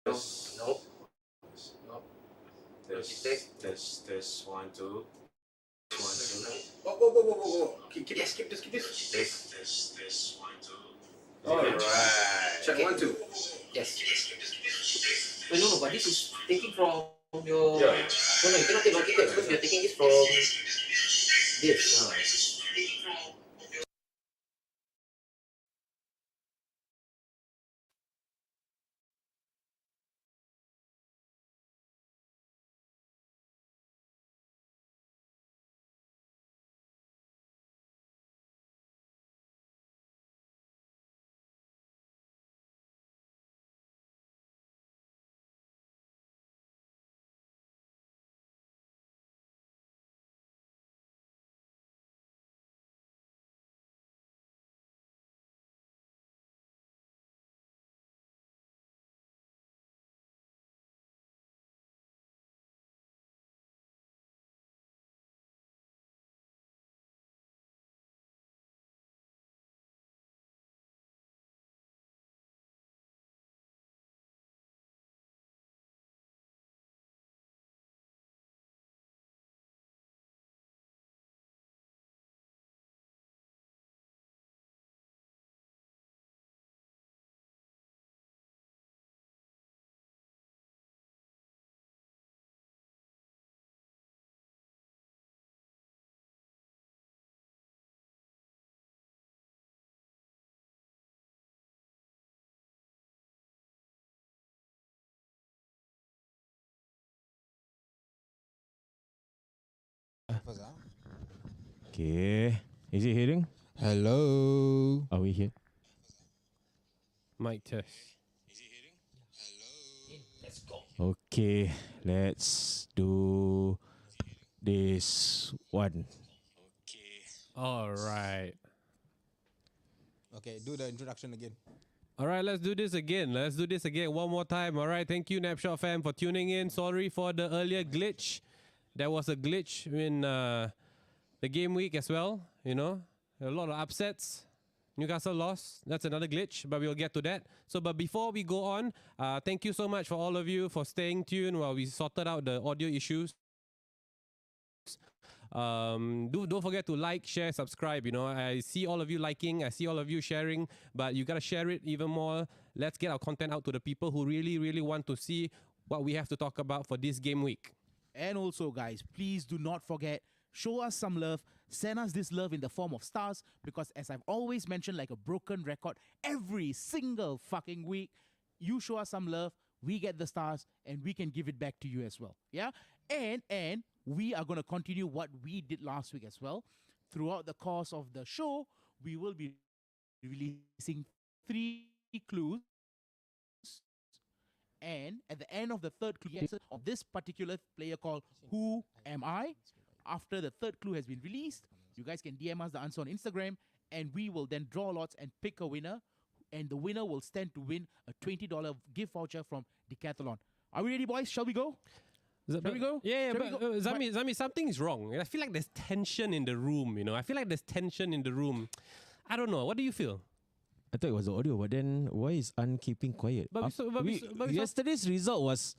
No, no, no. Test, 1, 2. 1, 2. Whoa. Keep this. Test, 1, 2. Alright. Check Okay. 1, 2. Yes. No, but this is taking from your. Yeah. No, you cannot take multi-tap because you're taking this from this. Okay. Is it hearing? Hello. Are we here? Mic test. Let's go. Okay. Let's do this one. All right. Okay, do the introduction again. All right, let's do this again. Let's do this again one more time. All right, thank you, Napshot fam, for tuning in. Sorry for the earlier glitch. There was a glitch in the game week as well. You know, a lot of upsets. Newcastle lost. That's another glitch, but we'll get to that. So, but before we go on, thank you so much for all of you for staying tuned while we sorted out the audio issues. Don't forget to like, share, subscribe. You know, I see all of you liking, I see all of you sharing, but you gotta share it even more. Let's get our content out to the people who really want to see what we have to talk about for this game week. And also, guys, please do not forget, show us some love. Send us this love in the form of stars, because as I've always mentioned, like a broken record, every single fucking week, you show us some love, we get the stars, and we can give it back to you as well. Yeah? And we are going to continue what we did last week as well. Throughout the course of the show, we will be releasing 3 clues. And at the end of the third clue of this particular player called Who Am I? After the third clue has been released, you guys can DM us the answer on Instagram, and we will then draw lots and pick a winner, and the winner will stand to win a $20 gift voucher from Decathlon. Are we ready, boys? Shall we go? Shall we go? Yeah, Shall we but go? Zami, something's wrong. I feel like there's tension in the room, you know. I feel like there's tension in the room. I don't know. What do you feel? I thought it was the audio, but then why is An keeping quiet? Yesterday's result was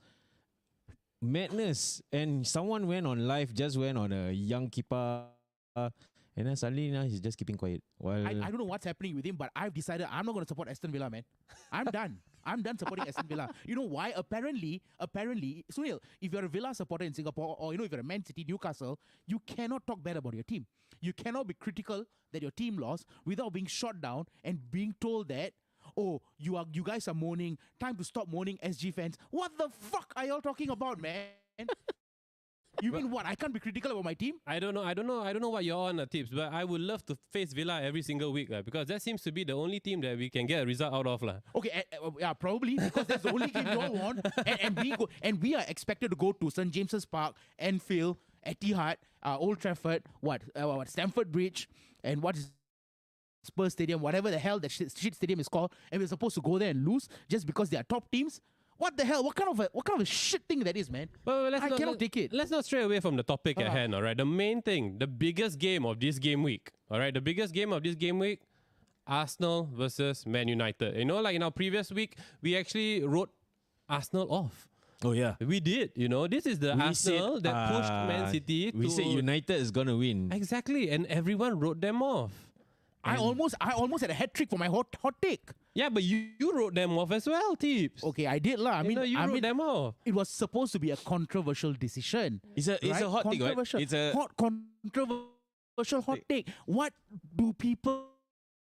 madness, and someone went on live, just went on a young keeper, and then suddenly now he's just keeping quiet. While I don't know what's happening with him, but I've decided I'm not going to support Aston Villa, man. I'm done. I'm done supporting Aston Villa. You know why? Apparently, Sunil, if you're a Villa supporter in Singapore, or you know, if you're a Man City, Newcastle, you cannot talk bad about your team. You cannot be critical that your team lost without being shot down and being told that, oh, you guys are mourning. Time to stop mourning, SG fans. What the fuck are y'all talking about, man? You mean what? I can't be critical about my team? I don't know what you're on, Tips, but I would love to face Villa every single week, because that seems to be the only team that we can get a result out of. Okay, yeah, probably, because that's the only game you all want. And we are expected to go to St. James's Park, Anfield, Etihad, Old Trafford, Stamford Bridge, and what is Spurs Stadium, whatever the hell that shit stadium is called, and we're supposed to go there and lose just because they are top teams? What the hell? What kind of a shit thing that is, man? I cannot take it. Let's not stray away from the topic at hand, all right? The main thing, the biggest game of this game week, all right? The biggest game of this game week, Arsenal versus Man United. You know, like in our previous week, we actually wrote Arsenal off. Oh yeah. We did, you know. This is the We Arsenal said, that pushed Man City to... We said United is gonna win. Exactly, and everyone wrote them off. I almost had a hat trick for my hot take. Yeah, but you wrote them off as well, Tips. Okay, I did lah. You wrote them off. It was supposed to be a controversial decision. It's a right? hot take, right? Controversial. It's a Controversial hot take. What do people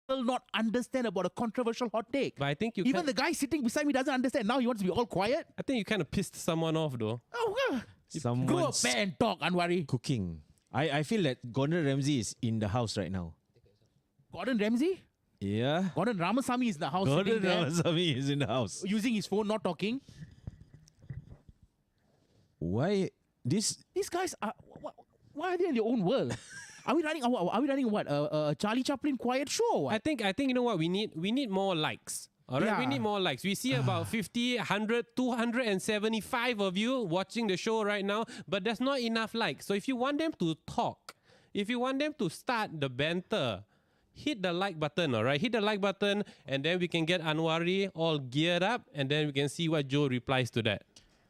not understand about a controversial hot take? But I think you Even the guy sitting beside me doesn't understand. Now he wants to be all quiet. I think you kind of pissed someone off though. Oh, grow up someone's there and talk, Anwari. cooking. I feel that Gordon Ramsay is in the house right now. Gordon Ramsay? Yeah. Gordon Ramasamy is in the house Gordon sitting there, Ramsay is in the house. using his phone, not talking. Why this? These guys are... Why are they in their own world? Are we running what? A Charlie Chaplin quiet show or what? I think you know what we need more likes. All right, we Yeah. need more likes. We see about 50, 100, 275 of you watching the show right now, but there's not enough likes. So if you want them to talk, if you want them to start the banter, hit the like button, all right? Hit the like button, and then we can get Anwari all geared up, and then we can see what Joe replies to that.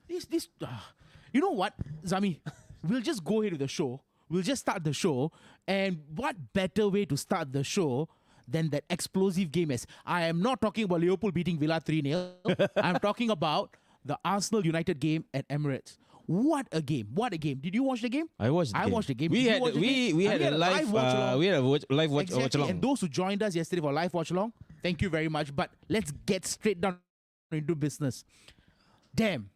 You know what, Zami? We'll just go ahead with the show. We'll just start the show. And what better way to start the show than that explosive game as... I am not talking about Liverpool beating Villa 3-0. I'm talking about the Arsenal United game at Emirates. What a game. What a game. Did you watch the game? I watched. I watched the game. We Did you had watch the game? we had a live watch along. we had a live watch Exactly. along. And those who joined us yesterday for live watch along, thank you very much. But let's get straight down into business. Damn.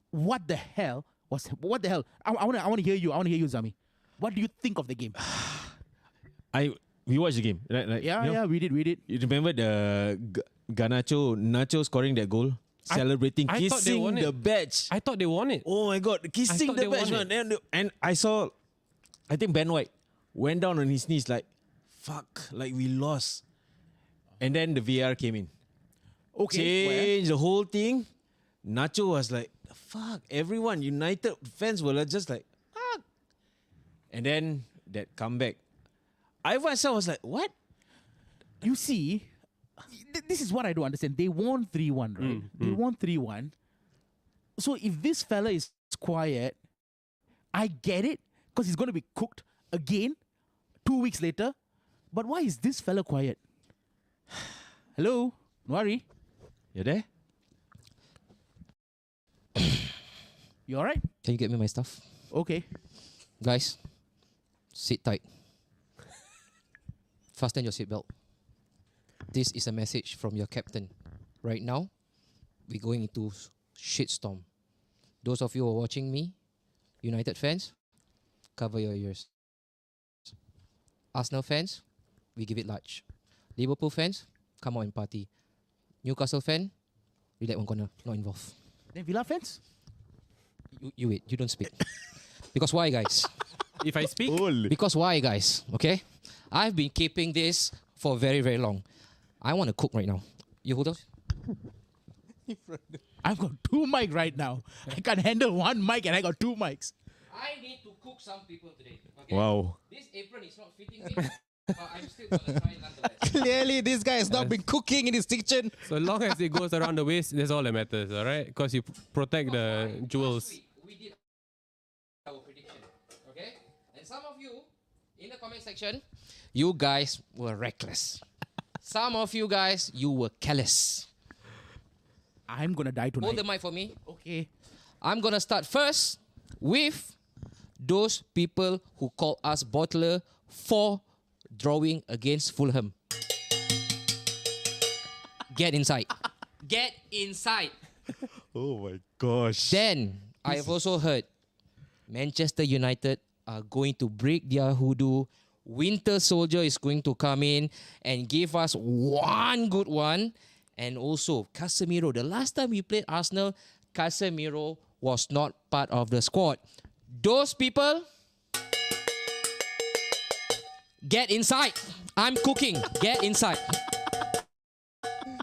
What the hell? What the hell? I want to hear you. I want to hear you, Zami. What do you think of the game? We watched the game, right? Yeah, you know? yeah, we did. You remember the Nacho scoring that goal, celebrating, I thought they kissing won it. the badge. I thought they won it. Oh my God, kissing thought the they badge, won man. And I saw, I think Ben White went down on his knees like, fuck, like we lost. And then the VR came in. Okay. Changed the whole thing. Nacho was like, fuck, everyone, United fans were just like, fuck. And then that comeback. I myself was like, what? You see, this is what I don't understand. They won 3-1, right? They won 3-1. So if this fella is quiet, I get it, because he's going to be cooked again 2 weeks later. But why is this fella quiet? Hello? Nwari? You there? You all right? Can you get me my stuff? Okay. Guys, sit tight. Fasten your seatbelt. This is a message from your captain. Right now, we're going into shitstorm. Those of you who are watching me, United fans, cover your ears. Arsenal fans, we give it large. Liverpool fans, come on and party. Newcastle fan, relax one corner, not involved. Then Villa fans? You wait, you don't speak. Because why, guys? If I speak, Because why, guys? Okay? I've been keeping this for very, very long. I want to cook right now. You hold on. I've got 2 mics right now. I can't handle 1 mic and I got 2 mics. I need to cook some people today. Okay? Wow. This apron is not fitting me, but I'm still going to try nonetheless. Clearly, this guy has not been cooking in his kitchen. so long as it goes around the waist, that's all that matters, all right? Because you protect the jewels. Last week, we did our prediction. Okay? And some of you, in the comment section, you guys were reckless. Some of you guys, you were careless. I'm going to die tonight. Hold the mic for me. Okay. I'm going to start first with those people who called us bottler for drawing against Fulham. Get inside. Get inside. Oh my gosh. Then, I have also heard Manchester United are going to break their hoodoo. Winter Soldier is going to come in and give us one good one. And also, Casemiro. The last time we played Arsenal, Casemiro was not part of the squad. Those people, get inside. I'm cooking. Get inside.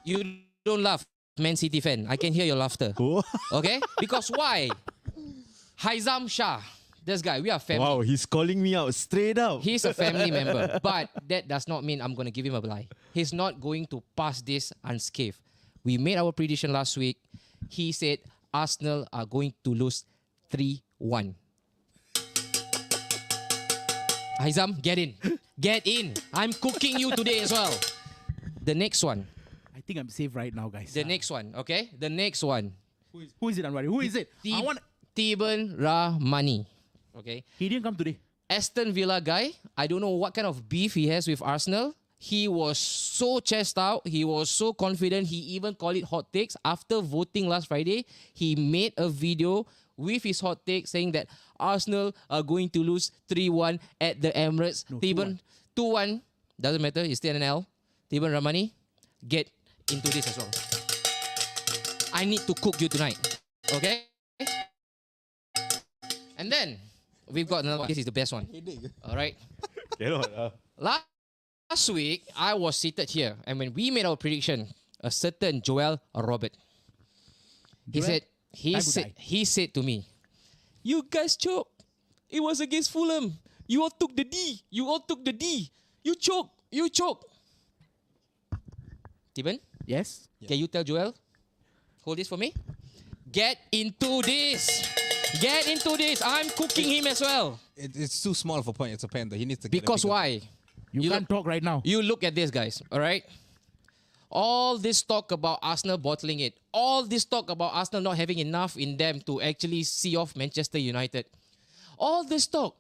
You don't laugh, Man City fan. I can hear your laughter. Okay? Because why? Haizam Shah. This guy, we are family. Wow, he's calling me out straight out. He's a family member. But that does not mean I'm going to give him a lie. He's not going to pass this unscathed. We made our prediction last week. He said Arsenal are going to lose 3-1. Haizam, get in. Get in. I'm cooking you today as well. The next one. I think I'm safe right now, guys. The next one, okay? The next one. Who is it, Anwari? Who is it? I want. Tiban Rahmani. Okay? He didn't come today. Aston Villa guy. I don't know what kind of beef he has with Arsenal. He was so chest out. He was so confident. He even called it hot takes. After voting last Friday, he made a video with his hot take saying that Arsenal are going to lose 3-1 at the Emirates. No, Tiban, 2-1. Doesn't matter. He's still an L. Tiban Rahmani, get into this as well. I need to cook you tonight. Okay? And then, we've got another one. This is the best one. Alright? Last week, I was seated here, and when we made our prediction, a certain Joel Robert, he said to me, "You guys choked. It was against Fulham. You all took the D. You choked. Tiban, Yes. can you tell Joel? Hold this for me. Get into this. I'm cooking him as well. It's too small of a point. It's a pen. He needs to. Because why? You can't talk right now. You look at this, guys. All right. All this talk about Arsenal bottling it. All this talk about Arsenal not having enough in them to actually see off Manchester United. All this talk.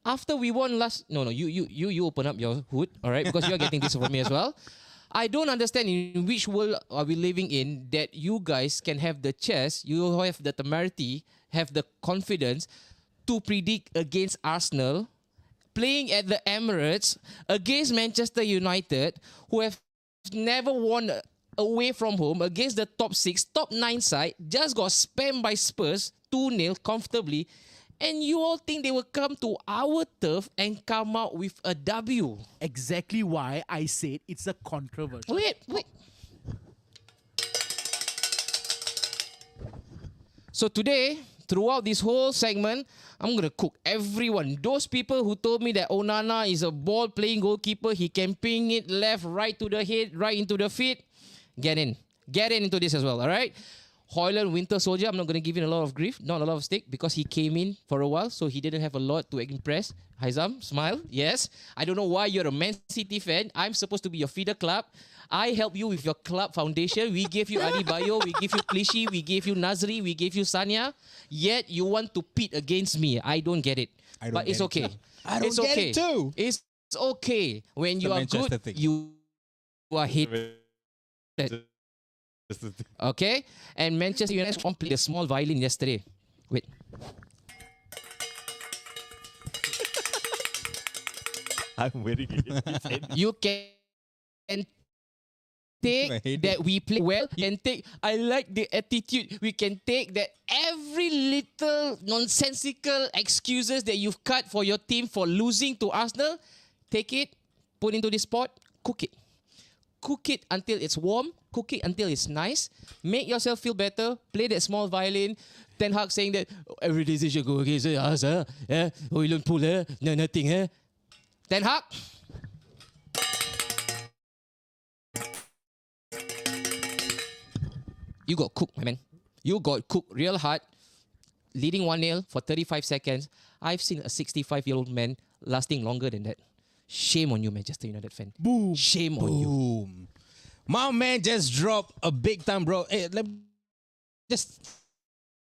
After we won last... No, you open up your hood, all right? Because you're getting this from me as well. I don't understand in which world are we living in that you guys can have the chest, you have the temerity, have the confidence to predict against Arsenal, playing at the Emirates against Manchester United, who have never won away from home against the top 6, top 9 side, just got spammed by Spurs 2-0 comfortably, and you all think they will come to our turf and come out with a W. Exactly why I said it's a controversial. Wait. So today, throughout this whole segment, I'm going to cook everyone. Those people who told me that Onana is a ball-playing goalkeeper, he can ping it left, right to the head, right into the feet. Get in. Get into this as well, all right? Hoyland, Winter Soldier, I'm not going to give him a lot of grief, not a lot of stick, because he came in for a while, so he didn't have a lot to impress. Haizam, smile, yes. I don't know why you're a Man City fan. I'm supposed to be your feeder club. I help you with your club foundation. We gave you Adebayo, we gave you Clichy, we gave you Nazri, we gave you Sanya. Yet you want to pit against me. I don't get it. But it's okay. I don't get it too. It's okay. When you are good, you are hated. Okay? And Manchester United played a small violin yesterday. Wait. I'm waiting again. You can take that we play well. You can take, I like the attitude. We can take that every little nonsensical excuses that you've cut for your team for losing to Arsenal, take it, put into this pot, cook it. Cook it until it's warm. Cook it until it's nice. Make yourself feel better. Play that small violin. Ten Hag saying that every decision go against us. We don't pull her. No, nothing. Ten Hag. You got cooked, my man. You got cooked real hard. Leading 1-0 for 35 seconds. I've seen a 65-year-old man lasting longer than that. Shame on you, Manchester United fan. Boom. Shame on you. Boom. My man just dropped a big time, bro. Hey, let me just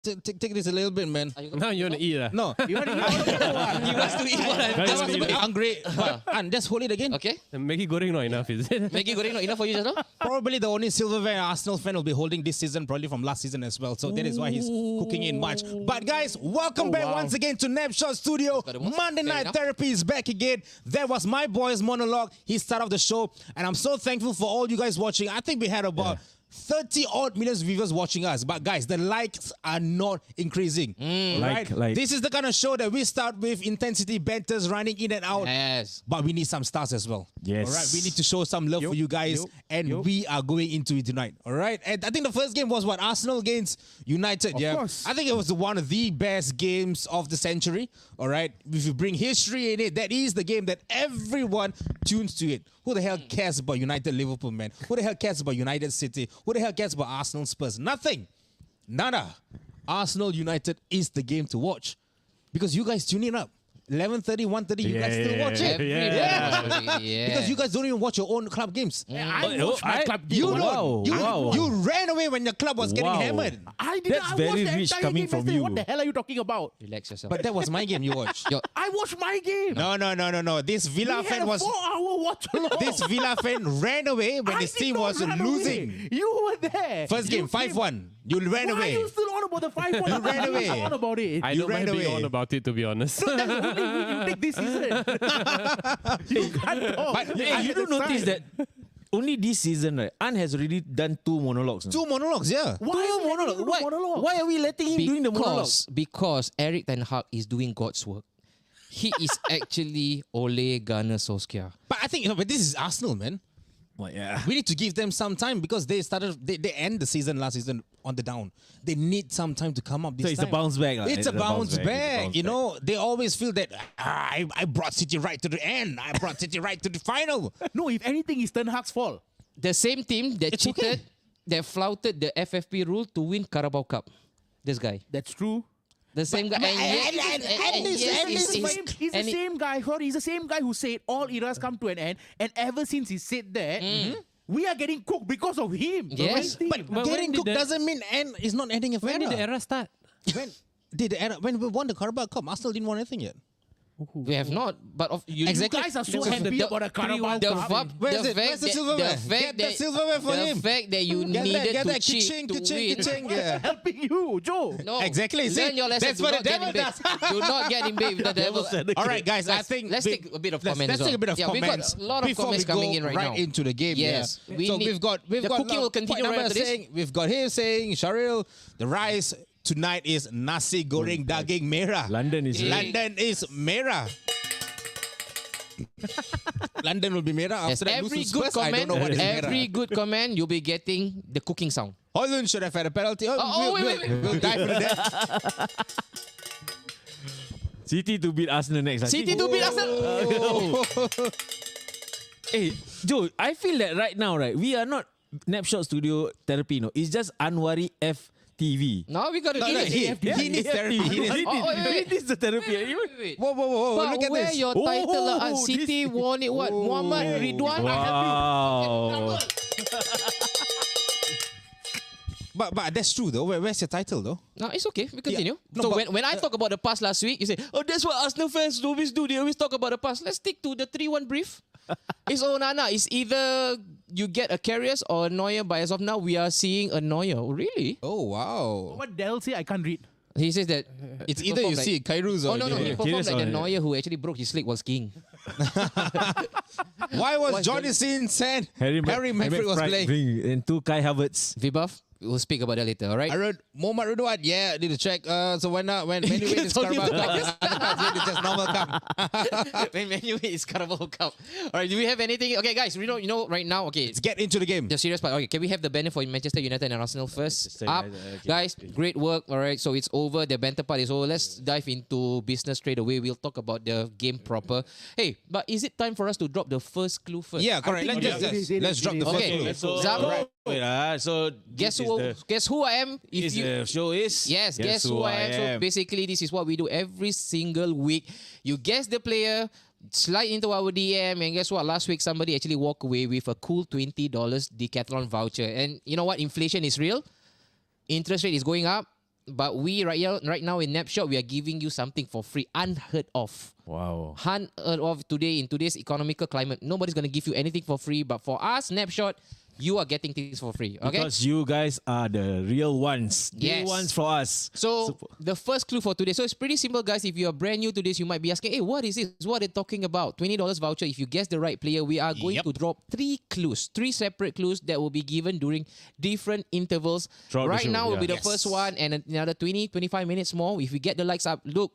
take this a little bit, man. Now you want to eat, No. He wants to eat what I'm hungry. And just hold it again. Okay. Maggi goreng not enough, is it? Maggi goreng not enough for you just now? Probably the only silverware Arsenal fan will be holding this season, probably from last season as well. So that is why he's cooking in much. But guys, welcome back once again to Napshot Studio. Monday Night Therapy is back again. That was my boy's monologue. He started off the show. And I'm so thankful for all you guys watching. I think we had about 30-odd million viewers watching us. But guys, the likes are not increasing. Right? Like. This is the kind of show that we start with intensity, banters running in and out. Yes. But we need some stars as well. Yes. All right. We need to show some love for you guys. We are going into it tonight. All right. And I think the first game was what? Arsenal against United. Of course. I think it was one of the best games of the century. All right. If you bring history in it, that is the game that everyone tunes to it. Who the hell cares about United Liverpool, man? Who the hell cares about United City? Who the hell cares about Arsenal Spurs? Nothing. Nada. Arsenal United is the game to watch because you guys tune it up. 11:30, 1:30, you guys still watch it. Because you guys don't even watch your own club games. I watched my club game. You Wow, don't. wow. You ran away when your club was getting Wow. hammered. I did. That's I very watched the rich entire coming game from yesterday. you. What the hell are you talking about? Relax yourself. But that was my game you watched. I watched my game. No. This Villa We had fan a was 4-hour watch along. this Villa fan ran away when I his did team not was run losing. away. You were there. First game, 5-1. You ran Why away. are you still on about the 5-1? You ran away. On about it. I You don't ran mind being away. on about it, to be honest. That's the only win you take this season. You can't talk. But Hey, you don't notice that only this season, right? An has already done 2 monologues. now. 2 monologues, yeah. Why monologue? Why are we letting him doing the monologue? Because Eric Ten Hag is doing God's work. He is actually Ole Gunnar Solskjaer. But I think but this is Arsenal, man. Well, yeah. We need to give them some time because they end the season last season on the down. They need some time to come up this So it's a time. bounce back. It's a bounce back. You know. know, they always feel that I brought City right to the end. I brought City right to the final. No, if anything, it's Ten Hag's fault. The same team that It's cheated, okay. that flouted the FFP rule to win Carabao Cup. This guy. That's true. The same guy. He's the same guy. Sorry, he's the same guy who said all eras come to an end, and ever since he said that, we are getting cooked because of him. The Yes. right team. But Getting when did cooked the- doesn't mean end is not ending a When did the era start? when we won the Carabao Cup, Arsenal didn't won anything yet. We have not, but you Exactly. guys are so The- happy the- about a Carabao the, Cup. fact, Where's the it? fact Where's the that silverware? the fact Get the that silverware for the him. fact that you needed Get to that cheat ka-ching, to ka-ching, win. ka-ching, yeah. Helping you, Joe. No, Exactly. See, Learn your lesson. that's Do what not the get in devil bed. Do not get in bed with the devil. All right, guys. I Let's- think let's take a bit of comments Let's as take a well. bit of Yeah, we've got comments a lot of before comments we coming go in right now. into the game. Yes, yeah. we So need- we've got the cooking will continue point right number after this. saying we've got here saying Sharil, the rice tonight is nasi goreng daging merah. London is London is merah. London will be merah Yes, after that. every lose to good Spurs. I don't know what is every merah. good comment, you'll be getting the cooking sound. Holland should have had a penalty. wait. We'll dive into that. City to beat Arsenal next. I City think. to beat Arsenal. Hey, Joe, I feel that right now, right, we are not Snapshot Studio Therapy, no. It's just Anwari FTV. Now we got to No, do he needs therapy. He needs- He needs the therapy. Wait. Whoa, But look at where this. your title City won it what? Muhammad Ridwan? Wow. But that's true though. Where's your title though? No, it's okay. We continue. No, so but- when I talk about the past last week, you say, oh, that's what Arsenal fans always do. They always talk about the past. Let's stick to the 3-1 brief. It's Onana. It's either you get a Carriers or a Neuer. But as of now, we are seeing a Neuer. Oh, really? Oh wow. What Dell say? I can't read. He says that It's he either you performed see Kairos or Oh, no. He you- performed Carriers like the or- Neuer who actually broke his leg while skiing. Why was What's Johnny that? Sins said Harry Maguire was playing? And 2 Kai Havertz. Vibuff, we'll speak about that later, all right? I read Mohamed Ridwan. Yeah, I need to check. So when Man U win this Carabao Cup, it's just normal cup. When Man U is Carabao Cup. All right, do we have anything? Okay, guys, you know right now, okay, Let's get into the game. the serious part. Okay, can we have the banner for Manchester United and Arsenal first? Manchester Up. United, okay. Guys, great work. All right, so it's over. The banter part is over. Let's dive into business straight away. We'll talk about the game proper. Hey, but is it time for us to drop the first clue first? Yeah, correct. think Let's drop the first Okay. clue. So, Zaro, Wait, so guess this who? is Guess who I am? Is the show is? Yes, guess who I am. So basically, this is what we do every single week. You guess the player, slide into our DM, and guess what? Last week, somebody actually walked away with a cool $20 Decathlon voucher. And you know what? Inflation is real. Interest rate is going up. But we, right now in Napshot, we are giving you something for free. Unheard of. Wow. Unheard of today in today's economical climate. Nobody's going to give you anything for free. But for us, Snapshot, you are getting things for free. Okay? Because you guys are the real ones. The Yes. ones for us. So the first clue for today. So it's pretty simple, guys. If you are brand new to this, you might be asking, hey, what is this? What are they talking about? $20 voucher. If you guess the right player, we are going to drop 3 clues, 3 separate clues that will be given during different intervals. Throughout the Right show, now will be the Yes. first one, and another 20, 25 minutes more. If we get the likes up, look,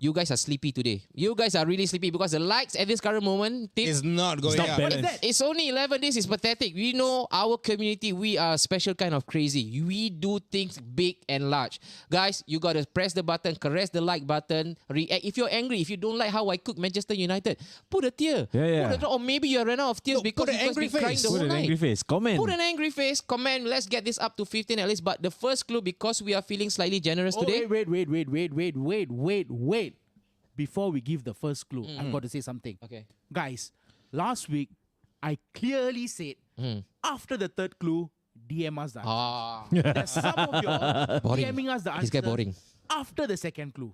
you guys are sleepy today. You guys are really sleepy because the likes at this current moment, It's not going not up. balanced. What is that? it's only 11 days. It's pathetic. We know our community, we are a special kind of crazy. We do things big and large. Guys, you got to press the button, caress the like button, react. If you're angry, if you don't like how I cook Manchester United, put a tear. Yeah. Put a, or maybe you ran out of tears No, because put an you guys angry been crying face. the Put whole an night. angry face. Comment. Put an angry face, comment. Let's get this up to 15 at least. But the first clue, because we are feeling slightly generous today. Wait. Before we give the first clue, I've got to say something. Okay. Guys, last week, I clearly said, after the third clue, DM us the answer. Ah, There's some of you Boring. DMing us the this guy answer boring. after the second clue.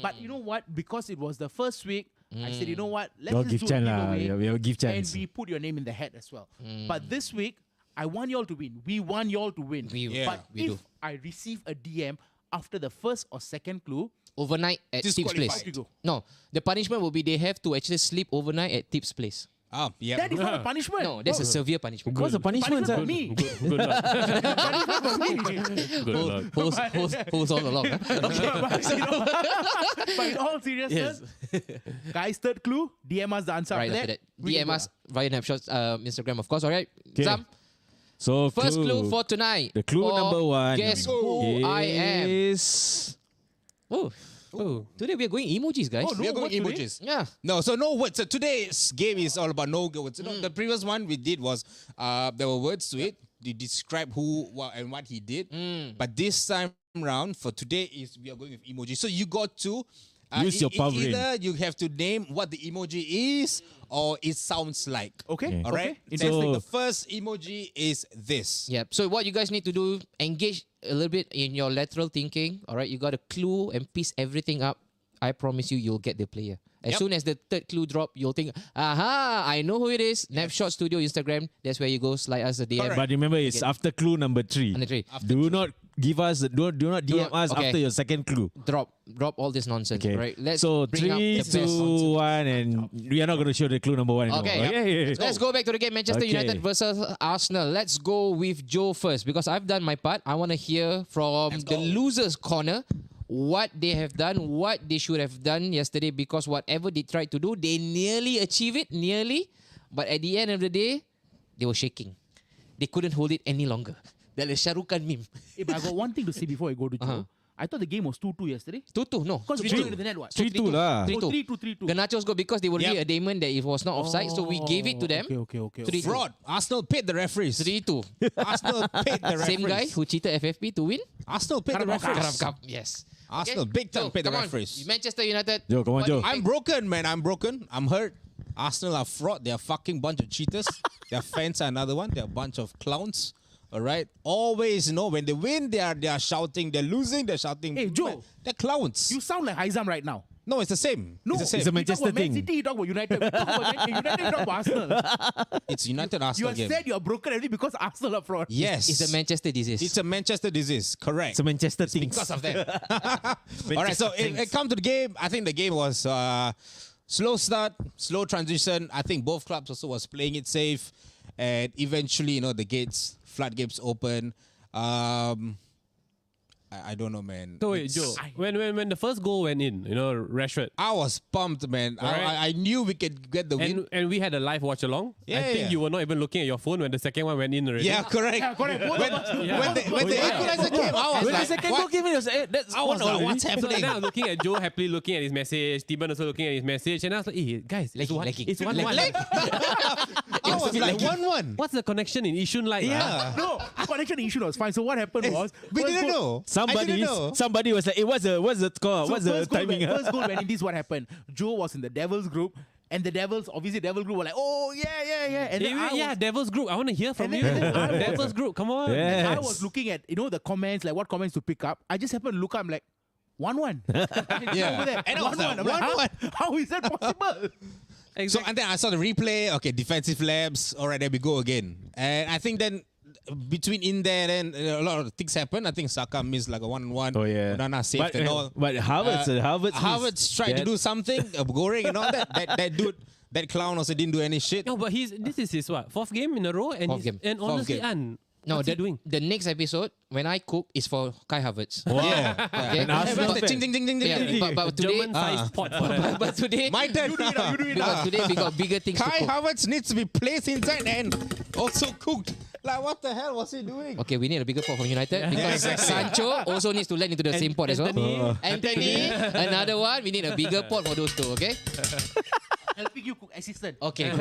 But you know what? Because it was the first week, I said, you know what? Let's Don't just give do a chance lah. giveaway We will give and chance. we put your name in the hat as well. But this week, I want y'all to win. We want y'all to win. But we if do. I receive a DM after the first or second clue, Overnight at Tip's Disqualified. place. How do you go? No, the punishment will be they have to actually sleep overnight at Tip's place. Yeah. that is not a punishment. No, that's a severe punishment. What's the punishment? punishment sir? for me. Good luck. Punishment for me. Good luck. Holds all along. Huh? But in all seriousness, guys, third clue, DM us the answer Right after after that. that, DM us via Snapshots, Instagram, of course. All right, Okay. Sam. So First clue for tonight. the clue for number one. Guess who I am. Is Today we are going emojis, guys. Oh, no. We are going what today? emojis. Yeah. No, so no words. So today's game is all about no words. The previous one we did was there were words to it. You describe who and what he did. But this time round for today is we are going with emojis. So you got to Use your power brain. either you have to name what the emoji is or it sounds like. Okay. All right. Okay. So the first emoji is this. Yeah. So what you guys need to do, engage a little bit in your lateral thinking. All right. You got to clue and piece everything up. I promise you'll get the player. As Yep. soon as the third clue drop, you'll think, aha, I know who it is. Snapshot Studio Instagram. That's where you go. Slide us a DM. Correct. But remember, it's after clue number 3. Number 3. Do not give us. Do not DM us okay. after your second clue. Drop all this nonsense. Okay. Right. Let's so bring up 3, the best. 2, 1, and we are not going to show the clue number 1 anymore. Okay. Okay. Let's go back to the game. Manchester Okay. United versus Arsenal. Let's go with Joe first because I've done my part. I want to hear from the losers' corner what they have done, what they should have done yesterday because whatever they tried to do, they nearly achieved it, But at the end of the day, they were shaking. They couldn't hold it any longer. That is Shah Rukh Khan meme. But I got one thing to say before I go to Joe. I thought the game was 2-2 yesterday. 2-2, no. Because we 3-2. went to the net, what? 3-2 lah. 3-2. 3-2. The Nachos go because they were really adamant that it was not offside, so we gave it to them. Okay. 3-2. Fraud. Arsenal paid the referees. 3-2. Arsenal paid the referees. Same guy who cheated FFP to win. Arsenal paid the Carabao referees. Cup, yes. Arsenal big time Joe, paid the come on. referees. Manchester United. Joe, come on, what do Joe. you I'm think? broken, man. I'm broken. I'm hurt. Arsenal are fraud. They're a fucking bunch of cheaters. Their fans are another one. They're a bunch of clowns. All right. Always, when they win, they are shouting. They're losing, they're shouting. Hey, Joe. Man, they're clowns. You sound like Haizam right now. No, it's the same. No, it's the same. it's a you talk Manchester about Man thing. City, you talk about United. We talk about United, you talk about Arsenal. It's United You Arsenal have game. said you are broken already because Arsenal are fraud. Yes. It's a Manchester disease. It's a Manchester disease. Correct. It's a Manchester thing. because of them. All right, so it come to the game. I think the game was slow start, slow transition. I think both clubs also was playing it safe, and eventually, the floodgates open. I don't know, man. So wait, Joe, when the first goal went in, Rashford, I was pumped, man. Right. I knew we could get the win. and we had a live watch along. Yeah, I think yeah. you were not even looking at your phone when the second one went in already. Yeah, correct. Yeah, correct. Both of us. When the equalizer came, I was When the like, second what? goal came in, it was, that's I was one like, already. what's So happening? then I was looking at Joe happily looking at his message, Steven also looking at his message, and I was like, hey, guys, it's Lagging. 1-1. I was like 1-1. What's the connection in Yishun like? Yeah. No, connection issue was fine. So what happened was We first didn't goal- know. I didn't know. Somebody was like, hey, what's the score? So What's the first goal timing? When, first goal when in this what happened. Joe was in the Devils group, and the Devils, obviously Devil group were like, oh yeah. And then I was, Devil's Group. I want to hear from And you. then I was- Devil's Group, come on. Yeah. I was looking at the comments, like what comments to pick up. I just happened to look up, I'm like 1-1. Yeah. Over there. And I was 1-1. like, I'm like, 1-1. How is that possible? So and then I saw the replay. Okay, defensive laps. All right, there we go again. And I think then between in there and a lot of things happened. I think Saka missed like a 1-1. Oh yeah. Onana saved and all. But Havertz tried to do something, Goring and all that. That dude, that clown also didn't do any shit. No, but this is his what? Fourth game in a row, and Fourth game. and Fourth honestly, game. No, What's he doing? the next episode when I cook is for Kai Havertz. Wow. Okay, And Arsenal but, fan. Ding, ding, ding, ding, yeah, ding. but today, German-sized pot for that. but today, My turn. because today we got bigger things to Kai cook. Havertz needs to be placed inside and also cooked. Like, what the hell was he doing? Okay, we need a bigger pot from United because Sancho also needs to land into the same pot as well. Anthony, another one. We need a bigger pot for those two. Okay. Helping you cook assistant. Okay,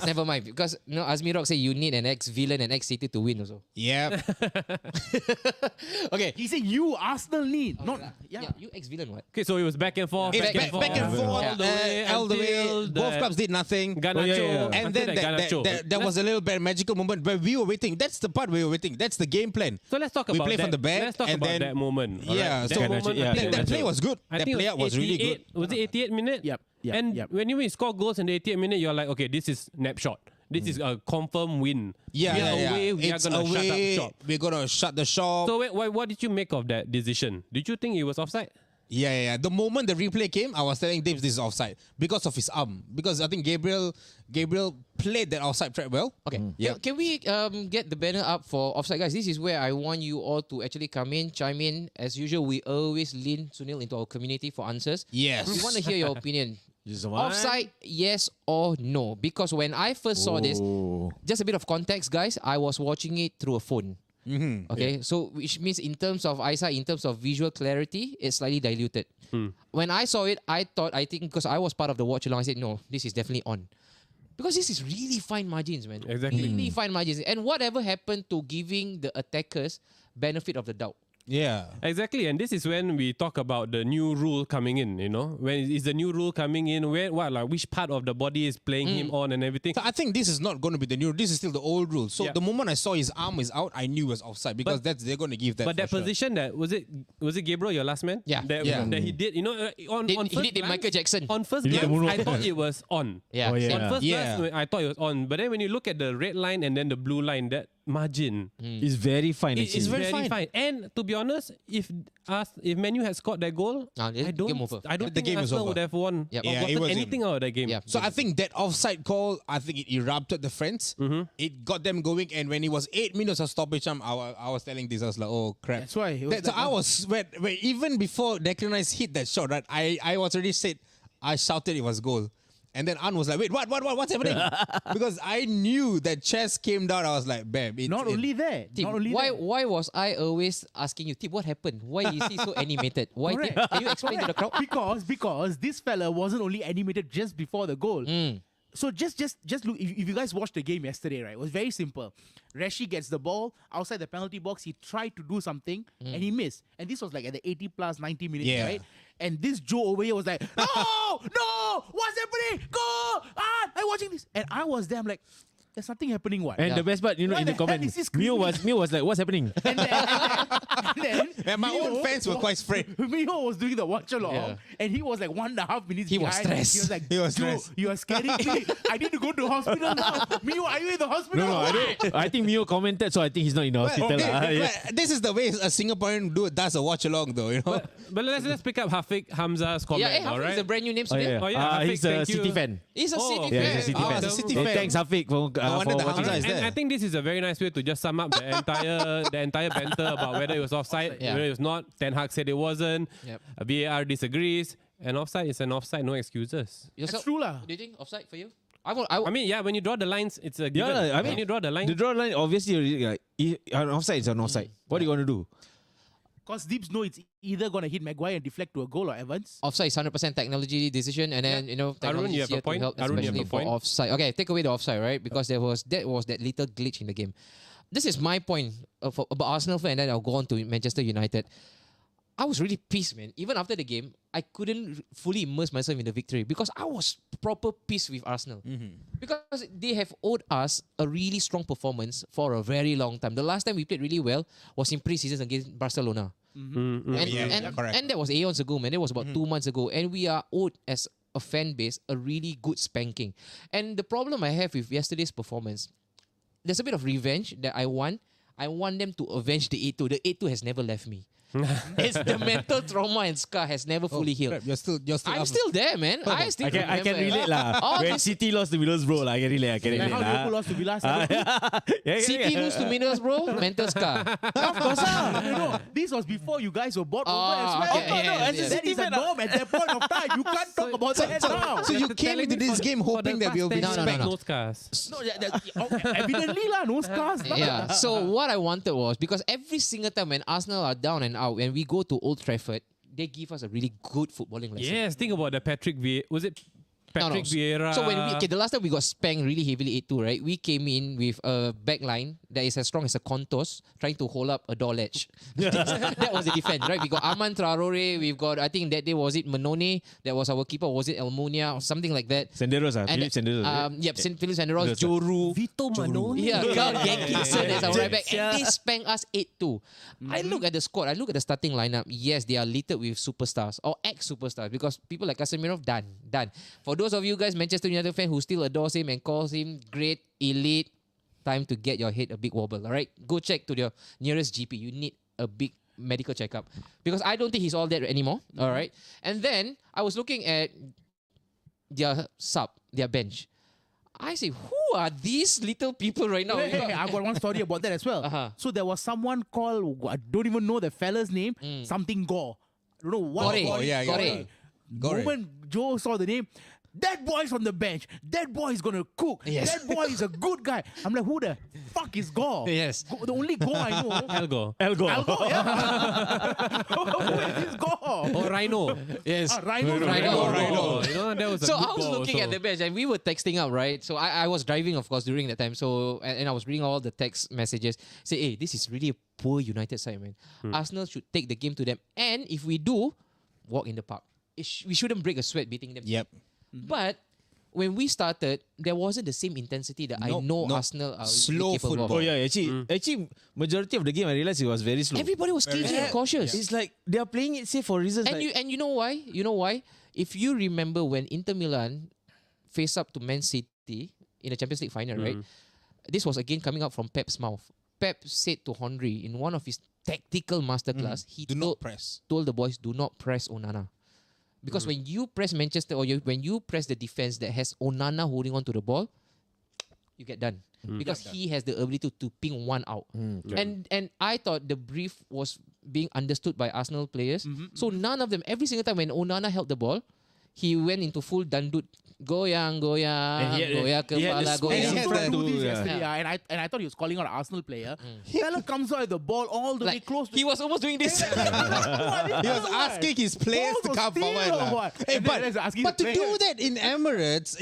never mind. Because Azmi Rock said you need an ex-villain and ex-City to win also. Yeah. Okay. He said you Arsenal need, not Yeah, you ex-villain what? Okay, so it was back and forth, It's back and forth, all the way. Both clubs did nothing. Garnacho, And then there was a little bit magical moment where we were waiting. That's the part we were waiting. That's the game plan. So let's talk We about play that. from the back, Let's talk and about then- that moment. Yeah, That so moment, yeah, I think that was- play was good. I That think play was really good. Was it 88 minute? Yep, yep, And yep. when you score goals in the 88th minute, you're like, okay, this is snapshot. This is a confirm win. Yeah, we are yeah, away. yeah. We are It's gonna shut away. up shop. We're gonna shut the shop. So wait, what did you make of that decision? Did you think it was offside? Yeah. The moment the replay came, I was telling Dave this is offside because of his arm. Because I think Gabriel played that offside trap well. Okay. Yeah. Can we get the banner up for offside, guys? This is where I want you all to actually come in, chime in. As usual, we always lean Sunil into our community for answers. Yes. We want to hear your opinion. Just one. Offside, yes or no? Because when I first saw this, just a bit of context, guys, I was watching it through a phone. Okay, so which means in terms of eyesight, in terms of visual clarity, it's slightly diluted. When I saw it, I think because I was part of the watch along, I said, no, this is definitely on. Because this is really fine margins, man. Exactly. Really fine margins. And whatever happened to giving the attackers benefit of the doubt? Yeah. Exactly, and this is when we talk about the new rule coming in. You know, when is the new rule coming in? Which part of the body is playing him on and everything. So I think this is not going to be the new. This is still the old rule. So Yeah. the moment I saw his arm is out, I knew it was offside because they're going to give that. But that for sure. position, that was it Gabriel, your last man? Yeah. That he did. You know, on He first did the glance- Michael Jackson. On first He did the glance, moonwalk. I thought it was on. Yeah. Oh, yeah. On first Yeah. glance, I thought it was on. But then when you look at the red line and then the blue line, that margin, It's very fine. it's actually. very fine. And to be honest, if Man U had scored that goal, it's game over. I don't The think game is Arsenal over. would have won Yep. or Yeah, it gotten was anything out of that game. Yeah. So I think that offside call, I think it erupted the friends. It got them going, and when it was 8 minutes of stoppage time, I was telling this, I was like, oh crap. That's why. It was So I was when even before Declan Rice hit that shot, right? I was already said, I shouted it was goal. And then An was like, wait, what's happening? Because I knew that chest came down. I was like, bam. not only that. Tim, Not only why that. why was I always asking you, Tim, what happened? Why is he so animated? Why? Tim, Correct. can you explain to the crowd? Because this fella wasn't only animated just before the goal. Mm. So just look. If you guys watched the game yesterday, right, it was very simple. Reshi gets the ball outside the penalty box. He tried to do something and he missed. And this was like at the 80 plus 90 minutes, Yeah. right? And this Joe over here was like, no, what's happening? Go! I'm watching this. And I was there, I'm like, there's nothing happening, what? And Yeah. the best part, Why in the the hell comment, is he Mio screaming? was like, what's happening? And then And my own fans were quite afraid. Mio was doing the watch along, Yeah. and he was like 1.5 minutes He was behind. stressed. He was like, He was "Joe, stressed. you are scaring me. I need to go to hospital now. Mio, are you in the hospital? No, I don't. I think Mio commented, so I think he's not in the hospital. Okay, lah. Yeah. but this is the way a Singaporean does a watch along, though. You know. But let's pick up Hafiq Hamza's comment. Yeah, all Hafiz is right. a brand new name Oh, today. yeah. Oh, yeah, Hafiq, He's a thank you. City fan. He's a Oh, City okay. Yeah, fan. he's a City Ah, fan. he's a City So fan. thanks, Hafiq, for wonder the watching. Hamza is there. And I think this is a very nice way to just sum up the entire banter about whether it was offside, Yeah. whether it was not. Ten Hag said it wasn't. Yep. VAR disagrees. And offside is an offside, no excuses. That's true, lah. Do you think offside for you? I mean, yeah, when you draw the lines, it's a given. Yeah, I mean, when you draw the line, The draw line, obviously, like, an offside is an offside. What are you going to do? Because Deeps know it's either going to hit Maguire and deflect to a goal or Evans. Offside is 100% technology decision, and then technology you is have a here point. to help, Arun, you have especially a for point. offside. Okay, take away the offside, right? Because that was that little glitch in the game. This is my point about Arsenal fan, and then I'll go on to Manchester United. I was really pissed, man. Even after the game, I couldn't fully immerse myself in the victory because I was proper pissed with Arsenal. Because they have owed us a really strong performance for a very long time. The last time we played really well was in pre-seasons against Barcelona. And, correct. and that was aeons ago, man. That was about 2 months ago. And we are owed as a fan base a really good spanking. And the problem I have with yesterday's performance, there's a bit of revenge that I want. I want them to avenge the 8-2. The 8-2 has never left me. It's the mental trauma and scar has never fully healed. Crap, you're still I'm up. still there, man. I still I can remember. relate lah. All When this- City lost to Middlesbrough, I can relate. I can Like relate how lah. Liverpool lost to Villa 7-2. City lose to Middlesbrough, mental scar. Of course, this was before you guys were bought over as well. okay, yes. That is a norm at that point of time. You can't talk about that now. So you came into this game hoping that we'll be No, no, no. No scars. No, evidently lah, no scars. lah. Yeah. So what I wanted was, because every single time when Arsenal are down and out, when we go to Old Trafford, they give us a really good footballing lesson. Yes, think about the Patrick Vieira. Was it Patrick Vieira? So when the last time we got spanked really heavily 8-2, right? We came in with a back line that is as strong as a Contos trying to hold up a door ledge. That was the defense, right? We got Arman Traore, we've got, I think that day was it Manone, that was our keeper, was it Almunia or something like that? Senderos, Philip Senderos. Yep, Philip Senderos, Joru. Vito Manone. Yeah, Carl Jenkinson as our right back. And they spanked us 8-2. I look at the squad, I look at the starting lineup. Yes, they are littered with superstars or ex-superstars because people like Casemiro, done. For those of you guys, Manchester United fan who still adores him and calls him great, elite, time to get your head a big wobble, all right? Go check to your nearest GP. You need a big medical checkup because I don't think he's all that anymore, all right? And then I was looking at their bench. I say, who are these little people right now? Hey, I've got one story about that as well. So there was someone called, I don't even know the fella's name, something Gore. I don't know what. Gore. Gore. The moment Joe saw the name, that boy's on the bench. That boy is gonna cook. Yes. That boy is a good guy. I'm like, who the fuck is Gore? Yes. The only Gore I know. Elgo. Elgo. Algo, yeah. Who is this Gore? Or Rhino. Yes. Rhino. Rhino. You know, that was a So good I was goal looking at also. the bench and we were texting up, right? So I was driving, of course, during that time. So and I was reading all the text messages. Say, hey, this is really a poor United side, man. Arsenal should take the game to them. And if we do, walk in the park. We shouldn't break a sweat beating them. Yep. But when we started, there wasn't the same intensity that I know Arsenal are Slow capable of. football. Oh yeah, actually, majority of the game I realized it was very slow. Everybody was cagey and cautious. It's like they are playing it safe for reasons. And like, you know why? You know why? If you remember when Inter Milan faced up to Man City in the Champions League final, right? This was again coming out from Pep's mouth. Pep said to Henry in one of his tactical masterclass, he Do not press. told the boys, do not press Onana. Because when you press Manchester or when you press the defense that has Onana holding on to the ball, you get done. Because he has the ability to ping one out. And I thought the brief was being understood by Arsenal players. So none of them, every single time when Onana held the ball, he went into full dandut. Goyang, And he had- goyang, he had the kepala, space goyang. He had Tried to do to- this yeah. yesterday, and I thought he was calling out an Arsenal player. Fella comes out with the ball all the way Like, close to he was almost doing this. He was asking his players to come forward. lah. Hey, but to do that in Emirates,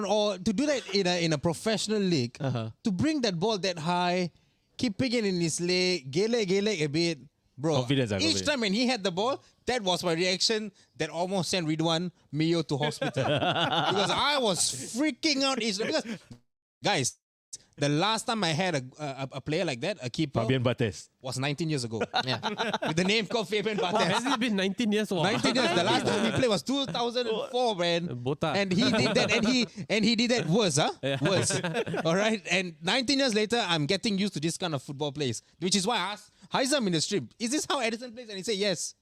or to do that in a professional league, to bring that ball that high, keeping it in his leg, gelek a bit, bro. Confidence, Each time when he had the ball, that was my reaction that almost sent Ridwan Mio to hospital because I was freaking out. Because guys, the last time I had a player like that, a keeper, Fabian Barthez. was 19 years ago Yeah. with the name called Fabian Has Barthez. it been 19 years? 19 years. The last time we played was 2004, man. Botak. And he did that, and he did that worse, huh? Worse. All right. And 19 years later, I'm getting used to this kind of football plays, which is why I asked Haizam in the stream, "Is this how Edison plays?" And he said, "Yes."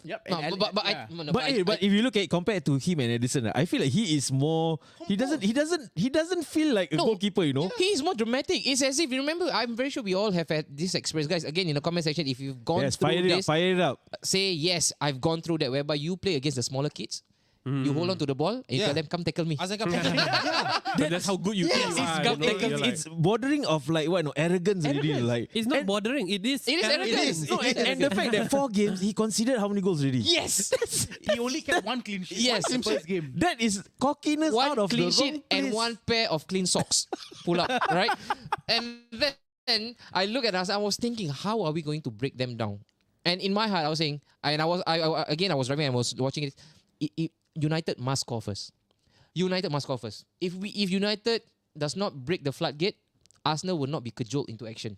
Yep. No, but But if you look at compared to him and Edison, I feel like he is more. He doesn't feel like a No. goalkeeper, you know. He's more dramatic. It's as if, you remember, I'm very sure we all have had this experience. Guys, again, in the comment section, if you've gone Yes, through fire it up, this, fire it up. say, yes, I've gone through that, whereby you play against the smaller kids. You hold on to the ball and you Yeah. tell them, come tackle me. Azan come tackle me. Yeah. That's how good you think you are. got you know, taken. you're like- It's bordering of like what? No, arrogance. Already, like It's not bordering. It is. It is arrogance. no, and the fact that 4 games he considered how many goals already? Yes! He only kept one clean sheet. Yes. In the first game. That is cockiness out One of clean the sheet wrong and place. one pair of clean socks. Pull up, right? And then I look at us, I was thinking, how are we going to break them down? And in my heart, I was saying, and I was driving and I was watching it. United must score first. United must score first. If United does not break the floodgate, Arsenal will not be cajoled into action.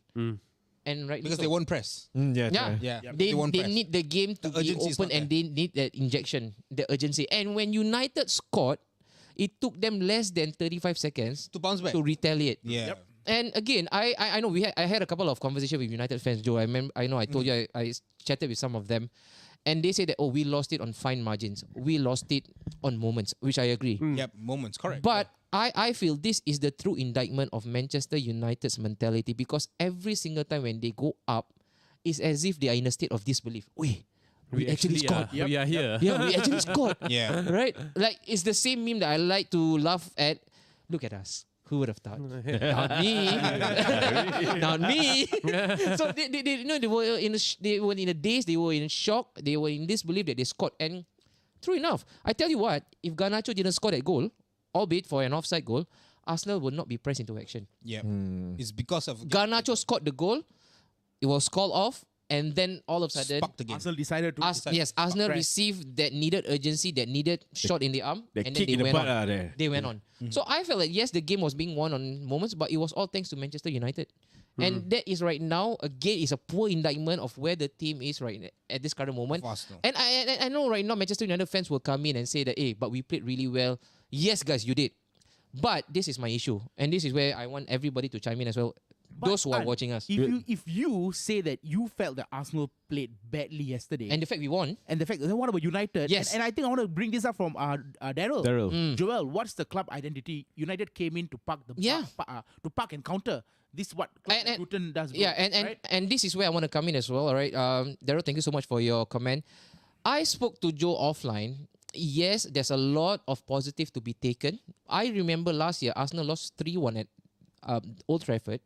And right, Because they won't press. Yeah, Yeah, Yeah. They won't press. need the game to The be urgency is open not and they need that injection, the urgency. And when United scored, it took them less than 35 seconds To bounce back. to retaliate. Yeah. And again, I know I had a couple of conversations with United fans, Joe. I know I told you I chatted with some of them, and they say that we lost it on fine margins. We lost it on moments, which I agree. Yep, moments, correct. But I feel this is the true indictment of Manchester United's mentality, because every single time when they go up, it's as if they are in a state of disbelief. We actually scored. We are here. Yeah, we actually scored. Yeah. Right? Like, it's the same meme that I like to laugh at. Look at us. Who would have thought? Not me. Not me. So they were in a daze. They were in shock. They were in disbelief that they scored. And true enough, I tell you what, if Garnacho didn't score that goal, albeit for an offside goal, Arsenal would not be pressed into action. Yeah. It's because of Garnacho scored the goal. It was called off. And then all of a sudden, sparked the game. Arsenal decided to. Arsenal received that needed urgency, that needed shot in the arm, and then they went on. They went on. So I felt like, yes, the game was being won on moments, but it was all thanks to Manchester United. And that is right now, again, is a poor indictment of where the team is right at this current moment. And I know right now Manchester United fans will come in and say that, hey, but we played really well. Yes, guys, you did. But this is my issue. And this is where I want everybody to chime in as well. But Those who are watching us. If you say that you felt that Arsenal played badly yesterday, And the fact we won. and the fact, then what about United? Yes. And I think I want to bring this up from Daryl. Daryl. Joel, what's the club identity? United came in to park the to park and counter. This is what Luton does. Good, and this is where I want to come in as well. All right, Daryl, thank you so much for your comment. I spoke to Joe offline. Yes, there's a lot of positive to be taken. I remember last year Arsenal lost 3-1 at Old Trafford,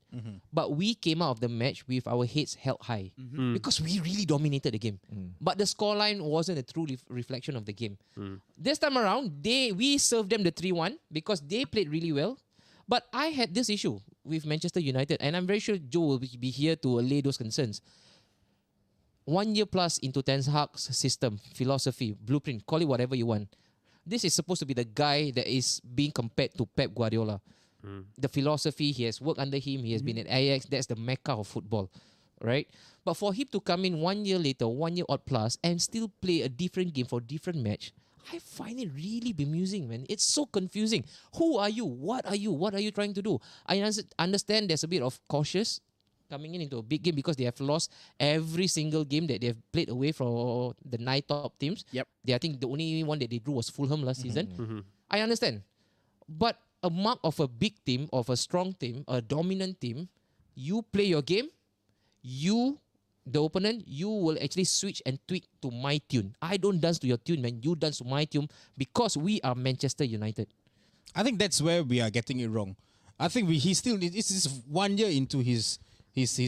but we came out of the match with our heads held high because we really dominated the game. But the scoreline wasn't a true reflection of the game. This time around, we served them the 3-1 because they played really well. But I had this issue with Manchester United, and I'm very sure Joe will be here to allay those concerns. 1 year plus into Ten Hag's system, philosophy, blueprint, call it whatever you want. This is supposed to be the guy that is being compared to Pep Guardiola. The philosophy, he has worked under him, he has been at Ajax, that's the mecca of football, right? But for him to come in 1 year later, 1 year odd plus, and still play a different game for a different match, I find it really bemusing, man. It's so confusing. Who are you? What are you? What are you trying to do? I understand there's a bit of cautious coming into a big game because they have lost every single game that they have played away from the 9 top teams. Yep. I think the only one that they drew was Fulham last season. I understand. But a mark of a big team, of a strong team, a dominant team, you play your game, the opponent, you will actually switch and tweak to my tune. I don't dance to your tune, man. You dance to my tune because we are Manchester United. I think that's where we are getting it wrong. I think this is 1 year into his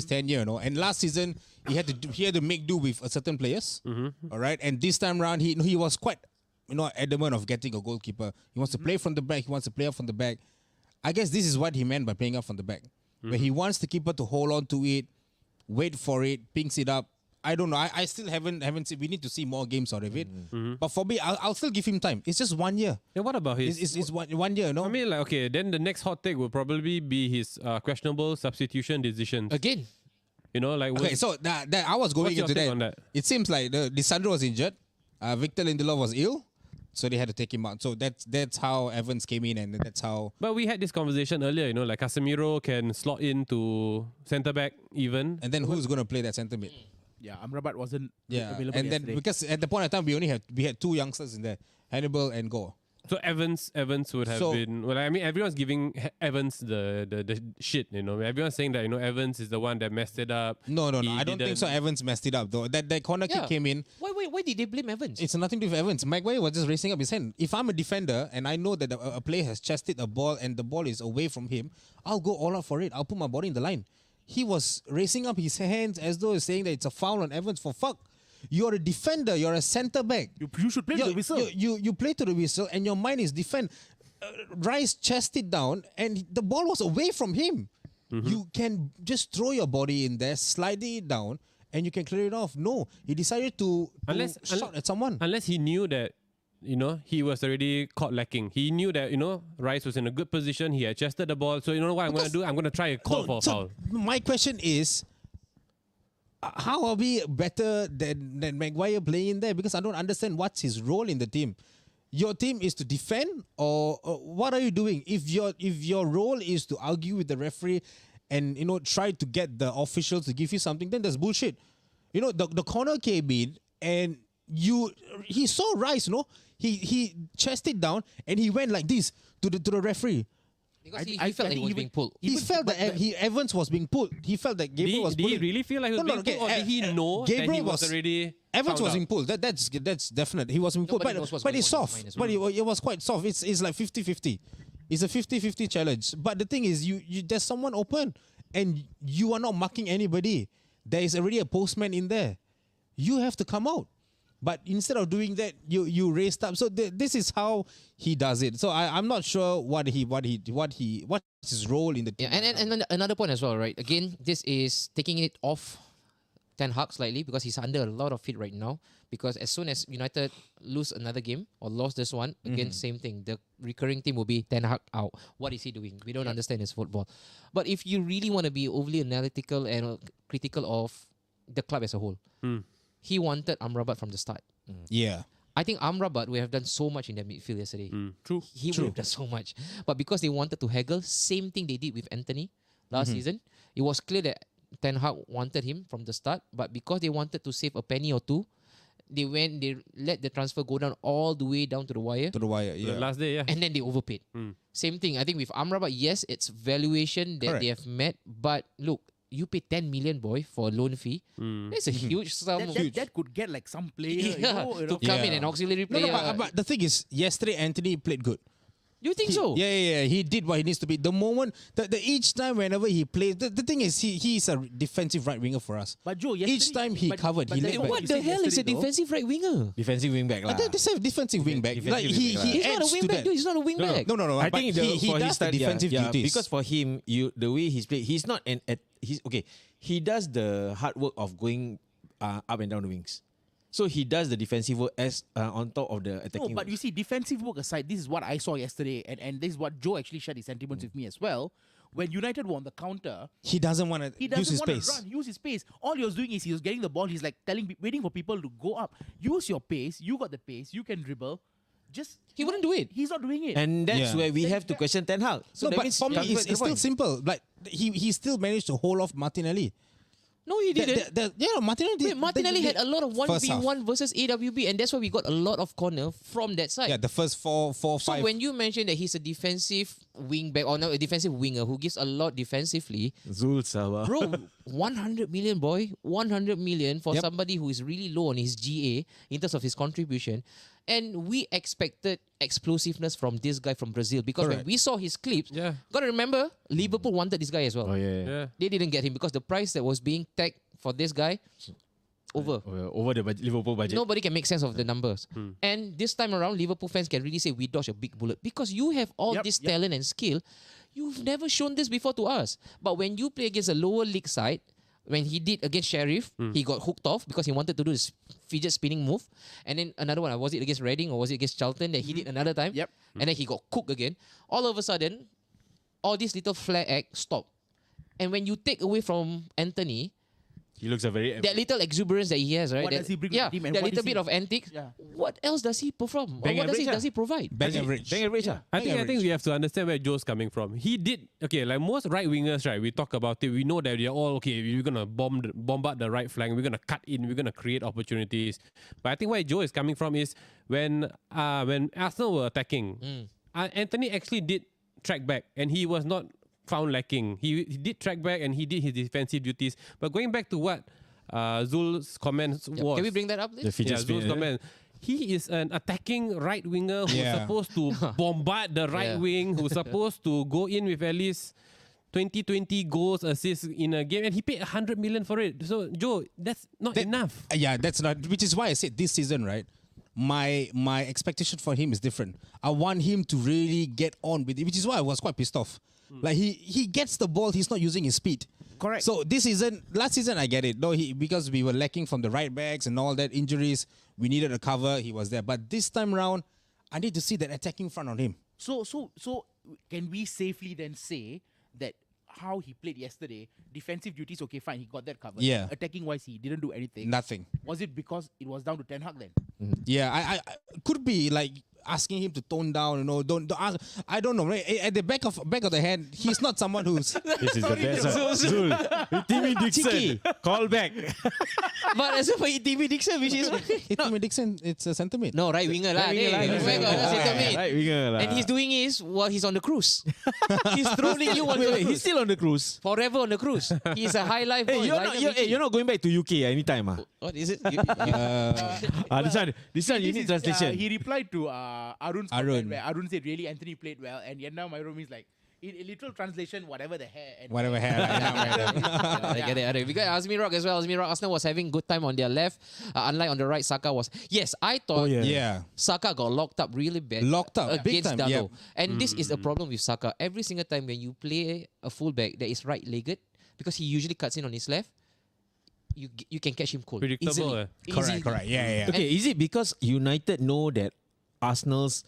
tenure, and last season he had to make do with certain players. All right, and this time around he was quite adamant of getting a goalkeeper. He wants to play from the back. He wants to play up from the back. I guess this is what he meant by playing up from the back, where he wants the keeper to hold on to it, wait for it, pings it up. I don't know. I still haven't seen. We need to see more games out of it. But for me, I'll still give him time. It's just 1 year. And what about his? It's 1 year, no? I mean, like, okay, then the next hot take will probably be his questionable substitution decisions. Again. Okay, so that I was going into that. On that. It seems like Lisandro was injured. Victor Lindelof was ill. So they had to take him out. So that's how Evans came in, and that's how. But we had this conversation earlier, like Casemiro can slot into centre back even. And then who's going to play that centre mid? Yeah, Amrabat wasn't available and yesterday. then because at the point of time we had 2 youngsters in there, Hannibal and Gore. So Evans would have been. Well, I mean, everyone's giving Evans the shit. Everyone's saying that Evans is the one that messed it up. No. I don't think so. Evans messed it up though. That corner kick came in. Why did they blame Evans? It's nothing to do with Evans. Maguire was just raising up his hand. If I'm a defender and I know that a player has chested a ball and the ball is away from him, I'll go all out for it. I'll put my body in the line. He was raising up his hands as though he's saying that it's a foul on Evans. For fuck. You're a defender. You're a centre back. You should play to the whistle. You play to the whistle, and your mind is defend. Rice chested down, and the ball was away from him. You can just throw your body in there, slide it down, and you can clear it off. No, he decided to shot at someone. Unless he knew that, he was already caught lacking. He knew that, Rice was in a good position. He had chested the ball. So what I'm going to do? I'm going to try a call for a foul. My question is, how are we better than Maguire playing in there? Because I don't understand what's his role in the team. your team is to defend, or what are you doing? If your role is to argue with the referee and try to get the officials to give you something, then that's bullshit. The corner came in and he saw Rice, he chested it down and he went like this to the referee. Because he felt that he was being pulled. He felt that Evans was being pulled. He felt that Gabriel was pulled. Did he really feel like he was being pulled, or did he know that he was already Evans was being pulled. That's definite. He was being pulled. But it's soft. But it was quite soft. It's like 50-50. It's a 50-50 challenge. But the thing is, you there's someone open and you are not marking anybody. There is already a postman in there. You have to come out. But instead of doing that, you raised up. So this is how he does it. So I'm not sure what's his role in the team. Yeah, and another point as well, right? Again, this is taking it off Ten Hag slightly because he's under a lot of heat right now. Because as soon as United lose another game or lost this one, again, same thing. The recurring theme will be Ten Hag out. What is he doing? We don't understand his football. But if you really want to be overly analytical and critical of the club as a whole, he wanted Amrabat from the start. Yeah. I think Amrabat would have done so much in their midfield yesterday. True. He would have done so much. But because they wanted to haggle, same thing they did with Anthony last season. It was clear that Ten Hag wanted him from the start, but because they wanted to save a penny or two, they let the transfer go down all the way down to the wire. To the wire, yeah. The last day, yeah. And then they overpaid. Same thing. I think with Amrabat, yes, it's valuation that they have met, but look, you pay 10 million, boy, for a loan fee. That's a huge sum. That could get like some player to come in, an auxiliary player. But the thing is, yesterday Anthony played good. You think so? Yeah. He did what he needs to be. The moment, each time whenever he plays, the thing is, he's a defensive right winger for us. But Joe, each time he covered, he led back. What the hell is a defensive right winger? Defensive wing back lah. That's a defensive wing back. Like He's not a wing back, dude. He's not a wing back. No. I think he does the defensive duties. because for him, the way he's played, he's not he's okay. He does the hard work of going up and down the wings. So he does the defensive work as on top of the attacking. No, but you see, defensive work aside, this is what I saw yesterday, and this is what Joe actually shared his sentiments with me as well. When United were on the counter, he doesn't want to use his pace. Use his pace. All he was doing is he was getting the ball. He's like waiting for people to go up. Use your pace. You got the pace. You can dribble. He wouldn't do it. He's not doing it. And that's where we have to question Ten Hag. So but for me, it's still simple. Like he still managed to hold off Martinelli. No, he didn't. Martinelli did. Wait, Martinelli had a lot of 1v1 versus AWB, and that's why we got a lot of corner from that side. Yeah, the first four, So five. when you mention that he's a defensive wing back, or no, a defensive winger who gives a lot defensively, Zul Sawa. bro, 100 million, boy. 100 million for somebody who is really low on his GA in terms of his contribution. And we expected explosiveness from this guy from Brazil because when we saw his clips, gotta remember, Liverpool wanted this guy as well. Oh yeah. They didn't get him because the price that was being tagged for this guy, over the Liverpool budget. Nobody can make sense of the numbers. And this time around, Liverpool fans can really say we dodged a big bullet because you have all this talent and skill. You've never shown this before to us. But when you play against a lower league side, when he did against Sheriff, he got hooked off because he wanted to do this fidget spinning move. And then another one, was it against Reading or was it against Charlton that he did another time? Yep. And then he got cooked again. All of a sudden, all this little flair act stopped. And when you take away from Anthony, he looks a very that little exuberance that he has, right? What does he bring to the team and that what little is bit he- of antics. Yeah. What else does he perform? Or Bang what average, does he provide? Bang average. Bang average. I think we have to understand where Joe's coming from. He did like most right wingers, right? We talk about it. We know that they're all okay. We're gonna bombard the right flank. We're gonna cut in. We're gonna create opportunities. But I think where Joe is coming from is when Arsenal were attacking, Anthony actually did track back, and he was not found lacking. He did track back and he did his defensive duties. But going back to what Zul's comments was, Can we bring that up? The fidget Zul's spinner. comment. He is an attacking right winger who's supposed to bombard the right wing, who's supposed to go in with at least 20 goals, assists in a game, and he paid 100 million for it. So, Joe, that's not enough. Yeah, that's not. Which is why I said this season, right? My expectation for him is different. I want him to really get on with it, which is why I was quite pissed off. Like he gets the ball, he's not using his speed. Correct. So last season I get it. No, because we were lacking from the right backs and all that injuries, we needed a cover. He was there, but this time round, I need to see that attacking front on him. So can we safely then say that how he played yesterday, defensive duties, okay, fine, he got that covered. Yeah. Attacking wise, he didn't do anything. Nothing. Was it because it was down to Ten Hag then? Yeah, I could be like asking him to tone down. Don't I don't know. Right? At the back of the hand, he's not someone who's. This is the best. Zul, Timmy Dixon, call back. But as for Timmy Dixon, which is Timmy Dixon, it's a centre mid. no right winger lah. Right winger lah. And he's doing is while he's on the cruise. He's throwing you on the cruise. He's still on the cruise. Forever on the cruise. He's a high life boy. You're not going back to UK anytime, What is it? This one you need translation. He replied to Arun's Arun. comment where Arun said really Anthony played well, and yet now my room is like in literal translation, whatever the hair. And Whatever hair. I get it. Because Azmi Rock as well. Azmi Rock, Arsenal was having good time on their left. Unlike on the right, Saka was. Yes, I thought Yeah. Saka got locked up really bad. Locked up, big against time, Dalo. yep. And this is a problem with Saka. Every single time when you play a fullback that is right-legged, because he usually cuts in on his left, you can catch him cold. Predictable, Easily. Correct. Yeah. Okay, is it because United know that Arsenal's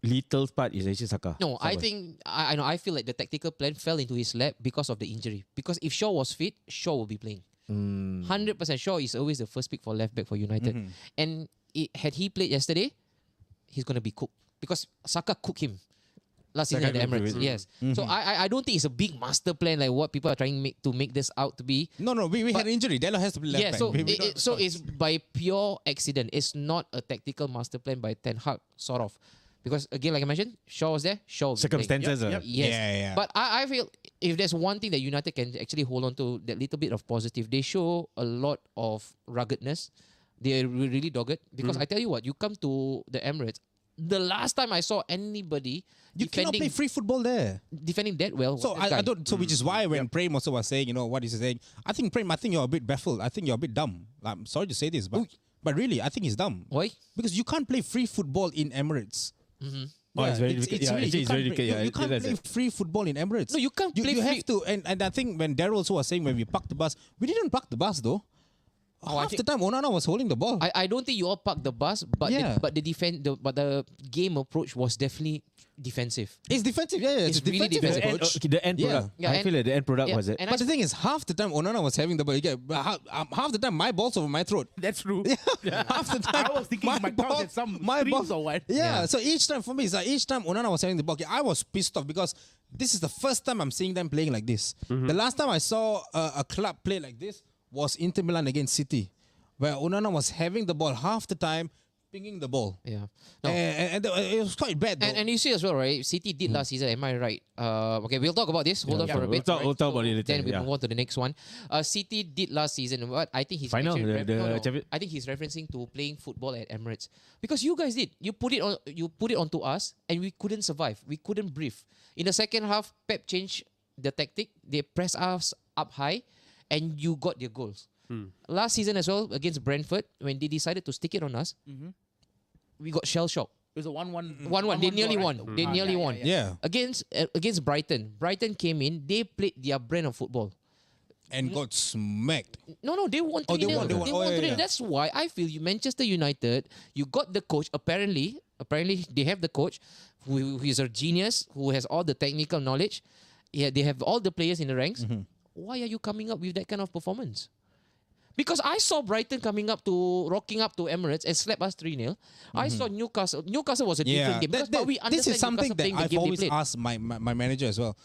little part is actually Saka? No, I think I feel like the tactical plan fell into his lap because of the injury. Because if Shaw was fit, Shaw will be playing. 100% Shaw is always the first pick for left back for United. And had he played yesterday, he's gonna be cooked because Saka cooked him last season at the Emirates. Yes. So I don't think it's a big master plan like what people are trying to make this out to be. No, we had injury. Delo has to be left Yeah, back. so We don't have so a choice. it's by pure accident. It's not a tactical master plan by Ten Hag, sort of. Because again, like I mentioned, Shaw was there. Shaw will be playing. Circumstances. Yes. Yeah. But I feel if there's one thing that United can actually hold on to, that little bit of positive, they show a lot of ruggedness. They're really dogged. Because I tell you what, you come to the Emirates, the last time I saw anybody You cannot play free football there. defending that well. So was this I guy. don't. So which is why when Prem also was saying, what is he saying? I think Prem, you're a bit baffled. I think you're a bit dumb. I'm sorry to say this, but really, I think he's dumb. Why? Because you can't play free football in Emirates. Oh, it's very difficult. Yeah, really, it's very difficult. Yeah, you can't that's play it. free football in Emirates. No, you can't play You free. have to, and I think when Daryl also was saying when we parked the bus, we didn't park the bus though. I Half the think- time, Onana was holding the ball. I don't think you all parked the bus, but Yeah. the game approach was definitely defensive. It's defensive, yeah. It's It's really defensive defensive. approach. The end Yeah. product. Yeah, I feel like the end product Yeah, was it. and But the thing is, half the time Onana was having the ball. Half the time my ball's over my throat. That's true. Half the time I was thinking my couch had some strings or what. Yeah, so each time for me, it's like each time Onana was having the ball, I was pissed off because this is the first time I'm seeing them playing like this. The last time I saw a club play like this was Inter Milan against City, where Onana was having the ball half the time, pinging the ball. Yeah. No. And it was quite bad though. And you see as well, right? City did last season, am I right? Okay, we'll talk about this. Hold on for a bit. We'll talk about it later. Then we Yeah. move on to the next one. City did last season. What I think he's Final, actually the champion- I think he's referencing to playing football at Emirates because you guys did. You put it onto us, and we couldn't survive. We couldn't breathe. In the second half, Pep changed the tactic. They pressed us up high, and you got their goals. Last season as well against Brentford, when they decided to stick it on us, we got shell shock. It was a 1-1. 1-1. They nearly draw, won. right? They nearly won. yeah, Against Brighton. Brighton came in. They played their brand of football. and got smacked. No, they won 3-0. they won. They Oh, won yeah, 3-0. yeah. That's why I feel Manchester United, you got the coach. Apparently they have the coach who is a genius, who has all the technical knowledge. Yeah, they have all the players in the ranks. Why are you coming up with that kind of performance? Because I saw Brighton rocking up to Emirates and slap us 3-0. I saw Newcastle. Newcastle was a different game. Because, but we this understand is something Newcastle that playing the I've game they always played. asked my manager as well.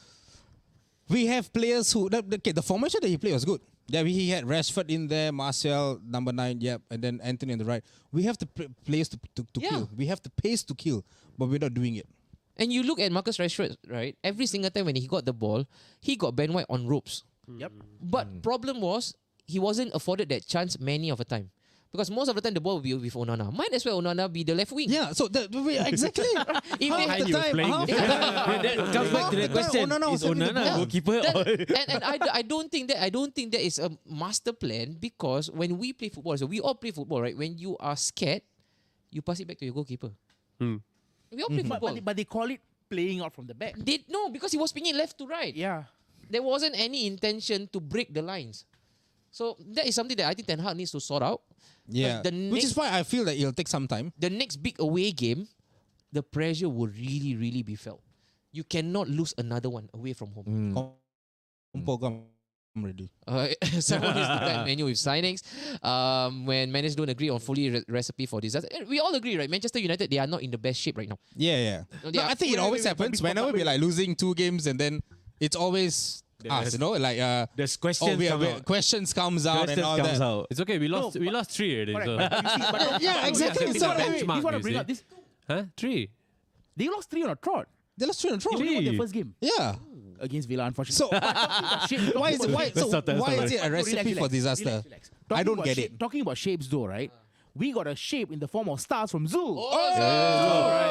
We have players who the formation that he played was good. Yeah, he had Rashford in there, Martial number 9, yep, and then Anthony on the right. We have the players to Yeah. kill. We have the pace to kill, but we're not doing it. And you look at Marcus Rashford, right? Every single time when he got the ball, he got Ben White on ropes. Yep. But problem was, he wasn't afforded that chance many of the time. Because most of the time, the ball will be with Onana. Might as well Onana be the left wing. Yeah, so exactly. If half they- the time, half the time, That comes back to the question: Onana was is having the Onana ball. goalkeeper? and I don't think that is a master plan, because when we play football, so we all play football, right? When you are scared, you pass it back to your goalkeeper. We all play football. But they call it playing out from the back. No, because he was pinging left to right. Yeah. There wasn't any intention to break the lines. So that is something that I think Ten Hag needs to sort out. Yeah, The which is next- why I feel that it'll take some time. The next big away game, the pressure will really, really be felt. You cannot lose another one away from home. Compo ready. Someone is the menu with signings. When managers don't agree on fully recipe for disaster, we all agree, right? Manchester United, they are not in the best shape right now. Yeah. They No, are- I think it always happens whenever we're like losing 2 games and then it's always us, like There's questions questions comes out and all comes that. out. It's okay. We lost 3 already. Correct, So. but you see, but Yeah, exactly. Setting So the like, benchmark, want to you bring see. up this. Huh? 3. They lost 3 on a trot. they lost 3 in a row. They only won their first game Yeah. against Villa, unfortunately. So why is it a recipe for disaster? Relax. I don't about get it. Talking about shapes though, right? We got a shape in the form of stars from Zoo.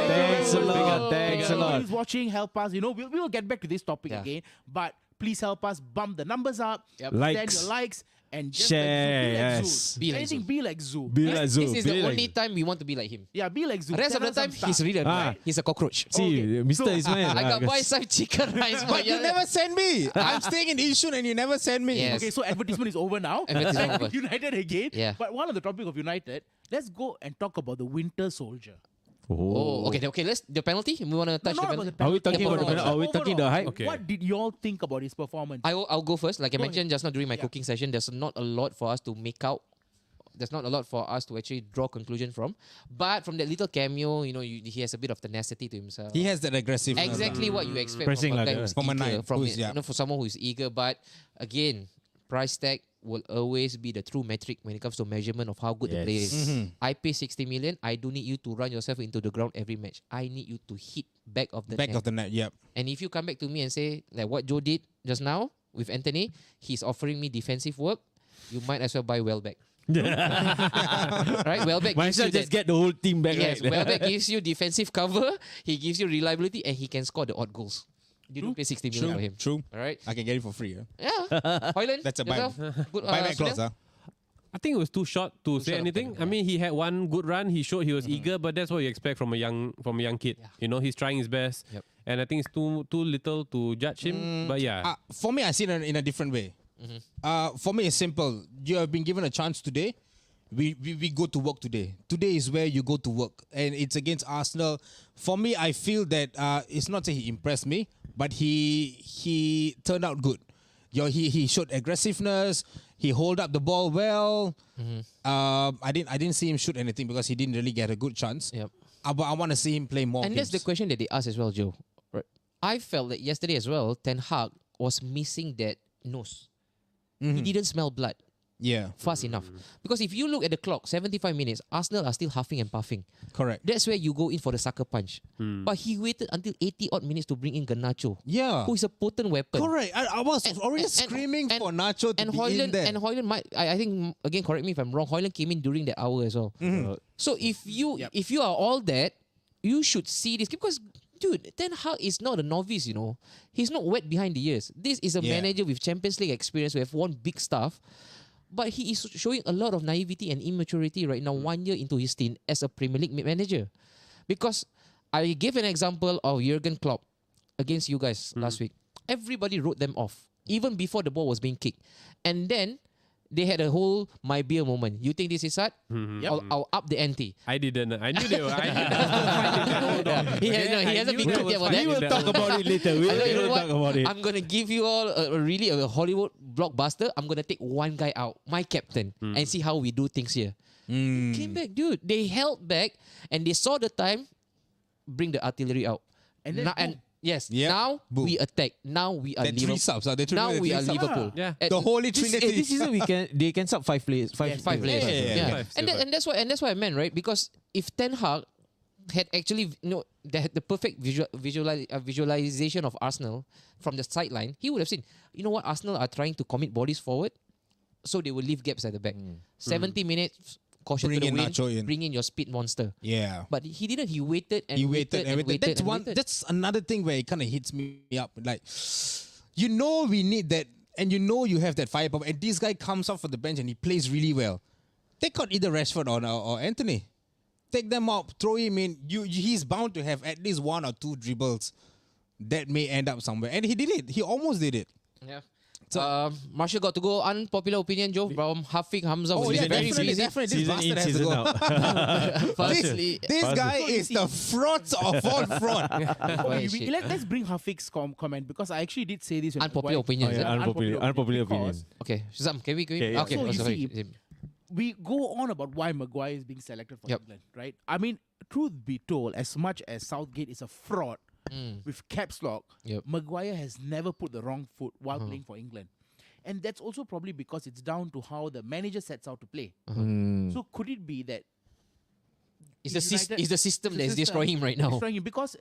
Thanks a lot. Thanks a lot. Who's watching, help us. We'll get back to this topic Yeah. again, but please help us bump the numbers up. Yep. Send Likes. your likes and just Share, like Zoo. yes. Be like Anything Zoo. be like Zoo. Be like Zoo. This is be the like only Zoo. time we want to be like him. Yeah, be like Zoo. The rest Send of the us some time, stars. he's really Ah. he's a cockroach. See, Okay. Mr. So, Ismail. I got buy some chicken rice. But you never send me. I'm staying in Yishun and you never send me. Yes. Okay, so advertisement is over now. Advertisement Back to over. United again. Yeah. But one of the topic of United, let's go and talk about the Winter Soldier. Oh, okay. Let's the penalty. We want to touch the Not penalty. about the Are we talking penalty. about the penalty? Are we talking the hype? Okay. What did y'all think about his performance? I'll go first. Like I Go mentioned just now during my Yeah. cooking session, there's not a lot for us to make out. There's not a lot for us to actually draw conclusion from. But from that little cameo, he has a bit of tenacity to himself. He has that aggressive. Exactly what you expect Pressing from a like guy that. who's From a eager, nine, from who's- yeah. for someone who's eager. But again, price tag will always be the true metric when it comes to measurement of how good the player is. Mm-hmm. I pay 60 million. I don't need you to run yourself into the ground every match. I need you to hit back of the Back net. of the net, yep. And if you come back to me and say like what Joe did just now with Anthony, he's offering me defensive work. You might as well buy Welbeck. Right? Welbeck Might gives as well you just that. get the whole team back. Yes, right? Welbeck gives you defensive cover. He gives you reliability, and he can score the odd goals. You don't pay 60 million for him. True. All right. I can get it for free. Yeah. Hoyland. That's a yourself? Good, Buyback clause, Sunil? I think it was too short to say short of anything. penalty, I mean, he had one good run. He showed he was Mm-hmm. eager, but that's what you expect from a young kid. Yeah. He's trying his best, Yep. and I think it's too little to judge him. But yeah, For me, I see it in a different way. For me, it's simple. You have been given a chance today. We go to work today. Today is where you go to work, and it's against Arsenal. For me, I feel that it's not that he impressed me, but he turned out good. He showed aggressiveness. He hold up the ball well. I didn't see him shoot anything because he didn't really get a good chance. Yep. But I want to see him play more. And that's the games. question that they asked as well, Joe. Right. I felt that yesterday as well, Ten Hag was missing that nose. He didn't smell blood Yeah, fast enough. Because if you look at the clock, 75 minutes, Arsenal are still huffing and puffing. correct. That's where you go in for the sucker punch. But he waited until 80 odd minutes to bring in Garnacho, Yeah, who is a potent weapon. correct. I was already and- screaming and- for Nacho to And be in Hoyland there. and Hoyland might I think again correct me if I'm wrong. Hoyland came in during that hour as well. So if you are all that, you should see this because dude, Ten Hag is not a novice, He's not wet behind the ears. This is a Yeah. manager with Champions League experience who have won big stuff. But he is showing a lot of naivety and immaturity right now, 1 year into his stint as a Premier League manager. Because I gave an example of Jurgen Klopp against you guys last week. Everybody wrote them off, even before the ball was being kicked. And then they had a whole my beer moment. You think this is hard? I'll up the ante. I didn't. I knew they were. He hasn't been good yet for that. We will talk about it later. We I know, you know will what? talk about it. I'm gonna give you all a Hollywood blockbuster. I'm gonna take one guy out, my captain, and see how we do things here. Came back, dude. They held back and they saw the time. Bring the artillery out. And then boom. yes, Yep. now Boom. we attack. Now we are That three Liverpool. subs. They Now the we three are subs. Liverpool. Yeah. At The Holy Trinity. This season they can sub 5 players. Five players. Yeah. And that's what I meant, right? Because if Ten Hag had actually the perfect visualization of Arsenal from the sideline, he would have seen, Arsenal are trying to commit bodies forward, so they will leave gaps at the back. 70 minutes, caution Bring to the in wind, Nacho in. bring in your speed monster. Yeah. But he didn't. He waited and He waited and waited. That's and one. waited. That's another thing where it kind of hits me up. Like, we need that, and you have that firepower. And this guy comes off of the bench and he plays really well. Take out either Rashford or Anthony. Take them out, throw him in. He's bound to have at least 1 or 2 dribbles that may end up somewhere. And he did it. He almost did it. Yeah. Marshall got to go. Unpopular opinion, Joe, from Hafiq Hamza. Oh was yeah, very definitely, busy. definitely. This Season bastard in, has to season go. out. Firstly, This guy is the fraud of all fraud. Let's bring Hafiq's comment because I actually did say this. Unpopular opinion. Oh, yeah, unpopular opinion. because Okay, Shazam, can we? Okay, yeah. Okay, So you sorry. see, we go on about why Maguire is being selected for Yep. England, right? I mean, truth be told, as much as Southgate is a fraud with caps lock, Yep. Maguire has never put the wrong foot while playing for England. And that's also probably because it's down to how the manager sets out to play. So could it be that It's the United- it's the system that is system destroying him right now. destroying him because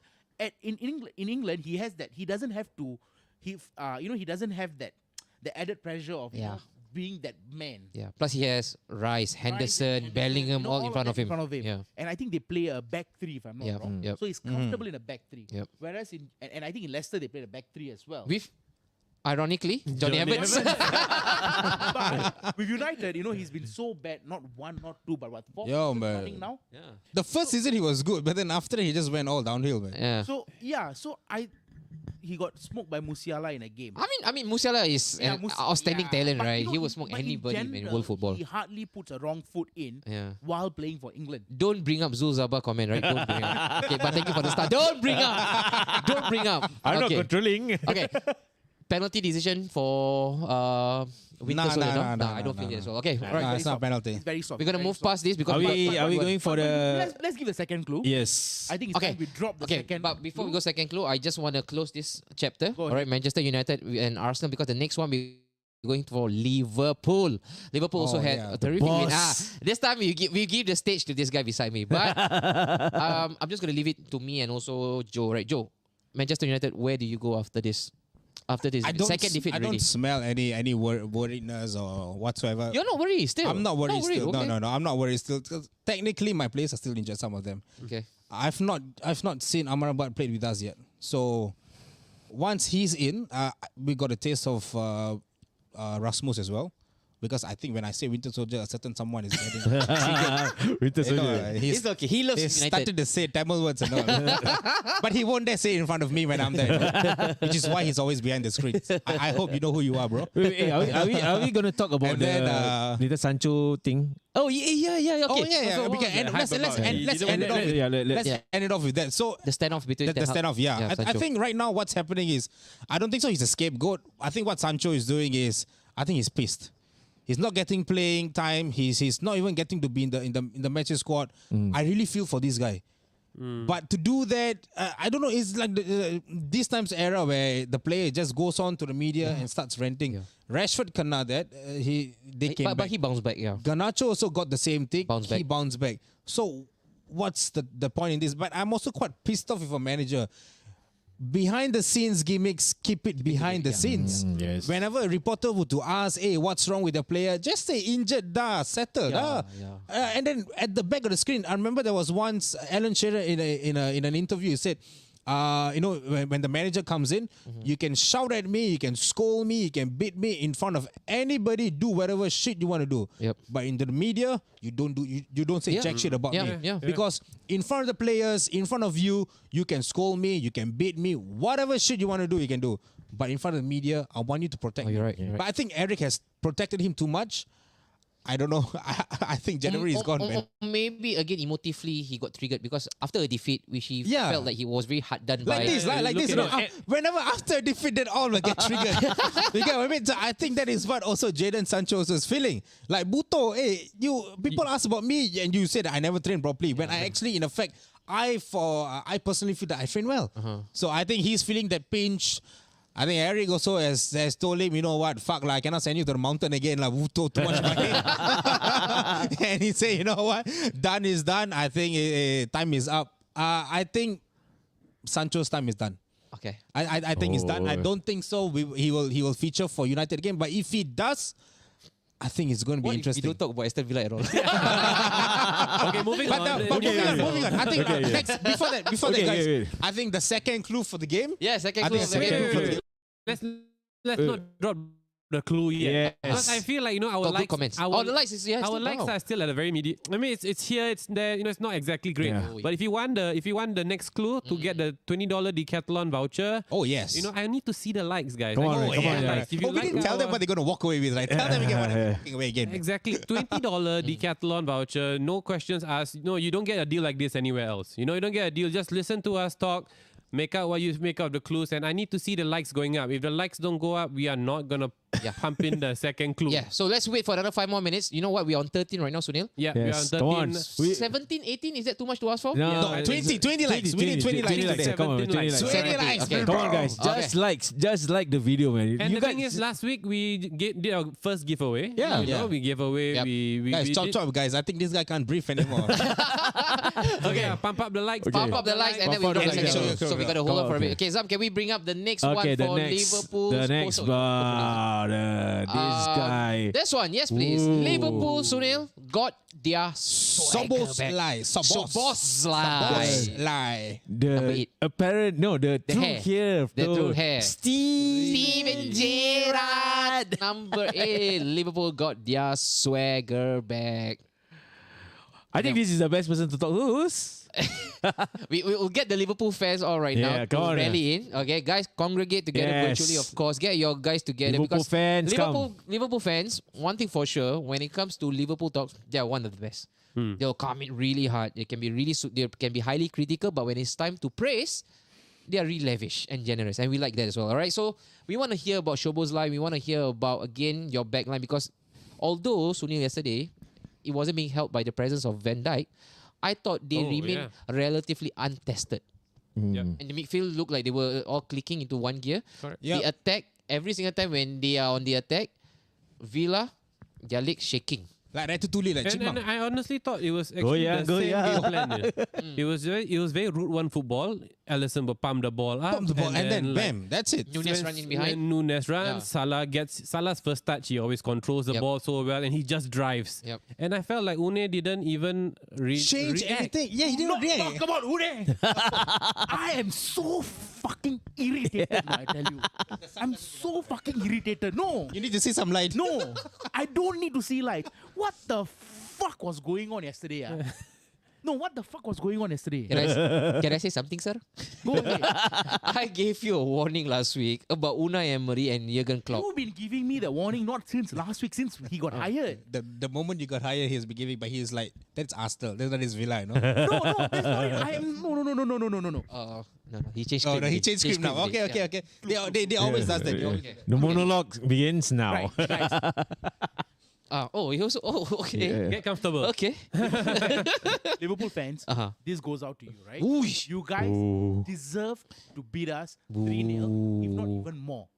in England he has that he doesn't have to he doesn't have that the added pressure of Yeah. being that man. Yeah. Plus he has Rice, Henderson, Bellingham all in front of him. Yeah. And I think they play a back three if I'm not Yeah. wrong. Yep. So he's comfortable in a back three. Yep. Whereas and I think in Leicester they played a back three as well. With, ironically, Johnny Evans. But with United, he's been so bad, not one, not two, but what, four Yo, seasons man. running now? The first season he was good, but then after that he just went all downhill, man. Yeah. So he got smoked by Musiala in a game. I mean, Musiala is Yeah, an outstanding talent, but right? you He know, will smoke but in anybody in general, world football. He hardly puts a wrong foot in Yeah. while playing for England. Don't bring up Zul Zabah comment, right? Don't bring up. Okay, but thank you for the start. Don't bring up. Don't bring up. I'm not Okay. controlling. Okay. Penalty decision for Winter Nah, Soldier. nah, No, nah, I don't nah, feel it nah. as well. Okay, Nah, right. it's not a penalty. It's very soft. We're gonna very move soft. past this because Are we going for the? Let's give the second clue. Yes. I think it's Okay. time we drop the Okay, second. but before we clue. go second clue, I just want to close this chapter. Go All ahead. right, Manchester United and Arsenal, because the next one we're going for Liverpool. Liverpool also had yeah, a the terrific win. boss. This time we give the stage to this guy beside me. But I'm just gonna leave it to me and also Joe. Right, Joe. Manchester United, where do you go after this? After this second defeat, I really? don't smell any worriedness or whatsoever. You're not worried still. I'm not worried still. Okay. No, I'm not worried still. 'Cause technically, my players are still injured. Some of them. Okay. I've not seen Amrabat played with us yet. So once he's in, we got a taste of Rasmus as well. Because I think when I say Winter Soldier, a certain someone is getting. Winter You know, Soldier. It's okay. He loves They United. started to say Tamil words and all. But he won't dare say it in front of me when I'm there. Which is why he's always behind the screen. I hope you know who you are, bro. Wait, are we going to talk about And then, the little Sancho thing? Oh yeah. Okay. Oh yeah. So We what was can the let's hype let's about? end He let's didn't end it win off. it. With, let's let's end it off with that. So The standoff between the standoff, yeah. I Sancho. think right now what's happening is I don't think so. He's a scapegoat. I think what Sancho is doing is I think he's pissed. He's not getting playing time. He's not even getting to be in the matches squad. I really feel for this guy. But to do that, I don't know. It's like this time's era where the player just goes on to the media and starts ranting. Rashford cannot that. They came but back. he bounced back. Yeah. Garnacho also got the same thing. Bounced He back. bounced back. So what's the point in this? But I'm also quite pissed off with a manager. Behind the scenes gimmicks, keep it behind the scenes. Yes. Whenever a reporter would to ask, hey, what's wrong with the player? Just say injured, settle, and then at the back of the screen, I remember there was once Alan Shearer in an interview, he said, when the manager comes in, you can shout at me, you can scold me, you can beat me in front of anybody, do whatever shit you want to do. Yep. But in the media, you don't say jack shit about me. Yeah. Because in front of the players, in front of you, you can scold me, you can beat me, whatever shit you want to do, you can do. But in front of the media, I want you to protect me. you're right, you're right. But I think Eric has protected him too much. I don't know. I think January is gone, man. Maybe again emotively he got triggered because after a defeat, which he Yeah. felt like he was very hard done Like by. this, like this. Whenever after a defeat, then all will get triggered. You get what I mean? So I think that is what also Jadon Sancho is feeling. Like Buto, hey, people ask about me and you said I never trained properly. When I actually, in effect, I personally feel that I train well. So I think he's feeling that pinch. I think Eric also has told him, you know what, fuck I cannot send you to the mountain again, Buto, too much money. And he said, you know what, done is done. I think time is up. I think Sancho's time is done. Okay. I think it's done. I don't think so. He will feature for United again. But if he does, I think it's going to be What if interesting. we don't talk about Aston Villa at all? Okay, moving But, on. moving on. I think next before that, guys. wait. I think the second clue for the game. Yeah, second I clue. think second clue for the game. Let's not drop the clue yet. Yes. Because I feel like, our Got good likes, comments. our, The likes is our likes are still at a very medium. I mean, it's here, it's there. It's not exactly great. Yeah. But if you want the next clue to get the $20 Decathlon voucher, Oh, yes. I need to see the likes, guys. Come I on, need to come see on, the yeah. likes. If you we like didn't tell them our- what they're going to walk away with, right? Tell them again what they're walking away again. Exactly. $20 Decathlon voucher, no questions asked. No, you don't get a deal like this anywhere else. You don't get a deal. Just listen to us talk. Make out what you make out of the clues, and I need to see the likes going up. If the likes don't go up, we are not gonna pump in the second clue. Yeah, so let's wait for another 5 more minutes. You know what? We're on 13 right now, Sunil. Yeah, Yes, we come are on. on 13. We- 17, 18, is that too much to ask for? No, Yeah, 20 likes. We need 20 likes today. Come on, 17 20 likes. 20 likes, Okay. Come on, guys. Okay. Just like the video, man. And you the guys, thing is, last week we did our first giveaway. Yeah. We gave away. Yep. We Guys, we chop did- chop, guys. I think this guy can't breathe anymore. Okay, pump up the likes. Okay. Pump up the likes and then we Pump drop up the the second likes. clue. So we got to hold Come on for a on, bit. Okay, Zam, can we bring up the next one okay, for the next, Liverpool's the next, post- this guy. This one, yes, please. Ooh. Liverpool, Sunil, got their swagger back. SzoBOSSlai. SzoBOSSlai. SzoBOSSlai. Number The 8. apparent, no, the true hair. hair. The true hair. Steven Gerrard. Number 8. Liverpool got their swagger back. I think this is the best person to talk to. Who's? We will get the Liverpool fans all right Yeah, now come to on, rally in. Okay, guys, congregate together Yes. virtually, of course. Get your guys together. Liverpool because fans, Liverpool fans, one thing for sure, when it comes to Liverpool talks, they are one of the best. They'll come in really hard. They can be they can be highly critical, but when it's time to praise, they are really lavish and generous, and we like that as well. All right, so we want to hear about SzoBOSSlai. We want to hear about again your backline because although Sunil yesterday, it wasn't being helped by the presence of Van Dijk. I thought they remained relatively untested. Yep. And the midfield looked like they were all clicking into one gear. Correct. The attack, every single time when they are on the attack, Villa, their legs shaking. Like Ratatouille, like And chipmunk. I honestly thought it was actually the same game plan. It was very Route 1 football. Alisson will pump the ball up. Pump the ball and then like, bam, that's it. Nunes running behind. When Nunes runs, Yeah. Salah's first touch, he always controls the Yep. ball so well and he just drives. Yep. And I felt like Une didn't even Change react. anything. Yeah, he didn't react. Come on, Ude. I am so fucking irritated, I tell you. I'm so fucking irritated. No, You need to see some light. no, I don't need to see light. What the fuck was going on yesterday? No, what the fuck was going on yesterday? Can I say something, sir? Go ahead. I gave you a warning last week about Unai Emery and Jurgen Klopp. You've been giving me the warning not since last week, since he got hired. The moment you got hired, he's been giving, but he's like, that's Arsenal. That's not his Villa, you know? No, that's not it. I am no. No, he changed Oh, script. no, he already. changed script now. already. Okay. They always does that. They always- The monologue begins now. Right, guys. He also. Oh, okay. Yeah. Get comfortable. Okay. Liverpool fans, Uh-huh. this goes out to you, right? Oosh. You guys Ooh. deserve to beat us 3-0, if not even more.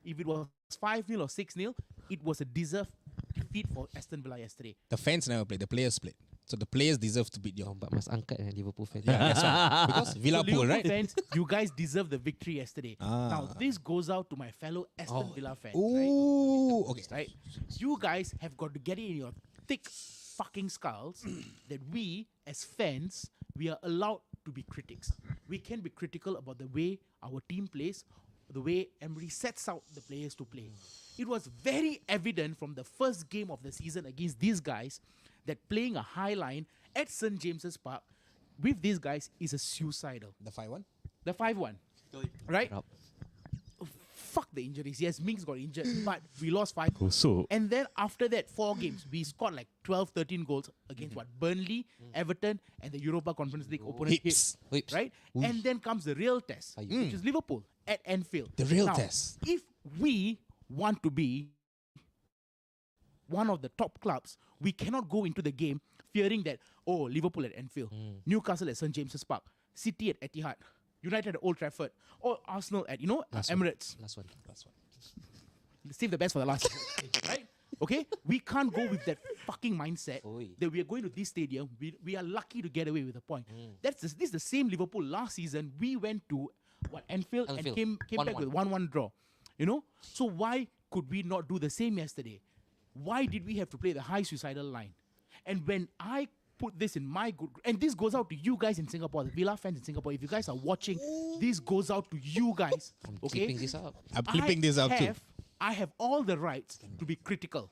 If it was 5-0 or 6-0, it was a deserved defeat for Aston Villa yesterday. The fans never played. The players played. So the players deserve to beat you. But must angkat Liverpool fans. Yeah, that's right. Because Villa So pool, Liverpool right? fans, you guys deserve the victory yesterday. Now, this goes out to my fellow Aston Villa fans, right? Ooh, okay. Right? You guys have got to get it in your thick fucking skulls that we, as fans, we are allowed to be critics. We can be critical about the way our team plays, the way Emery sets out the players to play. It was very evident from the first game of the season against these guys that playing a high line at St. James's Park with these guys is a suicidal. The 5-1? The 5-1. Right? Up. Fuck the injuries. Yes, Mings got injured, but we lost 5. Also, And then after that, 4 games, we scored like 12, 13 goals against what? Burnley, Everton, and the Europa Conference League opponent. Hips. Whips. Right? And then comes the real test, which is Liverpool at Anfield. The real Now, test. If we want to be one of the top clubs, we cannot go into the game fearing that, oh, Liverpool at Anfield, Newcastle at St. James's Park, City at Etihad, United at Old Trafford, or Arsenal at, Emirates. Last one. Save the best for the last. Right? Okay? We can't go with that fucking mindset Oi. that we are going to this stadium. We are lucky to get away with a point. This is the same Liverpool last season. We went to Anfield and Anfield. came back 1-1. with 1-1 draw. So why could we not do the same yesterday? Why did we have to play the high suicidal line? And when I put this in my good, and this goes out to you guys in Singapore, the Villa fans in Singapore. If you guys are watching, this goes out to you guys. Okay, Keeping this up. I'm clipping this out too. I have all the rights to be critical.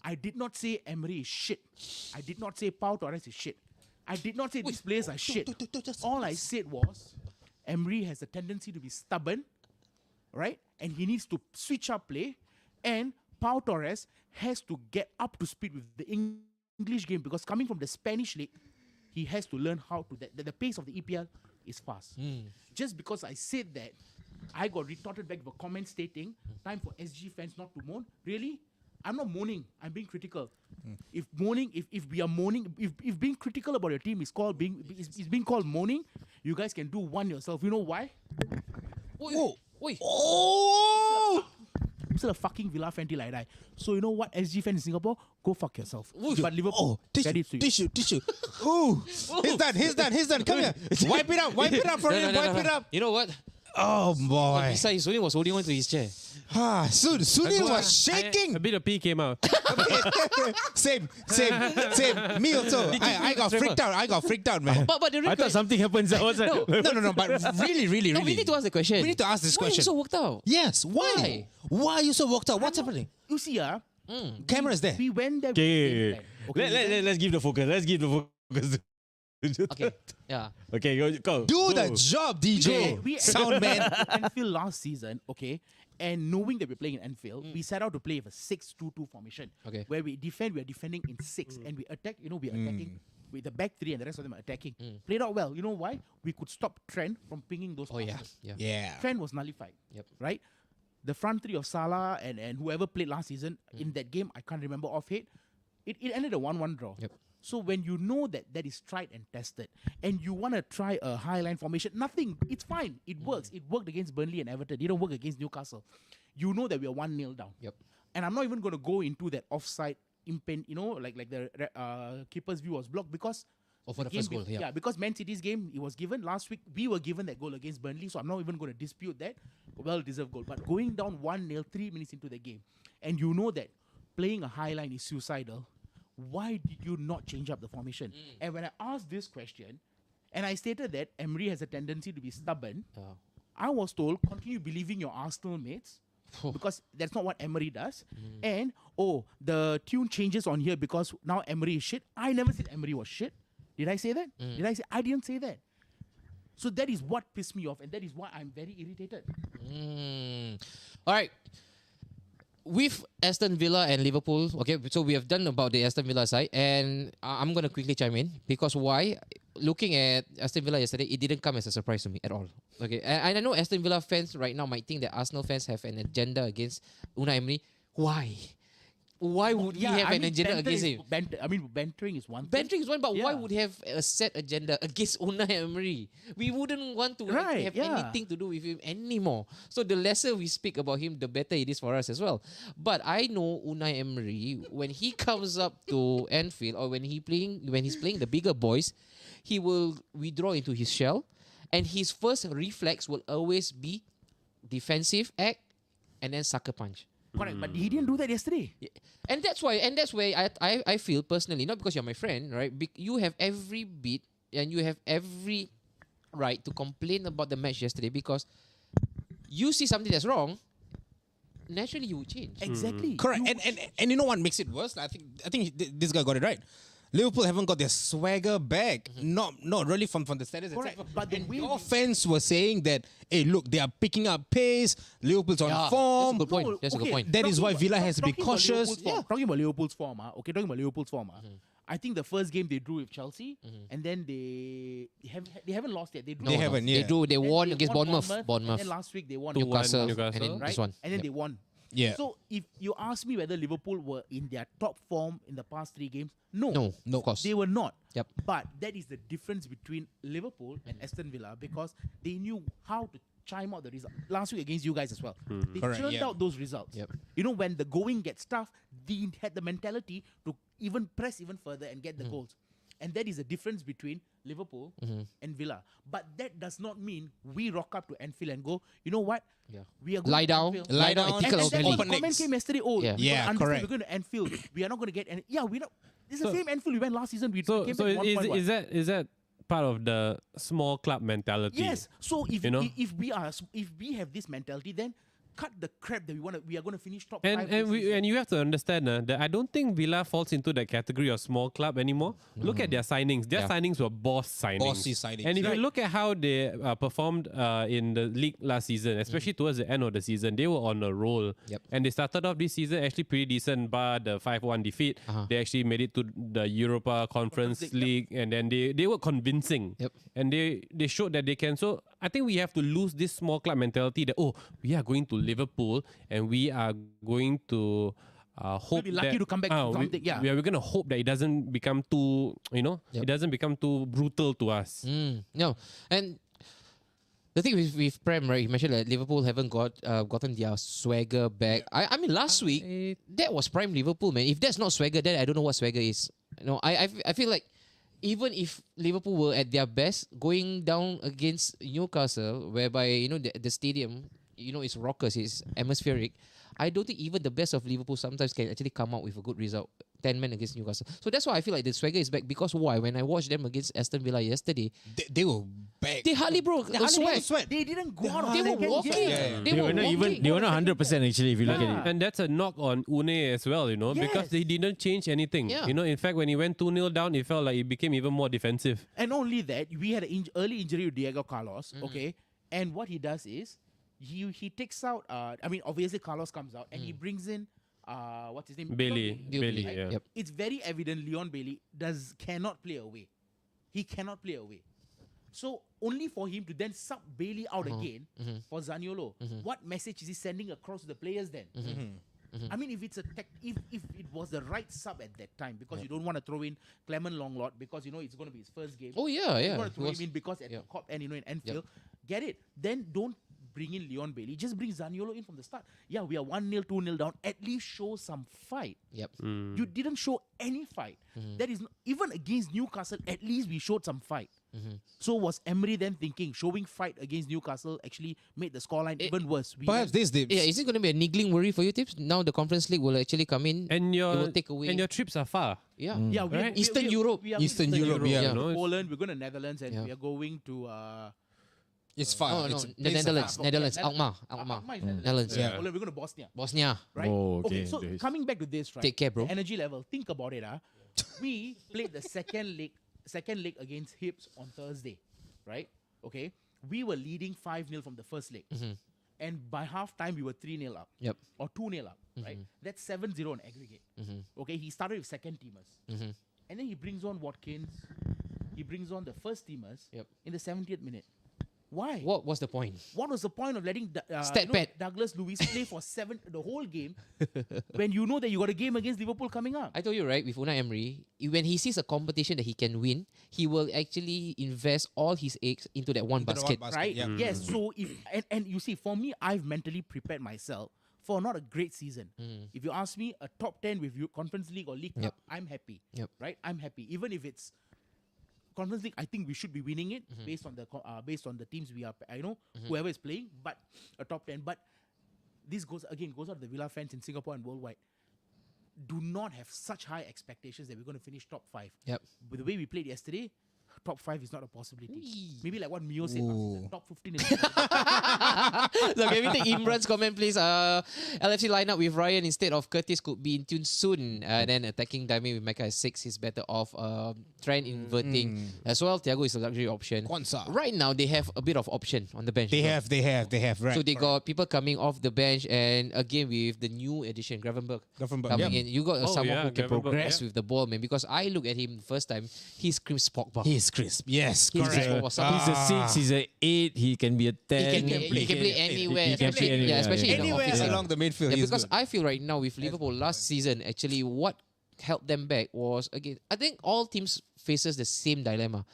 I did not say Emery is shit. I did not say Pau Torres is shit. I did not say these players are shit. All I said was Emery has a tendency to be stubborn, right? And he needs to switch up play. And Pau Torres has to get up to speed with the English game because coming from the Spanish league, he has to learn how to that the pace of the EPL is fast. Just because I said that, I got retorted back with a comment stating, time for SG fans not to moan. Really? I'm not moaning. I'm being critical. If we are moaning, if being critical about your team is being called moaning, you guys can do one yourself. You know why? I'm still a fucking Villa fan till I die. So you know what, SG fan in Singapore, go fuck yourself. But Liverpool, tissue. Ooh, he's done. Come here. Wipe it up for him. Wipe it up. You know what? Oh boy. Besides, Sunil was holding on to his chair. Sunil was shaking. A bit of pee came out. Same. Me also. I got freaked out, man. But the real I thought something happened. No. But really. No, we need to ask the question. We need to ask this Why are you question. so worked out? Yes. Why? Why are you so worked out? What's happening? You see, Camera's there. we went there. Okay. Let's give the focus. Okay. Yeah. Okay, go. Do the job, DJ. We Sound man. Anfield last season, okay, and knowing that we're playing in Anfield, we set out to play with a 6-2-2 formation. Okay. Where we are defending in 6, and we attack. We're attacking with the back 3, and the rest of them are attacking. Played out well. You know why? We could stop Trent from pinging those passes. Yeah. Trent was nullified. Yep. Right. The front 3 of Salah and whoever played last season in that game, I can't remember off head. It ended a 1-1 draw. Yep. So when you know that is tried and tested, and you want to try a high-line formation, it's fine. It works. It worked against Burnley and Everton. It didn't work against Newcastle. You know that we are 1-0 down. Yep. And I'm not even going to go into that offside impend, like the keeper's view was blocked because for the first goal, yeah. Because Man City's game, it was given last week. We were given that goal against Burnley, so I'm not even going to dispute that. Well-deserved goal. But going down 1-0, 3 minutes into the game, and you know that playing a high line is suicidal, why did you not change up the formation? And when I asked this question, and I stated that Emery has a tendency to be stubborn, I was told, continue believing your Arsenal mates, because that's not what Emery does. And, the tune changes on here because now Emery is shit. I never said Emery was shit. Did I say that? I didn't say that. So that is what pissed me off, and that is why I'm very irritated. All right. With Aston Villa and Liverpool, okay, so we have done about the Aston Villa side, and I'm going to quickly chime in because why? Looking at Aston Villa yesterday, it didn't come as a surprise to me at all. Okay, and I know Aston Villa fans right now might think that Arsenal fans have an agenda against Unai Emery. Why? Why would we have an agenda against him? Bantering is one thing. Bantering is one, but why would have a set agenda against Unai Emery? We wouldn't want to have anything to do with him anymore. So the lesser we speak about him, the better it is for us as well. But I know Unai Emery, when he comes up to Anfield or when he's playing the bigger boys, he will withdraw into his shell, and his first reflex will always be defensive act and then sucker punch. Correct, but he didn't do that yesterday. Yeah. And that's why I feel personally, not because you're my friend, right? You have every bit and you have every right to complain about the match yesterday because you see something that's wrong, naturally you would change. Exactly. Correct. And you know what makes it worse? I think this guy got it right. Liverpool haven't got their swagger back. Not really from the status. Correct. But the way your fans were saying that, hey, look, they are picking up pace. Liverpool's on form. That's a good point. That's a good point. That is why Villa has to be cautious. Talking about Liverpool's form, I think the first game they drew with Chelsea, and then they haven't lost yet. They haven't. Yeah. They won against Bournemouth. And then last week they won Newcastle. Newcastle, And then right? this one. And then they won. Yeah. So if you ask me whether Liverpool were in their top form in the past 3 games, No, of course. they were not. Yep. But that is the difference between Liverpool and Aston Villa because they knew how to chime out the result. Last week against you guys as well. They churned out those results. Yep. When the going gets tough, they had the mentality to even press even further and get the goals. And that is the difference between Liverpool and Villa. But that does not mean we rock up to Anfield and go, you know what? Yeah. We are going Lie to down. Anfield. Lie down. And Tickle that's out what belly. the comment came yesterday. correct. We're going to Anfield. We are not going to get any. Yeah, we're not. It's the same Anfield we went last season. We So came back 1-1. is that part of the small club mentality? Yes. So if You know? if we have this mentality, then cut the crap that we are going to finish top And 5. and you have to understand that I don't think Villa falls into that category of small club anymore. Look at their signings. Their signings were boss signings. Bossy signings. And if Right. you look at how they performed in the league last season, especially towards the end of the season, they were on a roll. Yep. And they started off this season actually pretty decent, bar the 5-1 defeat. They actually made it to the Europa Conference League, and then they were convincing. Yep. And they showed that they can. So I think we have to lose this small club mentality that, we are going to Liverpool and we are going to hope be lucky that, to come back to something, yeah. we're going to hope that it doesn't become too, Yep. it doesn't become too brutal to us. No, and the thing with Prem, right? You mentioned that Liverpool haven't gotten their swagger back. I mean, last week that was prime Liverpool, man. If that's not swagger, then I don't know what swagger is. I feel like even if Liverpool were at their best, going down against Newcastle, whereby the stadium, it's raucous, it's atmospheric. I don't think even the best of Liverpool sometimes can actually come out with a good result. 10 men against Newcastle. So that's why I feel like the swagger is back. Because why? When I watched them against Aston Villa yesterday, They were back. they hardly broke a sweat. They didn't go out of They were second walking. gear. They were not walking. even. They were not 100% actually. If you look at it. And that's a knock on Une as well, because Yes. they didn't change anything. Yeah. In fact, when he went 2-0 down, it felt like it became even more defensive. And not only that, we had an early injury with Diego Carlos, okay? And what he does is, he takes out, obviously Carlos comes out, and he brings in, what's his name? Bailey, Bailey, yeah. Yep. It's very evident Leon Bailey cannot play away. He cannot play away. So only for him to then sub Bailey out again for Zaniolo, what message is he sending across to the players then? I mean, if it's if it was the right sub at that time, because you don't want to throw in Clement Longlot because it's going to be his first game. Oh yeah, You yeah. want to throw It was- him in because at yeah. the Cop and in Anfield, get it. Then don't bring in Leon Bailey. Just bring Zaniolo in from the start. Yeah, we are 1-0, 2-0 down. At least show some fight. Yep. You didn't show any fight. That is even against Newcastle. At least we showed some fight. So was Emery then thinking showing fight against Newcastle actually made the scoreline even worse? Perhaps this did. Yeah, is it going to be a niggling worry for you, Tips? Now the Conference League will actually come in. And it will take away. your trips are far. Yeah. Yeah, Right? Eastern Europe. We are Eastern Europe, yeah. Yeah. No, it's- Poland. We're going to Netherlands, and Yeah. we are going to. It's far. Oh no, It's the place Netherlands, far. Netherlands, Alkmaar, Alkmaar is Netherlands, Yeah. Poland. We're going to Bosnia. Bosnia. Right? Oh, okay. So This- coming back to this, right? Take care, bro. The energy level. Think about it, We played the second leg against Hibs on Thursday, right? Okay. We were leading 5-0 from the first leg. And by half time, we were 3-0 up. Yep. Or 2-0 up, right? That's 7-0 on aggregate. Okay, he started with second teamers. And then he brings on Watkins. He brings on the first teamers Yep. in the 70th minute. Why? What was the point? What was the point of letting Stat pad. Douglas Luiz play for the whole game when you know that you got a game against Liverpool coming up? I told you, right, with Unai Emery, when he sees a competition that he can win, he will actually invest all his eggs into that one Into the basket. one Right? yeah. Yes. So if and you see, for me, I've mentally prepared myself for not a great season. If you ask me, a top 10 with you, Conference League or League Cup, I'm happy. Yep. Right? I'm happy. Even if it's Conference League, I think we should be winning it based on the teams we are. Whoever is playing, but a top 10. But this goes out to the Villa fans in Singapore and worldwide. Do not have such high expectations that we're going to finish top 5. Yep. With the way we played yesterday, top 5 is not a possibility. Maybe like what Mio said, top 15 is. So can we take Imran's comment, please? LFC lineup with Ryan instead of Curtis could be in tune soon. Then attacking Dami with Mecca at 6 is better off. Trend inverting as well. Thiago is a luxury option. Kwanzaa. Right now, they have a bit of option on the bench. They as well. have, right. So they got people coming off the bench, and again with the new addition, Gravenberch Yep. coming in. You got someone yeah, who can Gravenberch, progress yeah. with the ball, man. Because I look at him the first time, he's Chris Pogba. He's crisp. Yes, He's correct. Chris Pogba. He's a 6, he's a 8, he can be a 10. He can play anywhere. He can play anywhere, Yeah, especially in the Anywhere offensive. along the midfield. Yeah, he's because good. I feel right now with Liverpool last season, actually what held them back was, again, I think all teams faces the same dilemma.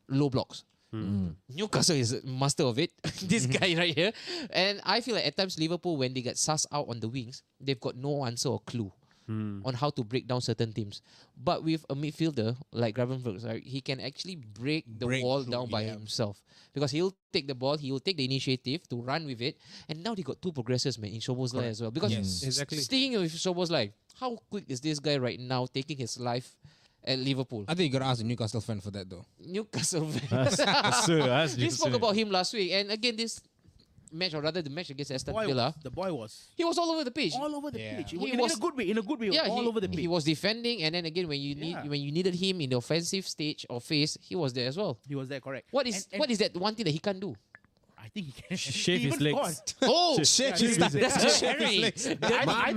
Low blocks. Newcastle is master of it. This guy right here. And I feel like at times Liverpool, when they get sussed out on the wings, they've got no answer or clue on how to break down certain teams. But with a midfielder like Gravenberch, right, he can actually break the wall through, down by yeah. himself. Because he'll take the ball, he will take the initiative to run with it. And now they got two progressors, man, in SzoBOSSlai as well. Because Yes. Exactly. sticking with SzoBOSSlai, how quick is this guy right now taking his life at Liverpool? I think you got to ask the Newcastle fan for that, though. Newcastle. Sir, We spoke about him last week, and again, this match, or rather the match against Aston Boy Villa, the boy was he was all over the pitch. all over the Yeah. pitch. He In was- a good way. In a good way. Yeah, all over the pitch. he was defending, and then again when you needed him in the offensive stage or phase, he was there as well. He was there, correct. What is that one thing that he can't do? I think he can Shave he his even legs. scored. Oh, Shake Yeah, his that's that's Shake his Harry. legs. I thought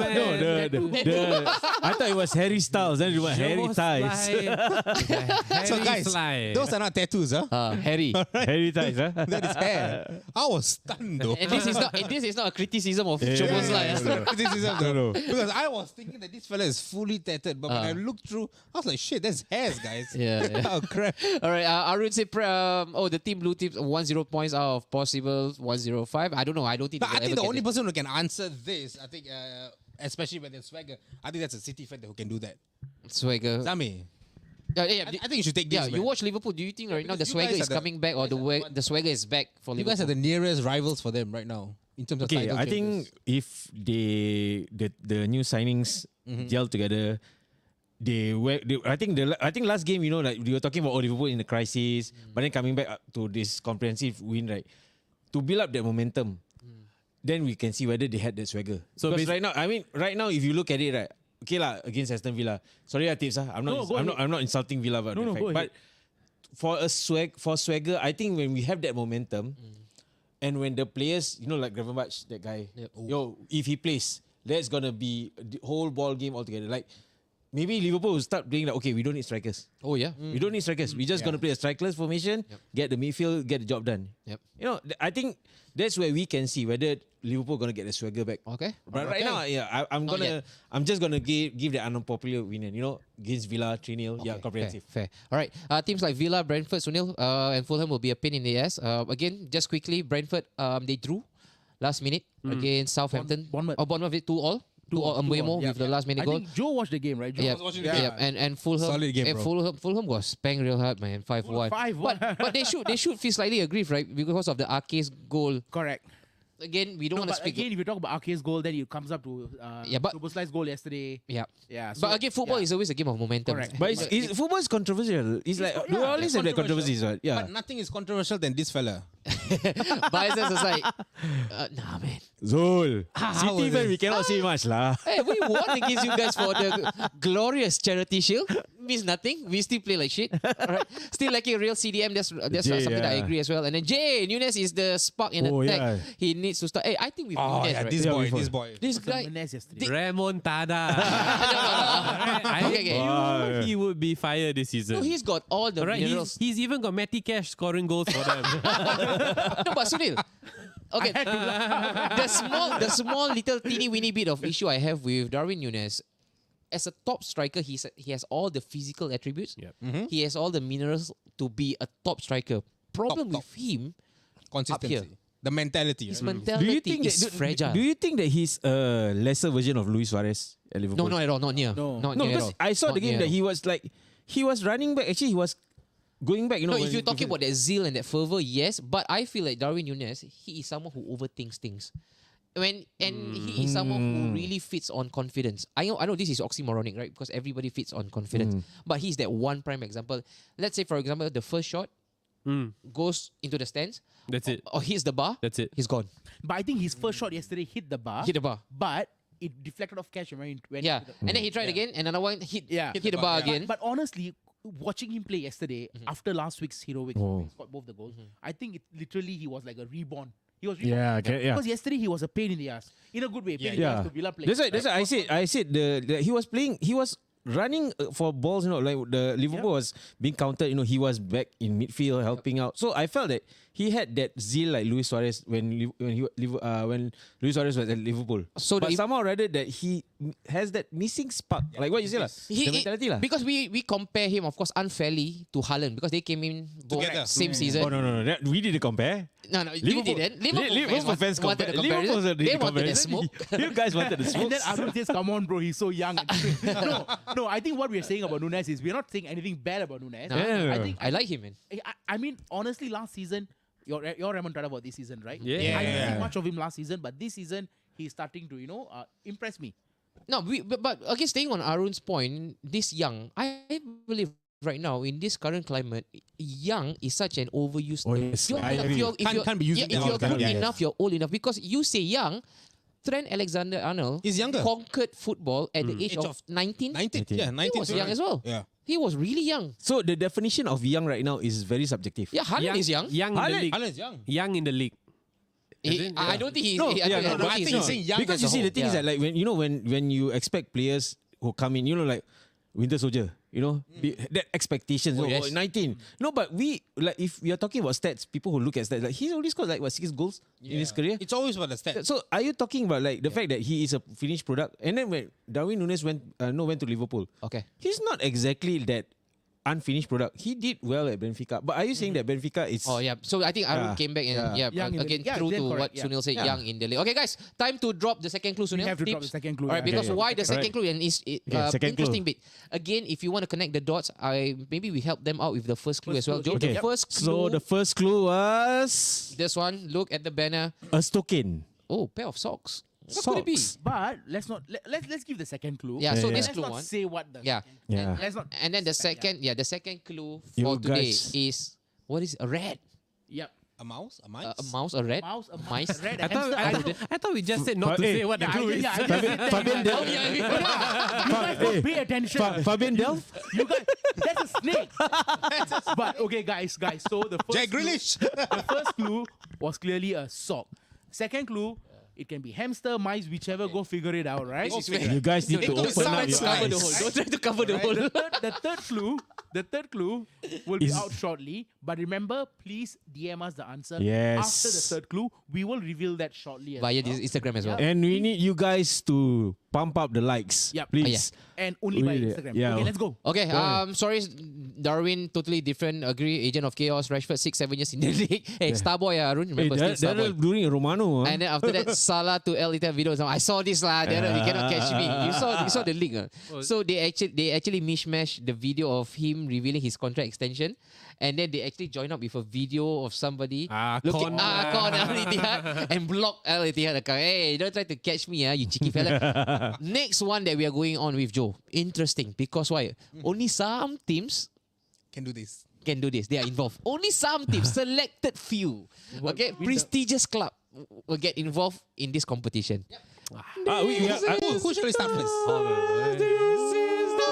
No, I thought it was Harry Styles. Then it was Harry Ties. So guys, those are not tattoos, huh? Harry. Harry Ties, huh? That is hair. I was stunned though. And this is not a criticism of SzoBOSSlai. Criticism No, no. Because I was thinking that this fella is fully tatted, but when I looked through, I was like, shit, that's hairs, guys. Yeah. Oh crap. All right, Arun said, the team blue tips 10 points out of possible 105. I don't know. I don't think. But I they'll think ever the get only it. person who can answer this, I think, especially when there's swagger, I think that's a City fan who can do that. Swagger. Sami, Yeah, I think you should take this. yeah. You man. watch Liverpool. Do you think right now the Because you swagger guys is are the- coming back, or the swagger is back for You Liverpool? guys are the nearest rivals for them right now in terms of Okay, title I think changes. if the new signings gel together, I think last game, like we were talking about Liverpool in the crisis, but then coming back up to this comprehensive win, right? To build up that momentum, then we can see whether they had that swagger. So Because right now, if you look at it, right, okay lah, against Aston Villa. Sorry, tips, I'm not insulting Villa, but No, go ahead. for swagger, I think when we have that momentum, and when the players, like Gravenberch, that guy, if he plays, that's gonna be the whole ball game altogether. Like maybe Liverpool will start playing like, okay, we don't need strikers. Oh yeah. We don't need strikers. We're just gonna play a strikerless formation, get the midfield, get the job done. Yep. I think that's where we can see whether Liverpool gonna get the swagger back. Okay. But right now, I'm just gonna give the unpopular opinion. Against Villa 3-0. Yeah, comprehensive. Fair. All right. Teams like Villa, Brentford, Sunil, and Fulham will be a pain in the ass. Again, just quickly, Brentford, they drew last minute against Southampton. Bournemouth. Bournemouth 2-2. 2-2 Mbeumo with the last minute I goal. think Joe watched the game, right? Joe Yeah, was watching yeah, and Fulham. Solid game, bro. Fulham was spanked real hard, man. 5-1. 5-1. But they should feel slightly aggrieved, right? Because of the Arce's goal. Correct. Again, we don't want to But speak. again, if you talk about Arce's goal, then it comes up to SzoBOSSlai's goal yesterday. Yeah. Yeah. But again, football is always a game of momentum. Correct. But football is controversial. It's like we always have that controversies, right? Yeah. But nothing is controversial than this fella. Biases aside, nah, man. Zul. How City was fan, it? we cannot say much lah. Hey, we won against you guys for the glorious charity shield. Means nothing. We still play like shit. Alright. Still lacking a real CDM. That's Jay, something that I yeah. agree as well. And then Jay Nunes is the spark in Oh, attack. yeah. He needs to start. Hey, I think we've Oh, Nunes, yeah, right? this Yeah, boy, before. this boy. This guy. Menez yesterday. Remontada. Okay. Wow. He would be fired this season. No, he's got all the Alright, minerals. he's even got Matty Cash scoring goals for them. No, but Sunil. Okay. the small little teeny weeny bit of issue I have with Darwin Nunes. As a top striker, he has all the physical attributes. Yep. He has all the minerals to be a top striker. Problem Top. with him, Consistency. here. The mentality. his right? mentality is fragile. Do you think that he's a lesser version of Luis Suarez at Liverpool? No, not at all. Not near. No. Not No, near at because all. I saw Not the game near that at all. he was running back. Actually, he was going back. No, when if you're talking about that zeal and that fervor, yes. But I feel like Darwin Nunes, he is someone who overthinks things. He is someone who really fits on confidence. I know this is oxymoronic, right? Because everybody fits on confidence. But he's that one prime example. Let's say, for example, the first shot goes into the stands. That's it. Or hits the bar. That's it. He's gone. But I think his first shot yesterday hit the bar. Hit the bar. But it deflected off catch when Yeah. And then he tried again, and another one hit the bar again. But honestly, watching him play yesterday after last week's heroics, he scored both the goals. I think literally he was like a reborn. He was reborn. Yeah, okay, yeah. Because yesterday he was a pain in the ass. In a good way. Pain in the ass to Villa play. That's why I said he was playing. He was running for balls. Like the Liverpool was being countered. He was back in midfield helping out. So I felt that he had that zeal like Luis Suarez when Luis Suarez was at Liverpool. So but the- somehow rather that he has that missing spark. Like what you say lah. The mentality lah. Because we compare him, of course, unfairly to Haaland because they came in both Together. same season. Oh no! We didn't compare. No, you Liverpool- didn't. Liverpool fans wanted the compare. comparison. Liverpool They wanted the smoke. You guys wanted the smoke. And then Arun says, come on, bro, he's so young. No, I think what we're saying about Nunes is we're not saying anything bad about Nunes. No, Yeah. I like him, man. I mean, honestly, last season, you're remontada about this season, right? Yeah. I didn't see much of him last season, but this season, he's starting to, impress me. No, but again, staying on Arun's point, this young, I believe right now in this current climate, young is such an overused Oh, term. yes, You're- I if agree. you're, if you're, Can't be used yeah, in if all you're the time. good Yeah, enough, you're old enough. Because you say young, Trent Alexander-Arnold He's younger. conquered football at the age Age of of 19. 19. 19. Yeah, He 19. was young as well. Yeah. He was really young. So the definition of young right now is very subjective. Yeah, Haaland is young. Young in the Haaland- league. Haaland's young. Young in the league. I don't think he's. No, I yeah, don't no, think I he's think he's saying young Because as you a see, the whole. thing is that like when you expect players who come in, like Winter Soldier, that expectations. Oh, Oh, yes. 19. No, but we like if we are talking about stats, people who look at stats, like he's only scored like 6 goals in his career. It's always about the stats. So are you talking about like the fact that he is a finished product? And then when Darwin Núñez went to Liverpool, Okay. he's not exactly that unfinished product. He did well at Benfica, but are you saying that Benfica is? Oh yeah, so I think Arun Yeah. came back and Young in the again league. Yeah, true then to correct, what yeah. Sunil said, Yeah. young in the league. Okay, guys, time to drop the second clue. Sunil, We have to drop the tips. second clue. All right, yeah. because Okay. why the second Right. clue and is second clue. interesting bit. Again, if you want to connect the dots, maybe we help them out with the first clue First as well. clue, Joe. Okay. The first clue. So the first clue was this one. Look at the banner. a token. Oh, pair of socks. What could it be? Socks. But let's give the second clue. Yeah. So Yeah, this Let's clue not one. say what the Yeah. Yeah. Let's not. And then the second clue You for today guys- is what is a rat? Yep. A mouse? A mice? A mouse, a rat, Mouse, a mice. red, I thought, I thought we just said not to say what the clue is. Fabian Delph. You guys don't pay attention. Fabian Delph. You guys, that's a snake. But okay, guys. So the first Jack Grealish. the first clue was clearly a sock. Second clue, it can be hamster, mice, whichever. Go figure it out, right? This is where You guys need to Into open up science your cover guys. the eyes. hole. Don't try to cover the hole. The third clue will be Is- out shortly. But remember, please DM us the answer Yes. after the third clue. We will reveal that shortly. As Via well. this Instagram as well. And we need you guys to pump up the likes. Yep. Please. And only by Really? Instagram. Yeah. Okay, let's go. Okay, sorry, Darwin, totally different. Agree, Agent of Chaos, Rashford, 6-7 years in the league. Hey, Starboy, Arun, Hey, remember still Daryl Starboy. during Romano. And then after that, Salah to El Ittihad video. I saw this lah, Daryl, you cannot catch me. You saw the league. So they actually mishmash the video of him revealing his contract extension, and then they actually join up with a video of somebody Con. con El Ittihad and block El Ittihad account. Hey, don't try to catch me, you cheeky fella. Next one that we are going on with, Joe. Interesting, because why? Only some teams Can do this. can do this. They are involved. Only some teams, selected few. Okay, prestigious club will get involved in this competition. Who should we start first? This is the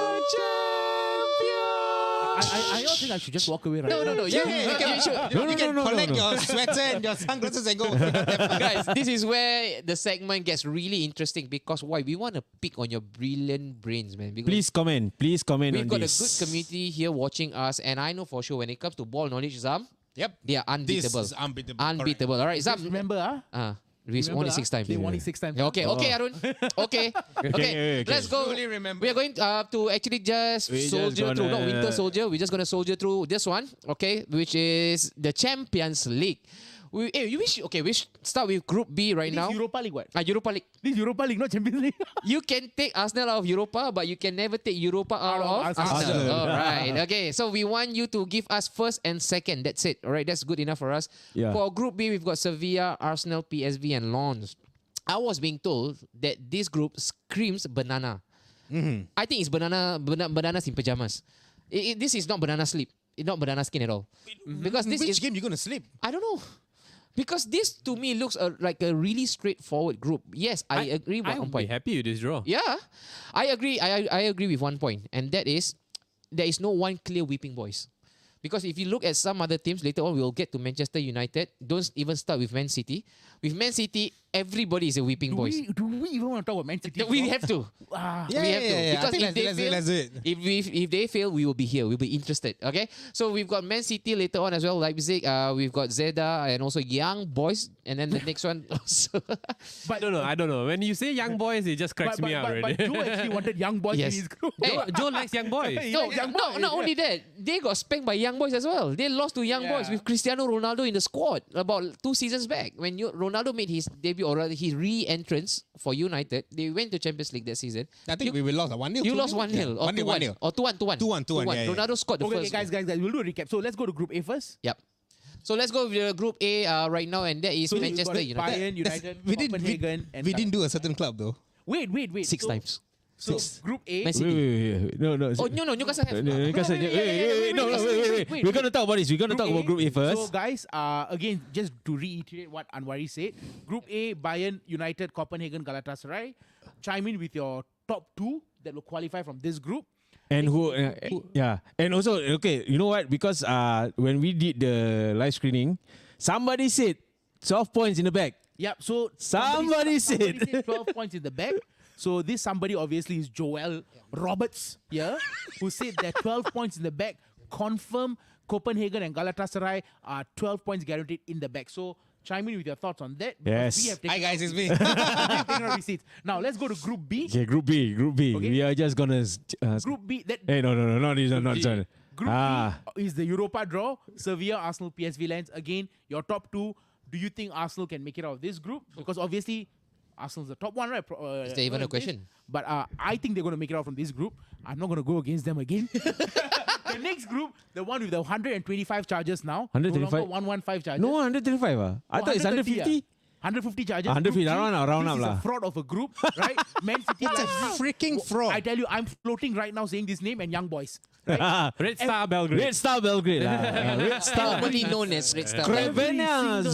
champion. I don't think I should just walk away right No. now. You should. You can collect your sweater and your sunglasses and go. Guys, this is where the segment gets really interesting because why? We want to pick on your brilliant brains, man. Because Please comment. Please comment we've on got this. a good community here watching us, and I know for sure when it comes to ball knowledge, Zam, Yep. they are unbeatable. This is unbeatable. Unbeatable. All right, Zam. Remember, We've won it 6 times. They won it 6 times. Yeah, okay, Arun. Okay. okay. Let's go. Truly remember. We are going to actually just We just soldier through, not gonna- Winter Soldier. We're just going to soldier through this one, okay, which is the Champions League. We start with Group B right This now. Europa League, what? Europa League. This Europa League, not Champions League. You can take Arsenal out of Europa, but you can never take Europa out of Arsenal. Arsenal. All right. Okay. So we want you to give us first and second. That's it. All right. That's good enough for us. Yeah. For Group B, we've got Sevilla, Arsenal, PSV, and Lens. I was being told that this group screams banana. I think it's bananas in pajamas. This is not banana sleep. It's not banana skin at all. Because this Which is game you gonna sleep? I don't know. Because this to me looks like a really straightforward group. Yes, I agree with I one would be point. happy with this draw. Yeah, I agree. I agree with one point, and that is there is no one clear whipping boys. Because if you look at some other teams later on, we'll get to Manchester United. Don't even start with Man City. With Man City, everybody is a whipping boys. Do we even want to talk about Man City? We have to. Yeah, we have to. I Because think if they fail, let's do it. if they fail, we will be here. We'll be interested. Okay. So we've got Man City later on as well. Leipzig. We've got Zeda and also Young Boys. And then the next one also. But I don't know. When you say young boys, it just cracks me out already. But Joe actually wanted young boys Yes. in his group. Hey, Joe likes young boys. No, Young no, boys, not only that, they got spanked by Young Boys as well. They lost to Young Boys with Cristiano Ronaldo in the squad about 2 seasons back. When Ronaldo made his debut, or rather his re-entrance for United, they went to Champions League that season. I think we lost 1-0. You lost 1-0 or 2-1 or 2-1. 2-1, yeah, yeah. Ronaldo scored the Okay, first. guys, we'll do a recap. So let's go to Group A first. Yep. So let's go with the Group A right now, and that is So Manchester you've got United. Bayern, United, We Copenhagen, and didn't do a certain club though. Wait. 6 So times. So Group A. Man City. Wait. No. Oh, no, Newcastle have. Newcastle. Wait. We're gonna talk about this. We're gonna talk about Group A first. So guys, again, just to reiterate what Anwari said, Group A, Bayern, United, Copenhagen, Galatasaray. Chime in with your top 2 that will qualify from this group. And and also, okay, you know what? Because when we did the live screening, somebody said 12 points in the back. Yep. So Somebody said 12 points in the back. So this somebody obviously is Joel Roberts, who said that 12 points in the back confirm Copenhagen and Galatasaray are 12 points guaranteed in the back. So chime in with your thoughts on that. Yes. We have taken Hi guys, it's me. taken our receipts. Now let's go to Group B. Okay, Group B. Okay. We are just gonna. Group B. Hey, no, not this one, not sorry. Group B is the Europa draw. Sevilla, Arsenal, PSV Lens. Again, your top 2. Do you think Arsenal can make it out of this group? Because obviously, Arsenal's the top one, right? Is there even a question? But I think they're going to make it out from this group. I'm not going to go against them again. The next group, the one with the 125 charges now. 125? No longer 115 charges. No, 125. I thought it's 150. 150 charges. 150, Group G, round this up is lah. a fraud of a group, right? Man City. It's a freaking fraud. I tell you, I'm floating right now saying this name and Young Boys. Right? Red Star Belgrade. Red Star Belgrade. Red Star. Formerly known as Red Star. Crevena Crvena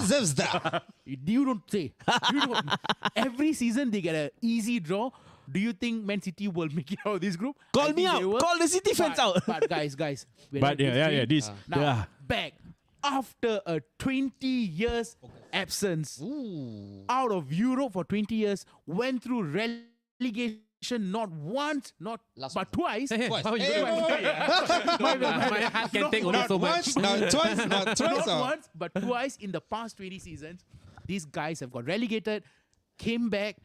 Zvezda. Zvezda. You don't say. You don't. Every season they get an easy draw. Do you think Man City will make it out of this group? I Call me think out. they will. Call the City fans out. But guys. we're But not yeah, this this. Now, Yeah. back after a 20 years absence out of Europe for 20 years, went through relegation not once, but twice. Hey, Twice. how you Hey, doing? My heart can take only Not so much. once, not twice, not Not twice. once, but twice in the past 20 seasons. These guys have got relegated, came back,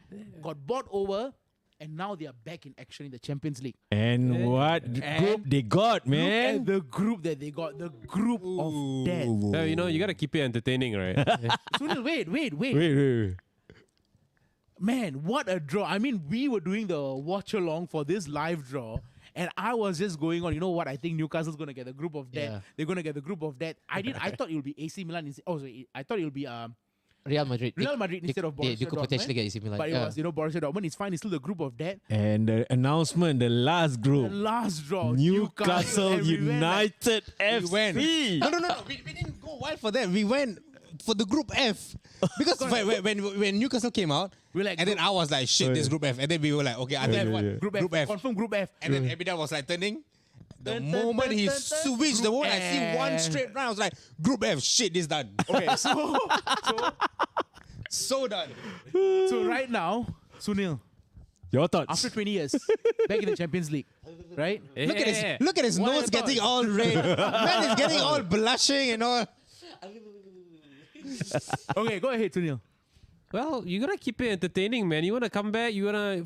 got bought over, and now they are back in action in the Champions League. And what group they got, Look at man? the group that they got, the group of death. So, you gotta keep it entertaining, right? Sunil, wait. Wait. Man, what a draw. I mean, we were doing the watch along for this live draw. And I was just going on, you know what? I think Newcastle's going to get the group of death. Yeah. They're going to get the group of death. I thought it would be AC Milan. I thought it would be Real Madrid. Real Madrid instead of Borussia They could potentially Dortmund. get AC Milan. But it was, Borussia Dortmund. It's fine. It's still the group of death. And the announcement, the last The group. last draw. Newcastle everywhere, like, United We went. FC. No. We didn't go wild for that. We went for the group F. Because when Newcastle came out, We're like, and then I was like, shit, this group F. And then we were like, okay, I think what? Group Group F. F. Confirm Group F. And then Abida was like turning. The Dun, dun, moment dun, he dun, dun. switched, the Group moment I see one F. straight round, I was like, Group F, shit, this done. Okay, So done. so right now, Sunil, Your thoughts? after 20 years, back in the Champions League, right? Look at his What nose I getting thought. all red. Man is getting all blushing and all. Okay, go ahead, Sunil. Well, you gotta keep it entertaining, man. You wanna come back, you wanna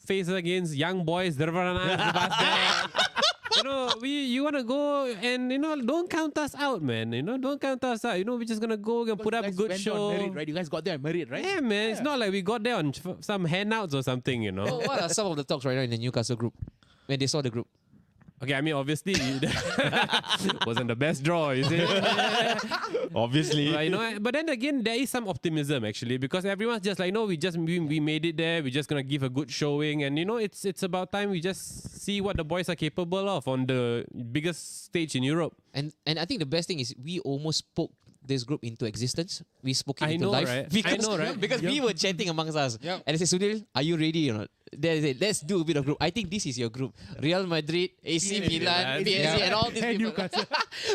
face against young boys, you wanna go and don't count us out, man. Don't count us out. We're just gonna go and put up a You guys good went show. on merit, right? You guys got there on merit, right? Yeah, man. It's not like we got there on some handouts or something, Oh, what are some of the talks right now in the Newcastle group when they saw the group? Okay, I mean, obviously, wasn't the best draw, is it? Obviously. But then again, there is some optimism actually, because everyone's just like, we made it there. We're just gonna give a good showing, and it's about time we just see what the boys are capable of on the biggest stage in Europe. And I think the best thing is we almost spoke this group into existence. We spoke it I into know, life. right? Because, I know, right? Because we were chatting amongst us. Yep. And they said, Sunil, are you ready or not? They said, let's do a bit of group. I think this is your group. Real Madrid, AC Milan, PSG, and all these people.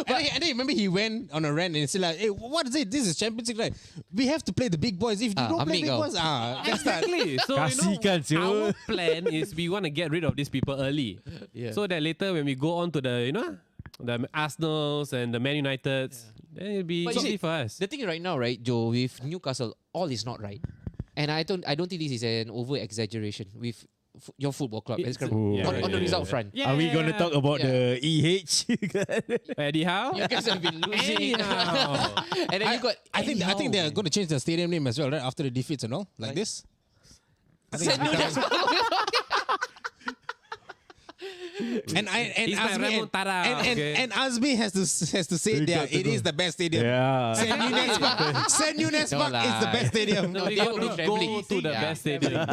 And then remember he went on a rant and he said like, hey, what is it? This is Champions League, right? We have to play the big boys. If you don't play big amigo. boys, that's that. Exactly. So Kasihkan, siul. our plan is we want to get rid of these people early, so that later when we go on to the the Arsenals and the Man Uniteds, then it'll be But you easy see, for us. The thing right now, right, Joe, with Newcastle, all is not right. And I don't think this is an over exaggeration with your football club. It's- on yeah, the yeah, result yeah. front. Yeah. Are we going to talk about the EH? Eddie Howe? You guys have been losing. Anyhow. And then you got I think they're going to change the stadium name as well, right? After the defeats and all, like this. I think it's becoming- And He's my Azmi remontada, okay. and Azmi has to say that it is the best stadium. Yeah. Sen Yunes Park is the best stadium. No, We they got will be to traveling. go to the Yeah. best stadium.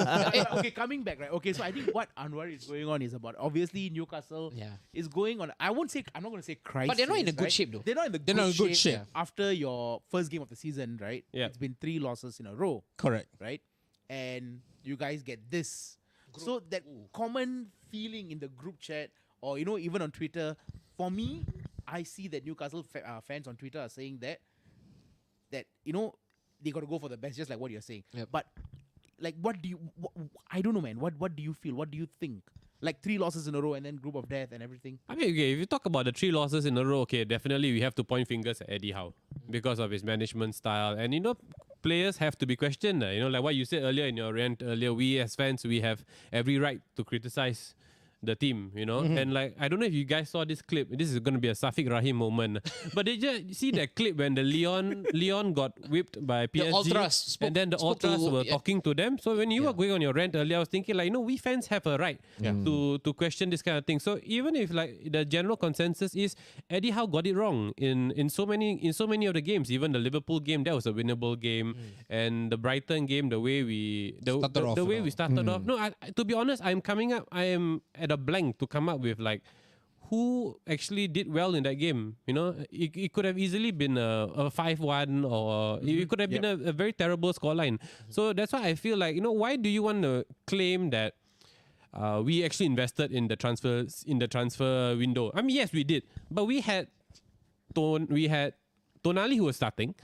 Okay, coming back, right? Okay, so I think what Anwar is going on is about obviously Newcastle is going on. I'm not going to say crisis. But they're not in a good right? shape though. They're not in the They're not in good shape. Yeah. after your first game of the season, right? Yeah. It's been 3 losses in a row, Correct. right? And you guys get this. So that common feeling in the group chat or, even on Twitter, for me, I see that Newcastle fans on Twitter are saying that they got to go for the best, just like what you're saying. Yep. But like, what do you? I don't know, man. What do you feel? What do you think? Like 3 losses in a row and then group of death and everything. I mean, okay, if you talk about the 3 losses in a row, okay, definitely we have to point fingers at Eddie Howe because of his management style. And, players have to be questioned. Like what you said earlier in your rant earlier, we as fans, we have every right to criticize the team, And like, I don't know if you guys saw this clip. This is going to be a Safiq Rahim moment. But they just see that clip when the Leon got whipped by PSG. The ultras and then the ultras were talking to them. So when you were going on your rant earlier, I was thinking like, we fans have a right to question this kind of thing. So even if like the general consensus is Eddie Howe got it wrong in so many of the games, even the Liverpool game, that was a winnable game. And the Brighton game, the way we started off. No, to be honest, I am at a blank to come up with like who actually did well in that game. It could have easily been a 5-1 or it could have been a very terrible scoreline. So that's why I feel like, why do you want to claim that we actually invested in the transfer window? I mean, yes, we did, but we had Tonali who was starting,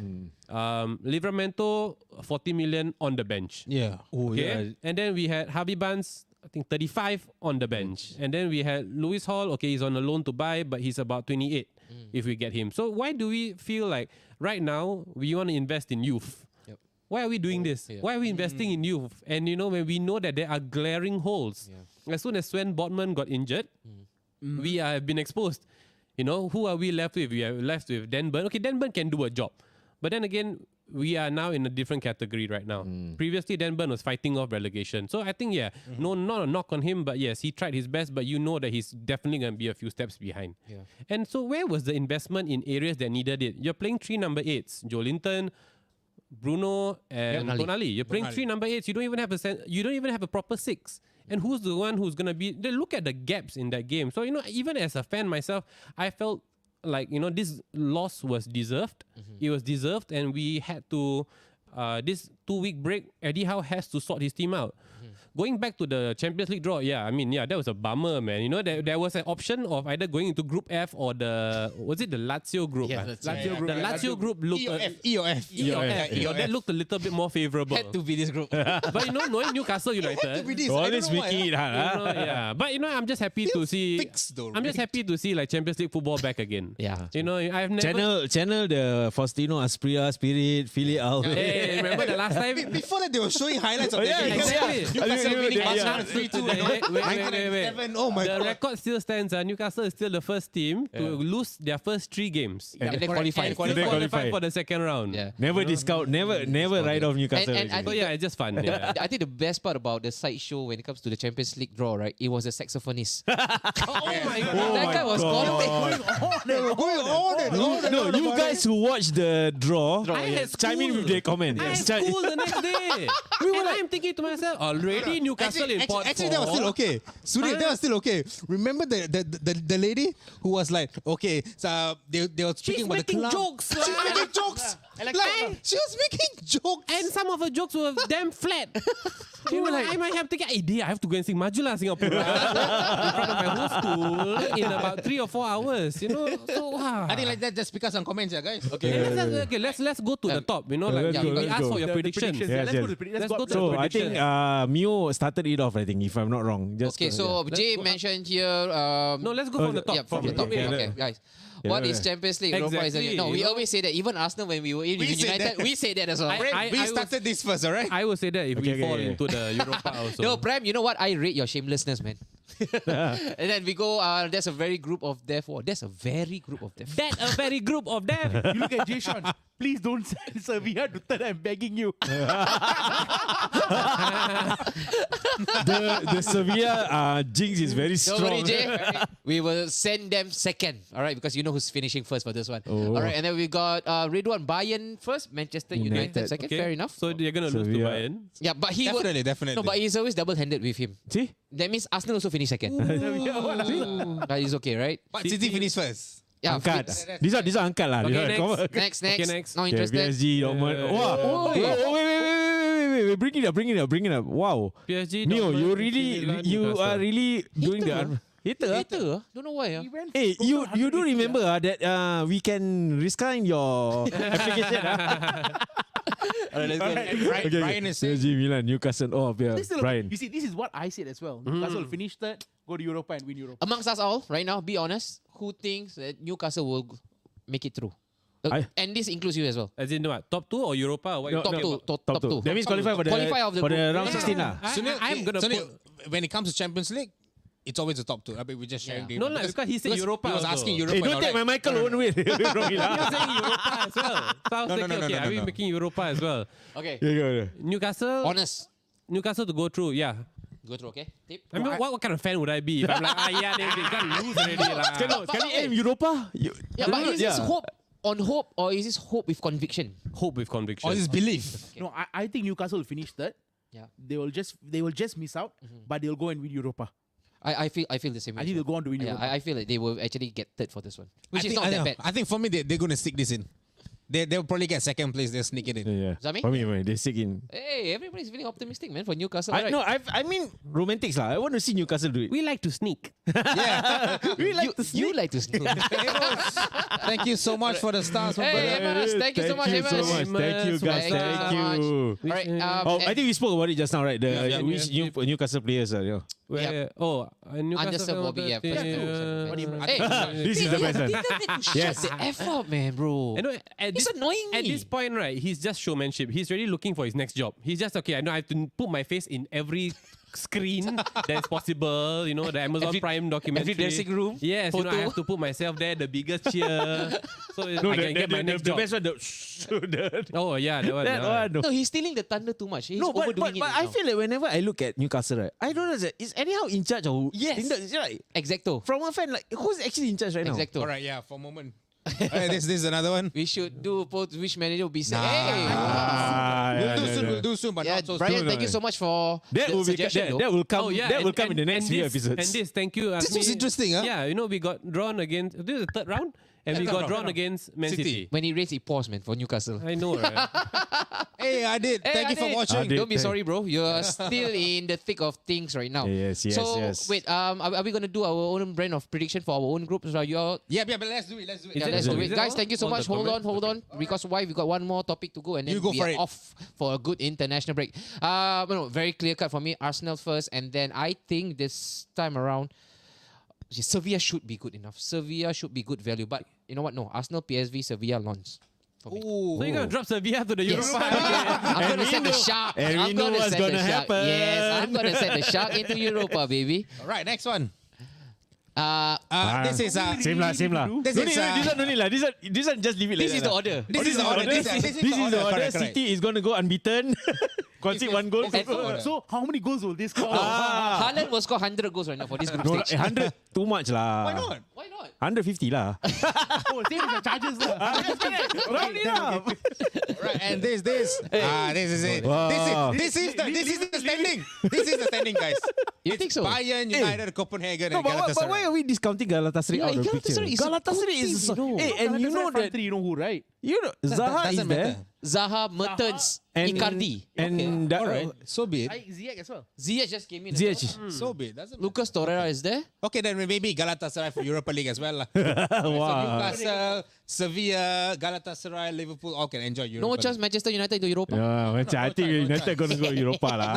Livramento 40 million on the bench. Yeah. Okay, and then we had Harvey Barnes, I think 35 on the bench. And then we had Lewis Hall. Okay, he's on a loan to buy, but he's about 28 if we get him. So why do we feel like right now we want to invest in youth? Yep. Why are we doing this? Yeah. Why are we investing in youth? And when we know that there are glaring holes. As soon as Sven Botman got injured, we have been exposed. Who are we left with? We are left with Dan Burn. Okay, Dan Burn can do a job. But then again, we are now in a different category right now. Previously, Dan Burn was fighting off relegation. So I think, no, not a knock on him, but yes, he tried his best, but that he's definitely going to be a few steps behind. Yeah. And so where was the investment in areas that needed it? You're playing 3 number 8s, Joe Linton, Bruno, and Tonali. You're playing 3 number 8s. You don't even have a proper 6. And who's the one who's going to be... Look at the gaps in that game. So, even as a fan myself, I felt like, this loss was deserved. It was deserved, and we had to... this 2-week break, Eddie Howe has to sort his team out. Going back to the Champions League draw, that was a bummer, man. There was an option of either going into Group F or the Lazio group? Yeah, Lazio group. The Lazio group looked... EOF. That looked a little bit more favourable. Had to be this group. But knowing Newcastle United... Always making it hard. yeah. But I'm just happy to see... fixed though, I'm just happy to see like Champions League football back again. Yeah. I've never... Channel the Faustino Aspria spirit, feel it out. Hey, remember the last time? Before that, they were showing highlights of the game. Exactly. Newcastle winning 3-2. Wait. Oh my The god. record still stands. Newcastle is still the first team to lose their first 3 games. And they qualified. Still qualified for the second round. Yeah. Never discount, never write off Newcastle. And So yeah, it's just fun. Yeah. I think the best part about the sideshow when it comes to the Champions League draw, right? It was a saxophonist. Oh my god! That guy was Going on and on. No, you guys who watched the draw, I had chime in with their comment. I had school the next day. And I'm thinking to myself, already Newcastle in pot Actually, that was still okay. Suri, that was still okay. Remember the lady who was like, okay, so they were speaking about the club. jokes. She's making jokes. Like, she was making jokes. And some of her jokes were damn flat. I might have to get idea. I have to go and sing Majula Singapore in front of my whole school in about 3 or 4 hours. So I think like that. Just pick up some comments, guys. Okay, let's go to the top. We asked for your predictions. Yes, Let's yes. go to the predictions. Let's go to So the I think predictions. Mio started it off, I think, if I'm not wrong. Just, Okay, so Jay go- mentioned here. No, let's go from the top. Yeah, from the top. Okay. Okay, guys. Yeah, What yeah. is Champions League? Europa is Exactly. No, we always say that. Even Arsenal, when we were in We said United, that. we say that as well. We started this first, alright? I will say that if Okay, we fall okay. into the Europa also. No, Prem, you know what? I rate your shamelessness, man. And then we go, there's a very group of death. Oh, there's a very group of death. That a very group of them. You look at Jay Sean. please don't send Sevilla to third. I'm begging you. The Sevilla jinx is very Don't worry, strong. Jay. We will send them second. All right, because you know who's finishing first for this one. Oh. All right, and then we got Ridwan Bayern first, Manchester United second. Okay. Fair enough. So you're gonna lose to Sevilla. Bayern. Yeah, but he will, Definitely. no, but he's always double-handed with him. See? That means Arsenal also finished second. But he's okay, right? But City finished first. Yeah. Angkat. fix. These are angkat lah. Okay, These are next. common. Next. Okay, next. Not Okay, interested. PSG, Dortmund. Wow. Oh. Wait. Bring it up. Wow. PSG, Neo, Dortmund, you Milan, you Newcastle. are really doing the... Hater? Hater? Don't know why. He went Hey, total you do 180, remember that we can rescan your application? Alright, let's go. Brian is saying, PSG, Milan, Newcastle. Oh, yeah. This is- Brian. You see, this is what I said as well. Newcastle finish third, go to Europa and win Europa. Amongst us all, right now, be honest, who thinks that Newcastle will make it through? And this includes you as well. As in what? Top 2 or Europa? Or what No, you talking about? Top two. That means qualify for the of the for the group. round Yeah. 16 lah. I'm gonna Sunil, put... when it comes to Champions League, it's always the top two. I mean, we just sharing Yeah. No, because he said Europa. He was also. asking Europa. Hey, don't take my Michael Owen way. He was saying Europa as well. So I was thinking, okay, are we no. making Europa as well? Okay. Newcastle Honest. to go through, yeah. Go through, okay? Tip. I mean, what kind of fan would I be if I'm like, yeah, they can't lose already lah. Can we aim Europa? Yeah, but is this hope on hope or is this hope with conviction? Hope with conviction. Or this belief. No, I think Newcastle will finish third. Yeah. They will just miss out, but they'll go and win Europa. I feel the same way. I think they'll go on to win Yeah, Europa. I feel like they will actually get third for this one, which I is think- not that I know. bad. I think for me, they're going to stick this in. They'll probably get second place. They'll sneak it in. Yeah. Zami? For me, they stick in. Hey, everybody's feeling optimistic, man, for Newcastle. I right? no, I mean romantics lah. I want to see Newcastle do it. We like to sneak. We like to You like to sneak. Thank you so much for the stars, my Hey, brother. Emirates, thank you so much, Emirates. Thank you, guys. Thank you Thank so much. you. All right. Oh, I think we spoke about it just now, right? The Yeah, which Newcastle players are. Where, oh, Newcastle. Anderson will be Hey, This is the best one. Yes, the F up, man, bro. I know, He's annoying At me. this point, right, he's just showmanship. He's really looking for his next job. He's just, okay, I know I have to put my face in every screen that's possible, you know, the Amazon Prime documentary. every dressing room, Yes, you know, I photo. have to put myself there, the biggest cheer. So I No, can get my next the job. best one. The Oh, yeah, that one. that one. No, he's stealing the thunder too much. He's No, but overdoing it. I now. feel like whenever I look at Newcastle, right, I don't know that is anyhow in charge or Yes. is it like Exacto. from a fan like who's actually in charge right now? Exacto. All right, yeah, for a moment. This is another one. We should do post which manager will be say, Nah. hey. We'll do soon, but Yeah, not so Brian, soon. thank you so much for That the will be suggestion. that will come. Oh, yeah. That will come in the next few this, episodes. And this, thank you. This was interesting, huh? Yeah, you know, we got drawn against, this is the third round, and we third got round, drawn third against Man City. When he raised, he paused, man, for Newcastle. I know, right? Hey, I did. Hey, Thank you for Adit. watching. Adit. Don't be sorry, bro. You're still in the thick of things right now. Yes, yes, so, yes. wait, are we going to do our own brand of prediction for our own group? So you're, Yeah, but let's do it. Let's do it. yeah, it- let's do is it. it Guys, all? thank you so All much. the Hold on. Because why? We got one more topic to go and then You go we for are it. off for a good international break. No, very clear cut for me. Arsenal first, and then I think this time around, Sevilla should be good enough. Sevilla should be good value. But you know what? No, Arsenal, PSV, Sevilla, Lons. Ooh. So you're going to drop Sevilla to the Yes. Europa? I'm going to send the shark. and we I'm know gonna what's send the gonna shark. happen. Yes, I'm going to send the shark into Europa, baby. All right, next one. This This is Same lah. This No is, need, this one no need lah. This one just leave it like is that the lah. order. This is the order. This is the order. Correct. City is going to go unbeaten. Concede one goal. This is the order. So how many goals will this score? Haaland will score 100 goals right now for this group No, stage. 100 too much lah. Why not? Why not? 150 lah. Oh, same as the charges. Round it up. Right, and this is it. Wow. This is the standing. This is the standing, guys. You think so? Bayern, United, Copenhagen, No, and but Galatasaray. why are we discounting Galatasaray Yeah, out of the picture? Galatasaray is a Galatasaray good is team, you know. hey, and you know that three, you know who, right? Zaha is doesn't there. matter. Zaha, Mertens, And Icardi. And All right, so be it. Ziyech as well. Ziyech just came in. Ziyech. So be it. Doesn't matter. Lucas Torreira is there. Okay, then maybe Galatasaray for Europa League as well. So Wow. Newcastle, Sevilla, Galatasaray, Liverpool all can enjoy Europa. No chance Manchester United to Europa. Yeah, macam I think United gonna go Europa lah.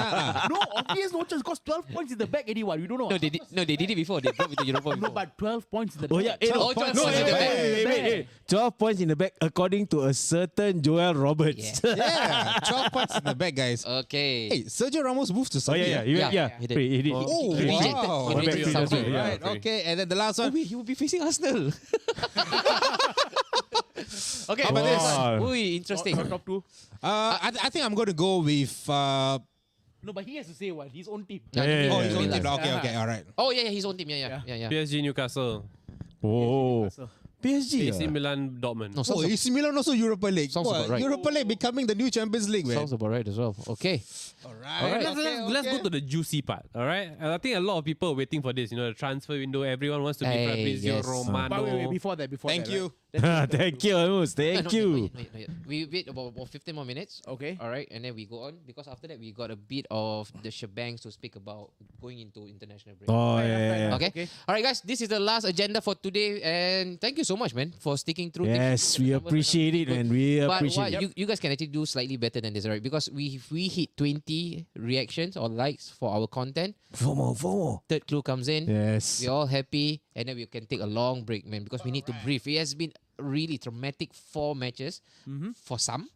No, obvious no chance. Because 12 points in the back, Eddie. What? You don't know. No, they did it before. They dropped into Europa No, before. but 12 points in the Oh back. yeah, Oh, 12 points in the back. 12 points in the back according to a certain Joel Roberts. Yeah, 12 points in the back, guys. Okay. Hey, Sergio Ramos moved to Oh Sevilla. yeah, he did. He did. Oh, He rejected. wow. He rejected Went back Saudi. to- yeah. Right, okay, and then the last one. Wait, he will be facing Arsenal. Okay, How about this? Interesting. Top two. I think I'm going to go with. No, but he has to say one. His own team. Oh, his own team. Okay, all right. Oh yeah, his own team. Yeah. PSG Newcastle. Oh, So, PSG. AC Milan Dortmund. No, Oh, AC Milan also Europa League. Sounds about right. Europa League becoming the new Champions League, man. sounds about right as well. Okay. All right. Let's go to the juicy part, all right? And I think a lot of people are waiting for this. You know, the transfer window. Everyone wants to be Hey, Fabrizio yes. Romano. but wait, before that. Thank you. Thank you, Amos. Thank you. Not yet. We wait about 15 more minutes. Okay. All right, and then we go on because after that we got a bit of the shebangs to speak about going into international break. Oh, yeah. Okay. All right, guys. This is the last agenda for today, and thank you so much, man, for sticking through. Yes, we appreciate it, man. We But appreciate what, it. you guys can actually do slightly better than this, right? Because we hit 20 reactions or likes for our content. Four more. Third clue comes in. Yes. We're all happy, and then we can take a long break, man, because we need to breathe. It has been really traumatic 4 matches for some,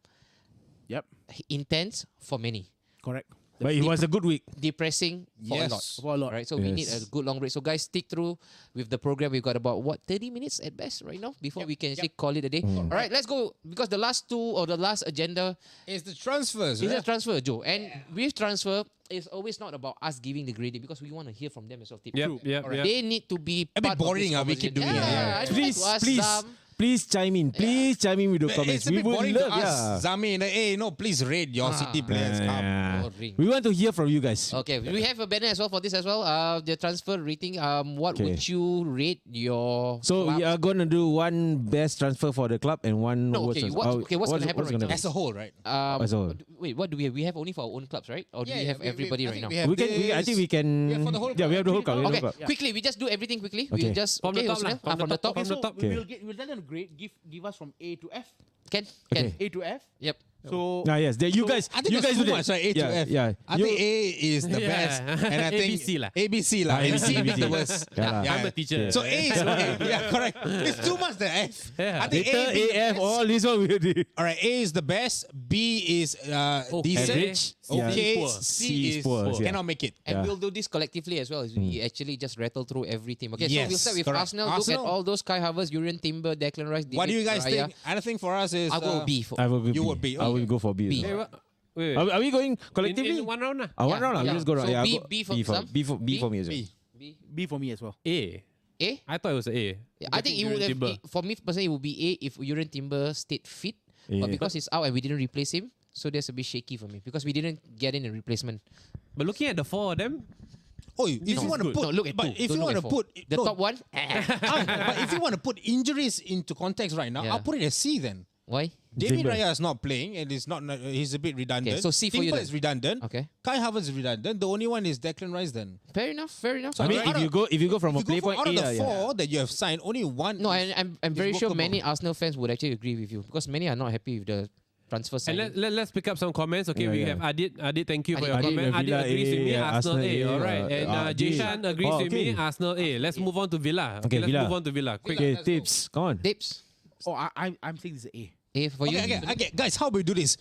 Yep. intense for many, Correct. But it was a good week. depressing for a lot. For a lot. Right, so we need a Yes. good long break. So guys, stick through with the program. We've got about 30 minutes at best right now before we can actually call it a day. All right, let's go because the last two or the last agenda It's the transfers. is right? a transfer, Joe. And with transfer, it's always not about us giving the grading because we want to hear from them as well. Tip. Yep. They need to be A bit part of boring, this we keep conversation. doing it. Yeah, I don't like to ask Zam. Please chime in. Please chime in with the comments. It's a bit boring to yeah. ask Zami, hey, no, please rate your City players. Yeah. Boring. We want to hear from you guys. Okay, we have a banner as well for this as well. The transfer rating. What Okay. would you rate your? So club? we are gonna do one best transfer for the club and one No, worst okay, transfer. what's gonna happen right now? As a whole, right? As a whole. Wait, what do we have? We have only for our own clubs, right? Or do we have everybody right now? We can. I think we can. Yeah, for the whole Yeah, we have the whole club. we have the Okay, whole club. quickly, we just do everything quickly. Okay. We just From the top Hussain, lah, from the top. from the So top. Okay. we'll tell them to grade. Give us from A to F. Can. Okay. A to F. Yep. So Ah, yes. You So, guys. I think you guys that's do too that. much, right? A to yeah, F. Yeah. I think A is the Yeah. best, and I think ABC lah. ABC lah. Ah, And ABC, C is the ABC. worst. Yeah. I'm a teacher. So A is yeah, correct. It's too much the F. Yeah. I think Later, A, B, AF, all this one we do. All right, A is the best. B is decent. Average. Yeah. Okay. Poor. C is is poor, yeah. cannot make it. And Yeah. we'll do this collectively as well. As we actually just rattle through every team. Okay, so we'll Yes, start with correct. Arsenal. Look at Arsenal. all those Kai Havertz, Urian Timber, Declan Rice. What do you David guys Raya. think? I think for us is I'll go B. For, I will go You B. would be, I will go for B. B. as well. Wait. Are we going collectively? In one round lah. One round. yeah. Let's go round. So Yeah, B- I'll go- B for B some? B for me as well. B. B. B for me as well. A. A? I thought it was a A. Yeah, I think it would have. For me personally, it would be A if Urian Timber stayed fit. Yeah. But because he's out and we didn't replace him, so that's a bit shaky for me because we didn't get in a replacement. But looking at the 4 of them, Oh, if you want to good. put, No, look at but two. if Don't you look want to at four. put The no, top one, but if you want to put injuries into context right now, Yeah. I'll put it as C then. why? David Timber. Raya is not playing and he's not. He's a bit redundant. Okay, so C for you Timber then. is redundant. Okay, Kai Havertz is redundant. The only one is Declan Rice then. fair enough. Fair enough. I mean, out if you go from a If play you go point for out A, of the yeah. four that you have signed, only one. No, is- I'm very sure workable. many Arsenal fans would actually agree with you because many are not happy with the transfer and signing. let's pick up some comments. Okay, Yeah, we yeah. have Adit. Adit, thank you for your Adit, comment. Villa Adit agrees with me. A, Arsenal A. Arsenal A, All right. And D. Jishan agrees Oh, with me. okay. Arsenal A. Let's move on to Villa. Okay, let's Villa. move on to Villa. Quick. Okay, tips. Come on. Dips. Oh, I'm saying this is A. A for you. Okay, guys, how we do this?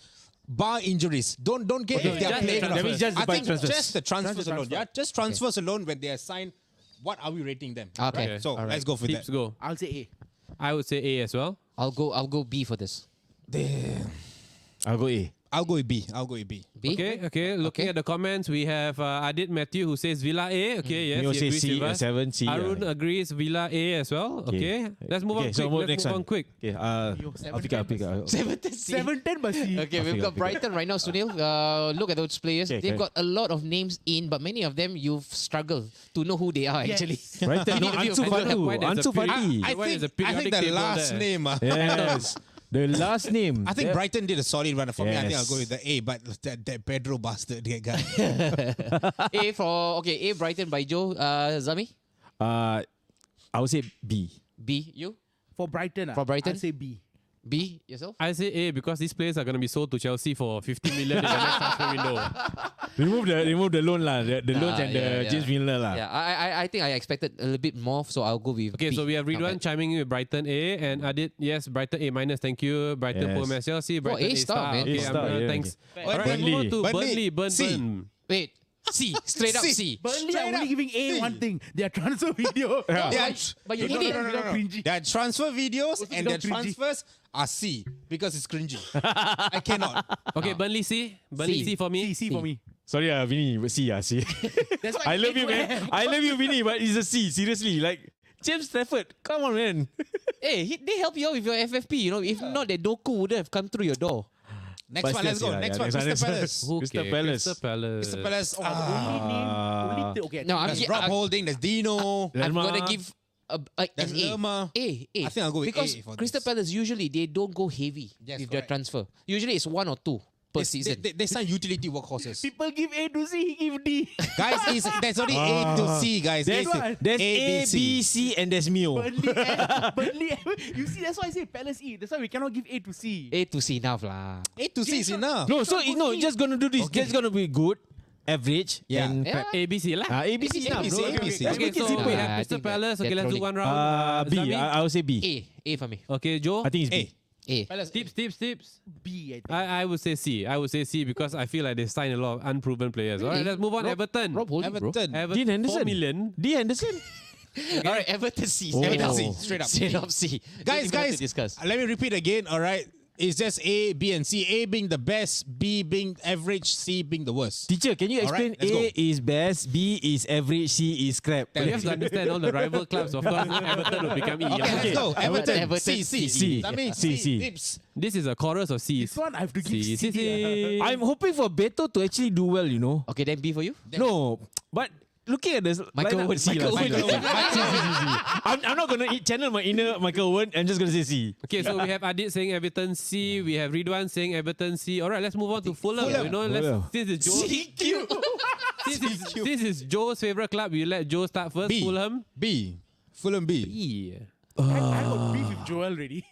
Bar injuries. Don't get if they are just playing. the That means just the I think transfers. just the transfers Transfer. alone. Yeah, just transfers alone when they are signed. What are we rating them? Okay. Right? So All right. let's go for Tips that. go. I'll say A. I would say A as well. I'll go B for this. I'll go A. I'll go with B. I'll go with B. B. Okay. Looking Okay. at the comments, we have Adit Matthew who says Villa A. Okay, yes, Neo he say agrees C, with us. 7 C. Arun agrees Villa A as well. Okay, let's move on Okay, quick. so Let's next move one. on quick. Okay, I'll pick up. 7-10 must see. Okay, we've got Brighton right now, Sunil. Look at those players. Okay, They've okay. got a lot of names in, but many of them you've struggled to know who they are actually. Brighton, no, You need to Ansu be- Fati. Why there's a Ansu period- Fati. Why is a I think periodic the table last there? name. Yes. The last name. I think That- Brighton did a solid run for me. I think I'll Yes. go with the A, but that Pedro bastard, that guy. A for A Brighton by Joe. Zami. I would say B. B. You. For Brighton, For Brighton? I'll say B. B. Yourself. I say A because these players are going to be sold to Chelsea for 50 million in the next transfer window. Remove the loan lah. The loans and the yeah, yeah. James Milner lah. Yeah, I think I expected a little bit more, so I'll go with Okay, B. so we have Not Ridwan bad. chiming in with Brighton A and Adit, yes, Brighton A minus, thank you. Brighton Yes. poor match Chelsea, Brighton A A star, star. man. Okay, A star, yeah, thanks. okay. All right, let's move on to Burnley, Burnley, C. Burn. Wait. C. Straight up C. Burnley Straight are only up giving A C. one thing. Their transfer video. But you hate it. Cringy. Their transfer videos and their become cringy. transfers are C because it's cringy. I cannot. Okay, Burnley C. Burnley C for me. C for me. Sorry, Vinny, but C, C. That's why I love you, A for man. M. I love you, Vinny, but it's a C. Seriously, like James Stafford. Come on, man. Hey, they help you out with your FFP. You know, if not, that Doku would have come through your door. Next But one, still let's go. C, Next yeah, one, Crystal Palace. Crystal Palace. Crystal Palace. Crystal Palace. Only okay. No, There's Rob Holding, there's Dino. I'm Lerma. gonna give an There's A. Lerma. A. I think I'll go with because A for Crystal this. Palace usually they don't go heavy Yes, with their correct. transfer. Usually it's 1 or 2 per season. They sign utility workhorses. People give A to C, he give D. Guys, there's only A to C, guys. There's, there's A, B, C, and there's Mio. Burnley M. Burnley M. You see, that's why I say Palace E. That's why we cannot give A to C. A to C enough lah. A to C is enough. No, so it's just gonna do this. Just gonna be good, average, Yeah. and Yeah. ABC lah. ABC enough, ABC, bro. ABC. Let's Okay, make it so simple. we I have Crystal think that- Palace. Okay, that let's do probably- one round. B. Zami? I would say B. A for me. Okay, Joe. I think it's B. A. Tips. B, I think. I would say C. I would say C because I feel like they signed a lot of unproven players. All right, let's move on. Everton. Rob Holding, bro. Everton. Everton. Dean Henderson. 4 million. D. Henderson. All right, Everton C. Oh. Straight up C. Straight up. Straight up C. Guys, Nothing to discuss. let me repeat again, all right? It's just A, B, and C. A being the best, B being average, C being the worst. Teacher, can you All right, explain? let's A is best, B is average, C is crap. You have to understand all the rival clubs. Of course, Everton will become E. Okay, let's go. Everton, Everton, C. That means C. Tips. This is a chorus of C's. This one I have to give C. C. C. I'm hoping for Beto to actually do well, you know. Okay, then B for you. No, but looking at this, Michael Owen, C lah. Michael Owen. I'm not gonna channel my inner Michael Owen. I'm just gonna say C. Okay, so we have Adit saying Everton C. We have Ridwan saying Everton C. All right, let's move on to Fulham. You know, Fulham. since it's Joe, since it's Joe's favorite club, we let Joe start first. B. Fulham. B. Fulham B. E. I got beef with Joel already.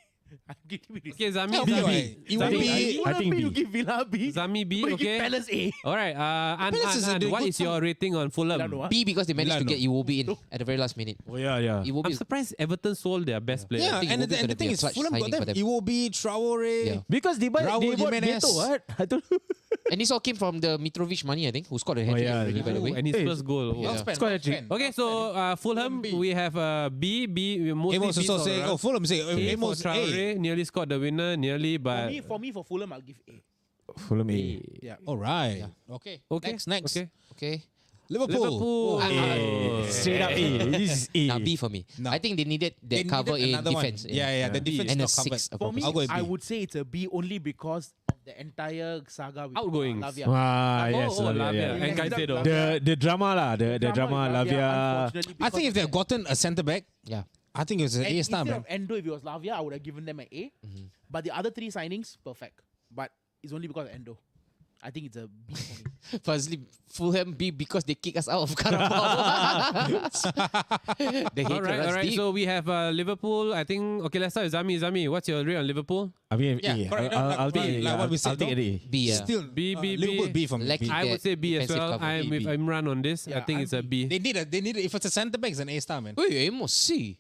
I'm getting with this. Okay, Zami. It will Zami. be. You I want think me B. to give Villa B? Zami B. But you give Okay. Palace A. All right. Palace is a An, good what is your rating on Fulham? Milano, ah. B because they managed to Milano. get Iwobi in at the very last minute. Oh yeah. Iwobi I'm is surprised Everton sold their best player. Yeah, think and Iwobi the gonna thing be a is, clutch Fulham got signing them. for them. Iwobi, Traore. Yeah. Because they bought Jimenez. Beto, what? I don't know. And this all came from the Mitrovic money, I think, who scored a hat-trick yeah, already, by the Ooh, way. and his Hey. first goal. Well Yeah. spent, Squad well hat-trick. spent. Okay, so Fulham, B. we have B. Mostly Amos B's also all saying, around. oh, Fulham say, A for Amos A. Traore, nearly scored the winner, nearly, but For me, for Fulham, I'll give A. Fulham A. Yeah. All right. Okay. Okay. Next. Okay. Okay. Liverpool. A. Straight up A. This is A. Now B for me. No. I think they needed They that cover needed in another one. defense. Yeah, the defense And a is not covered. 6. For me, I'll go with I B. would say it's a B only because of the entire saga with Outgoings. Lavia. Ah, yes, Oh, Lavia, Lavia. yeah. And Caicedo. The drama lah, the drama, Lavia. unfortunately, I think because if of they've that. gotten a centre back, Yeah. I think it's an And A star, instead man. of Endo, if it was Lavia, I would have given them an A. But the other 3 signings, perfect. But it's only because of Endo. I think it's a B for me. Firstly, Fulham B because they kick us out of Carabao. They hate All right, us all right. deep. So we have Liverpool. I think, okay, let's start with Zami. Zami, what's your rate on Liverpool? I mean, Yeah, A. correct. I'll take Like A. what we said, I'll take no? A. B, yeah. Still, B, Liverpool B from Like B. I would say B as Defensive well. cover. I'm with B. Imran on this. I Yeah, think I'm it's a B. B. They need it. If it's a centre back, it's an A star, man. Wait, Amos C.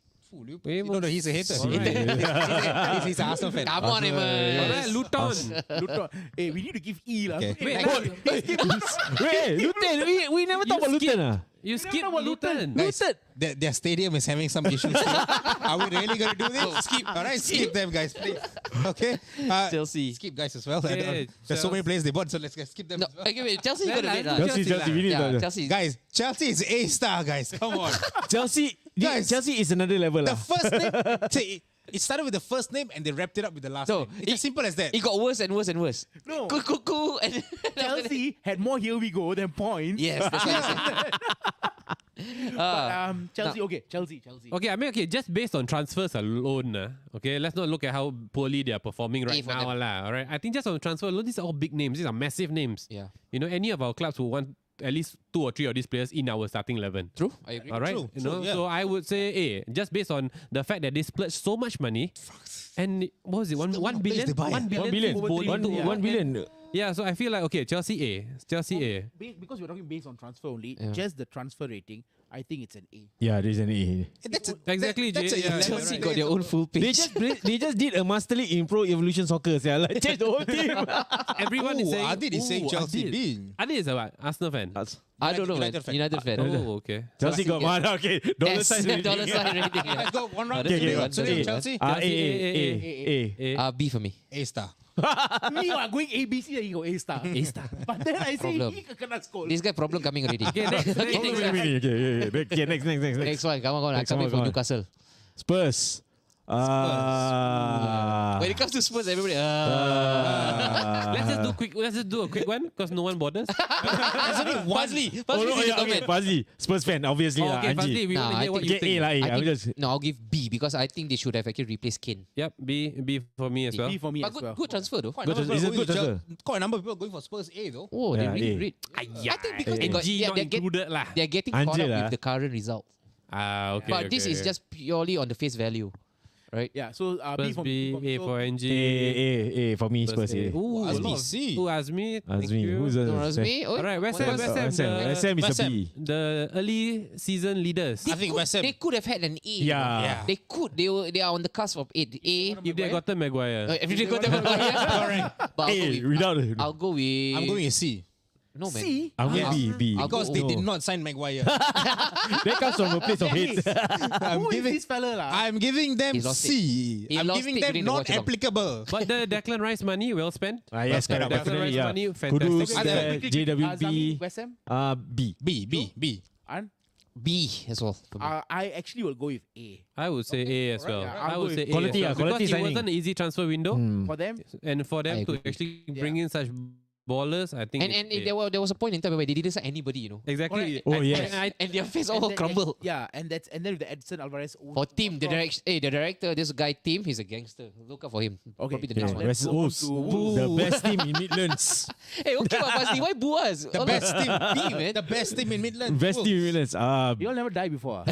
You know that he's a hater. All right. He's an Arsenal fan. Come on, All Amos. right, Luton. Luton. Hey, we need to give E. Okay. Wait, Wait, Luton. We never talk about Luton. Ah. you skip about Luton. Guys, their stadium is having some issues. Are we really going to do this? Skip. All right, skip them, guys, please. Okay. Chelsea. Skip guys as well. Okay, There's so many players they bought, so let's skip them No, as well. okay, wait, Chelsea got a bit. Chelsea, we need Yeah, to- Chelsea. Guys, Chelsea is A star, guys. Come on. Chelsea, Guys. Chelsea is another level The lah. first name, see, it started with the first name and they wrapped it up with the last No, name. It's as simple as that. It got worse and worse and worse. No. Cuckoo. And Chelsea had more here we go than points. Yes, that's what I said. But, Chelsea, okay, Chelsea. Okay, I mean, okay, just based on transfers alone, okay, let's not look at how poorly they are performing right for now, them. lah. All right, I think just on transfer alone, these are all big names. These are massive names. Yeah. You know, any of our clubs will want at least 2 or 3 of these players in our starting 11. True, I agree. All right, True, you true, know, yeah. so I would say A, just based on the fact that they splurged so much money, and what was it, one place billion, they buy, 1 billion, 1 billion. since bowling to- 1 billion. Yeah, so I feel like okay, Chelsea A, Because we're talking based on transfer only, Yeah. just the transfer rating, I think it's an A. Yeah, there's an A. Exactly, That's Jay. a Chelsea got their own full page. They just did a Master League in Pro Evolution Soccer. Yeah, like change the whole team. Everyone is saying. Adit is saying Chelsea B. Adit is a what? Arsenal fan. I don't know, man. United fan. United fan. Oh, okay. Chelsea got one. Okay, dollar Yes, sign. dollar sign rating. Let's go one round. Okay, okay, So okay. Chelsea. A. B for me. A star. Me, I'm going A, B, C, and he go A star. A star. But then I say Problem. he kena scold. This guy problem coming already. Okay, next. Okay, next. Next one, come on. I Next come one, in for come on. Newcastle. Spurs. When it comes to Spurs, everybody. Let's just do a quick one because no one bothers. Fazli. Oh no, yeah, okay, Fazli. Spurs fan, obviously. Oh, okay, Anji. Fazli, we want to Nah, hear what I you Get A think. lah. I I'm just. think, no, I'll give B because I think they should have actually replaced Kane. Yep, B for me as well. B for me But as well. good transfer though. Quite a number of It's a people good going transfer. quite a number of people going for Spurs A though. Oh, they Yeah, really A. great. I think because they got, G not they're included lah. they're getting caught Anjir up lah. with the current result. Okay. But this is just purely on the face value, right? Yeah, so B Spurs for B, me. A for NG. A for me. Spurs A. Ooh, a Ask me lot of- C. Who asked me? Thank Azmi. you. Who's Don't ask the? me. Oh, Alright, West Ham, what- West Ham, West Ham. West Ham is West a Ham. B. the early season leaders. I think West Ham. They could have had an A. Yeah. They could. They are on the cusp of A. If they got the Maguire. Every day got them. Correct. But I'll go A with. without. I'll go with. I'm going a C. No man. C. I'm going B. I'll Because go- they no. did not sign Maguire. That comes from a place of hate. Who is this fella lah? I'm giving them He lost C. He I'm lost giving it them during the not watch along. applicable. But the Declan Rice money well spent. Yes, correct. Declan Definitely, Rice yeah. money, Kudus, fantastic. JWP. Azami, West Ham. B. B. And B as well. For me. I actually will go with A. I would say A as well. Yeah, I I'll would go say with A quality, as well. quality Because it signing. wasn't an easy transfer window. For them, And for them I to agree. actually bring in such ballers, I think And it's A. there was a point in time where they didn't sign anybody, you know. Exactly. Oh, And- yes. and And their face all and then- crumbled. Yeah, and then with the Edson Alvarez. For Tim, the director, this guy Tim, he's a gangster. Look out for him. Okay. Probably the Yeah. next one. Let's West go on Wolves. to Wolves. The best team in Midlands. Hey, okay, but Fazli, why boo us? The best team. B, man. The best team in Midland. Best team in Midlands. You all never die before.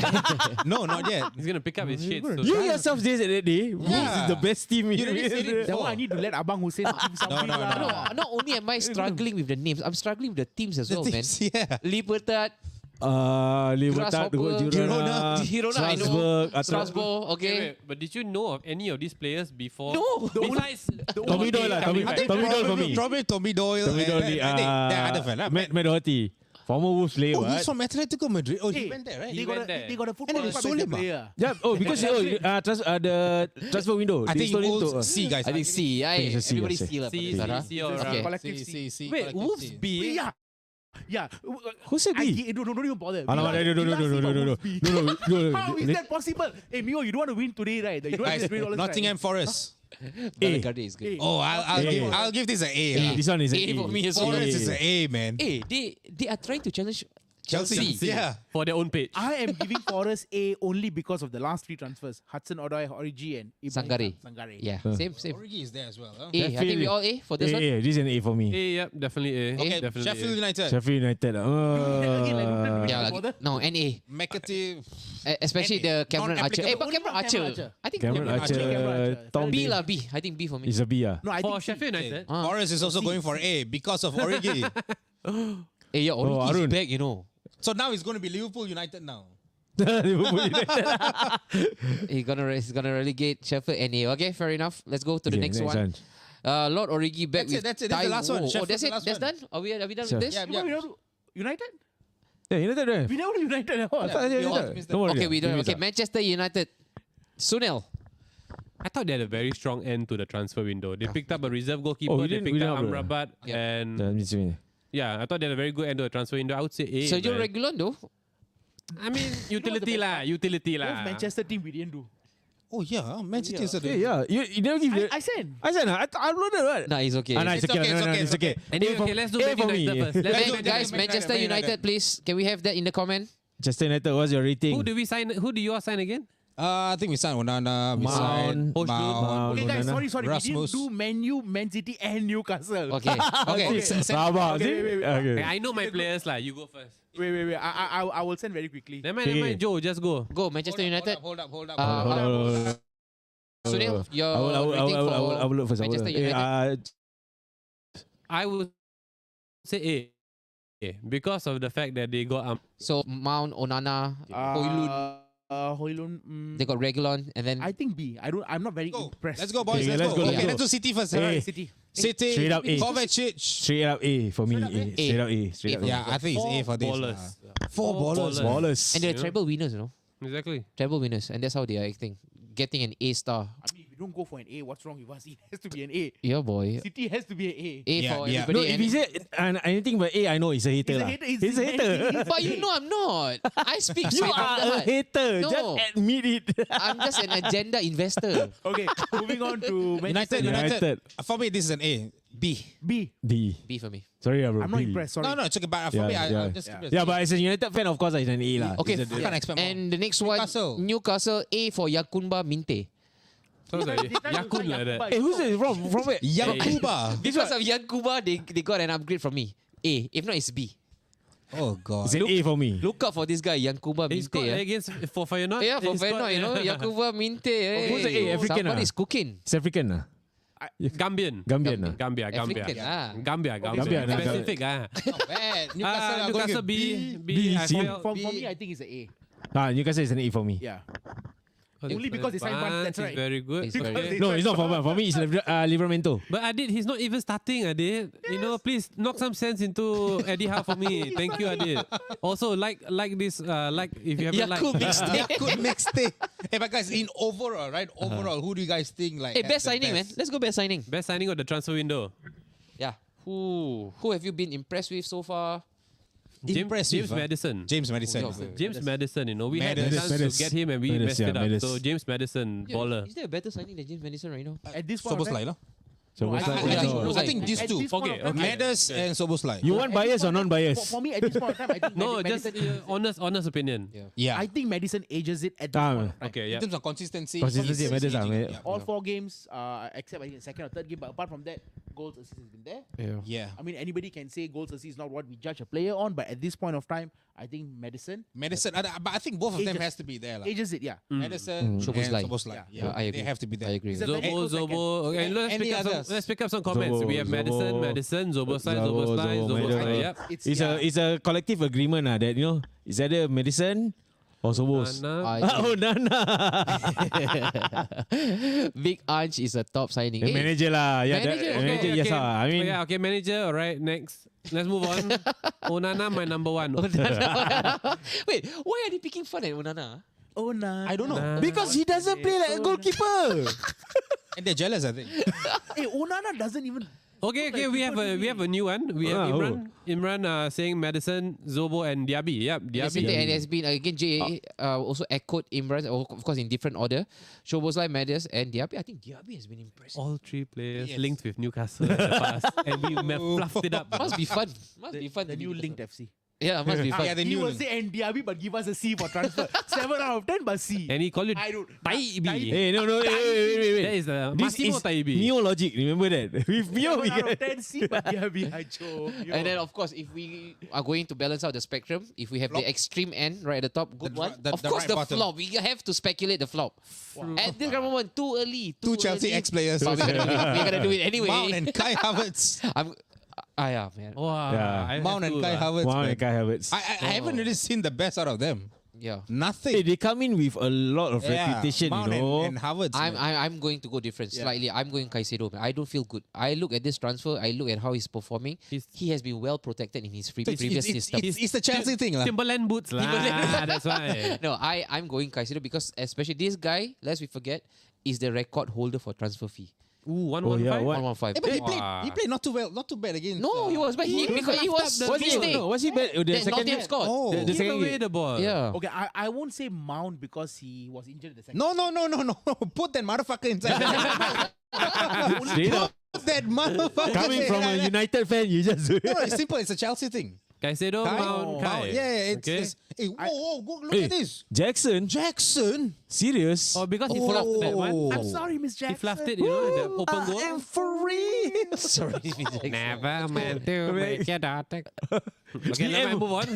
No, not yet. He's going to pick up his shit. So You yourself said that day. Wolves is the best team in You already said it Midlands. That one I need to let Abang Hussein give something no, lah. No, not only am I struggling with the names, I'm struggling with the teams as well, man. Yeah. Libertad, Liverpool, Grasshopper, Girona, Girona, I know. Strasbourg, Strasbourg, okay. Wait, but did you know of any of these players before? No. Besides Tommy Doyle lah. Tommy Doyle for me. Probably Tommy Doyle. Tommy Doyle. I think that other fella. Matt Doherty. Former Wolves player. Oh, he's what? from Atletico Madrid. Oh, he Hey, went there, right? They went there. got a football And then they club sold as him, a player. Yeah. Oh, because the transfer window. I they think sold him Wolves to, C, guys. I think C. it's a C, Everybody I say. C lah. C, Sarah. C, or Okay. Collective C. C. Wait, Wolves C. B? Yeah. Yeah. Who said B? Don't even bother. Alamak, no. How is that possible? Hey, Mio, you don't want to win today, right? You don't Guys, have to $3, Nottingham Forest. Bellegarde is good. Oh, I'll give this an A. This one is A for me as well. Forest is an A, man. Hey, they are trying to challenge Chelsea. Yeah. For their own page. I am giving Forest A only because of the last three transfers. Hudson Odoi, Origi and Ibrahim Sangare. Sangare. Yeah, same. Origi is there as well. Huh? A. I think we all A for this one. This is an A for me. A, yep, definitely A. Okay, Definitely Sheffield A. United. Sheffield United. Yeah, Bother? like, no, NA. McAtee. Especially the Cameron Not Archer. Hey, but applicable. Cameron Only Cameron Archer. Archer. I think Cameron Cameron Archer. Tom B Day. lah, B. I think B for me. Is a B. No, I For think Sheffield United. Forest is also going for A because of Origi. Hey, yeah, Origi is Arun. back, you know. So now it's going to be Liverpool United now. Liverpool United. He's gonna relegate Sheffield NA. Okay, fair enough. Let's go to the next one. Lord Origi back with That's it. That's the last one. Oh, Sheffield, that's the it. last That's one. done. Are we done Sure. with this? Yeah, No, we don't- United? Yeah, United. Right? We never do United at all. I thought we all United. missed Don't worry. Okay, we don't. missed Okay, out. Manchester United. Sunil. I thought they had a very strong end to the transfer window. They picked up a reserve goalkeeper. Oh, we They didn't- picked we up didn't upload. Amrabat. Yeah. And Yeah, me too. yeah, I thought they had a very good end to the transfer window. I would say A. Sergio man. Reguilon though. I mean, utility lah. Utility Both lah. Manchester team we didn't do. Oh, yeah. Man City is Hey, yeah. You never give the. I said. I said, I uploaded what? Nah, it's okay. Ah, nah, it's It's okay. okay, No, it's no, okay, it's it's okay. Anyway, A for- okay, let's do A Man for me. United first. Let's Hey, do Man guys, United, Manchester Man United, United. please. Can we have that in the comment? Manchester United, what's your rating? Who do we sign? Who do you all sign again? I think we signed Onana. We Mount. signed Mount. Mount. Okay, guys, Onana. sorry. Rasmus. We didn't do Man U, Man City, and Newcastle. Okay. Okay. Rabak, see? wait. Okay. I know my players lah. You go first. Wait. I will send very quickly. Never mind, Joe. Just go. Go Manchester United. Hold up. Hold on. Sunil, your I rating for will look first. Manchester United. I would say A. because of the fact that they got So Mount, Onana, Hoylund, Hoylund. they got Regulon, and then I think B. I'm not very impressed. Let's go, boys. Okay, Let's go. let's Okay, go. let's do City first. Hey. City. City. Straight up A. Kovacic. Straight up A for me. Straight up A. Straight up A. Yeah, I think it's A for this. ballers. Four ballers. Ballers. and they're treble winners, Exactly. treble winners, and that's how they are acting, getting an A star. I mean, if you don't go for an A, what's wrong with us? It has to be an A. Yeah, boy. City has to be an A. A Yeah, for yeah. everybody. No, if and- he said anything but A, I know he's a hater. He's a lah. hater. He's a hater. but you know I'm not. I speak You straight from the are a heart. hater. No. Just admit it. I'm just an agenda investor. Okay, moving on to United. United. For me, this is an A. B. B. D. B for me. Sorry, bro. I'm not B. impressed. Sorry. No, it's okay. But for me, I'll just keep it. Yeah, but as a United fan, of course, it's an A lah. Okay, It's a- I can't expect more. and the next Newcastle. one, Newcastle, A for Yakunba Minte. Sounds like Yakun like that. Hey, who's it from? From where? Yankuba. Because of Yakuba, they got an upgrade from me. A. If not, it's B. Oh, God. It's an A for me. Look out for this guy, Yankuba He scored Minte. against for Feyenoord. Yeah, for He scored, Feyenoord, you know, Yakuba Minte. Hey. Who's the A? African, Somebody's ah? cooking. It's African lah. Gambian. Gambian lah. Gambia. African, ah. Gambia. Gambia, nah, Specific. Not bad. Newcastle, are going Newcastle with B. B, I C. felt- For me, I think it's an A. Newcastle is an A for me. Yeah. Only because they signed one, that's Barnes is right. very good. It's very Okay. good. No, it's not for me. For me, it's Livramento. But Adit, he's not even starting, Adit. You know, please knock some sense into Eddie Howe for me. Thank you, Adit. Also, like this, if you haven't Yakub liked. mixtape. Yakut next day. Hey, but guys, in overall, right? Overall, who do you guys think like? Hey, has best the signing, man. Let's go best signing. Best signing of the transfer window. Yeah. Who have you been impressed with so far? Impressive, James Madison. James Madison. James Madison, you know, we had the Madison. chance Madison. to get him and we Madison, messed it yeah, up. Madison. So James Madison, Yeah, baller. is there a better signing than James Madison right now? At this point, of SzoBOSSlai, time, lah. So what's I- that? I- No. I think these at two. this point Okay, of time, okay. Meadows and SzoBOSSlai. You want at this bias or point of time, non-bias? For me, at this point of time, I think No, Madison, just honest opinion. Yeah. I think Madison ages it at this Ah, point of time. Okay, in yeah. terms of consistency. Consistency, he's Meadows, aging. yeah. Yeah. All 4 games, except I think the second or third game, but apart from that, goals, assists has been there. Yeah. I mean, anybody can say goals, assists is not what we judge a player on, but at this point of time, I think Madison Madison, but I think both of them Ages. has to be there. Lah. ages it, yeah. Madison SzoBOSSlai. and SzoBOSSlai. Yeah. I agree. They have to be there. I agree. He's a very close Zobo. Okay, Any others? let's pick up some comments. Zobo, We have Madison, Zobo. Madison, SzoBOSSlai, Zobo, SzoBOSSlai. Madison. Yep. It's a collective agreement that it's either Madison or Sobos. Nana. Oh, Nana. Big Ange is a top signing. The Hey, manager lah. Yeah, Manager, the okay, manager. Yes, lah. I mean, yeah, okay, manager. All right, next. Let's move on. Onana, my number one. Wait, why are they picking fun at Onana? Oh, nah. I don't know. because he doesn't play like a goalkeeper. And they're jealous, I think. Hey, Onana doesn't even. Okay, we have a new one. We have Imran saying Madison, Zobo, and Diaby. Yep, Diaby. And Diaby. it has been again also echoed Imran, of course in different order. SzoBOSSlai, Meadows, and Diaby. I think Diaby has been impressive. All 3 players Yes. linked with Newcastle in the past, and we fluffed it up. Must be fun. Must be fun. The to new be linked Newcastle. FC. Yeah, must be fun. Yeah, the He new will link. say NDRB, but give us a C for transfer. 7 out of 10, but C. And he called it I don't. Taibi. Hey, no, wait. That is the This Massimo is Taibi. Neo logic. Remember that? With Neo, 7 we out of get 10, C, but DRB. And then, of course, if we are going to balance out the spectrum, if we have the extreme end right at the top, good one. the Of course, right the bottom. flop. We have to speculate the flop. At this moment, too early. Two Chelsea early. ex-players. But we're gonna do it anyway. Mount and Kai Havertz. Yeah, man. Wow. Yeah. I have Mount and to, Kai Havertz. Wow, man. and Kai Havertz. I haven't really seen the best out of them. Yeah. Nothing. Hey, they come in with a lot of reputation, Mount you know. and Havertz. man. I'm going to go different slightly. I'm going Caicedo. Man. I don't feel good. I look at this transfer. I look at how he's performing. He has been well protected in his previous system. It's the Chelsea thing. lah. Timberland boots lah. That's why. No, I'm going Caicedo because especially this guy, lest we forget, is the record holder for transfer fee. Ooh, 115. Oh, yeah, what? 115. Yeah, but he played not too well, not too bad against. No, he was, but because he was the mistake. Was he bad? The That second Nottingham game? scored. Oh. The Give second away game. the ball. Yeah. Okay, I won't say Mount because he was injured in the second. No. Put that motherfucker inside. Straight up. Put that motherfucker. Coming from a inside. United fan, you just do it. No, it's simple. It's a Chelsea thing. Caicedo, Mount, Kai. Yeah, Okay. hey, whoa, go look Hey, at this. Jackson? Serious? Oh, because he fluffed that one. I'm sorry, Miss He Jackson. fluffed it, you know, the open goal. I'm for real. Sorry. Never meant to make your daughter. Okay, let me move on.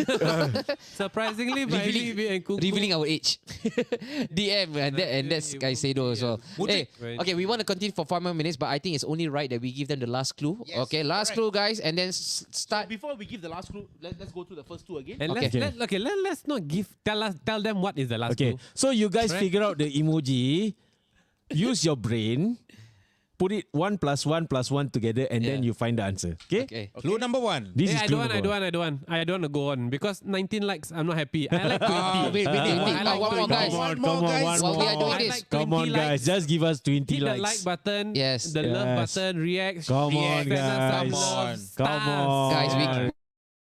Surprisingly, Revealing our age. DM and that's Caicedo as well. Hey, okay, we want to continue for 5 more minutes, but I think it's only right that we give them the last clue. Yes, okay, last clue, guys, and then start. Before we give the last clue, let's go through the first two again. And let's not tell them what is the last Okay, clue. so you guys figure out the emoji. Use your brain. Put it 1 + 1 + 1 together, and then you find the answer. Okay. Okay. Clue number 1. This is I clue don't number one. want to go on because 19 likes. I'm not happy. I like 20. Wait, I like one more, 20. guys. Come more, on, guys. one While we are more. doing I this, like Come 20 on, guys. likes. Just give us 20 Hit the likes. like button. Yes. The love Yes. button. React. Come on, send us some guys. love, Come stars. on. Guys,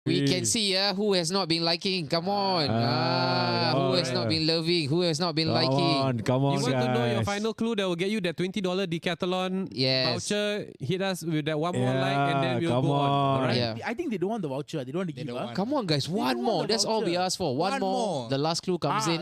we can see who has not been liking. Come on. Who has not been loving? Who has not been liking? Come on, You want to know your guys. final clue that will get you that $20 Decathlon Yes. voucher? Hit us with that one more Yeah, like and then we'll come go on. on. Alright? Yeah. I think they don't want the voucher. They don't want to give don't us. want. Come on, guys. One don't more. want the That's all we voucher. ask for. One more. The last clue comes in.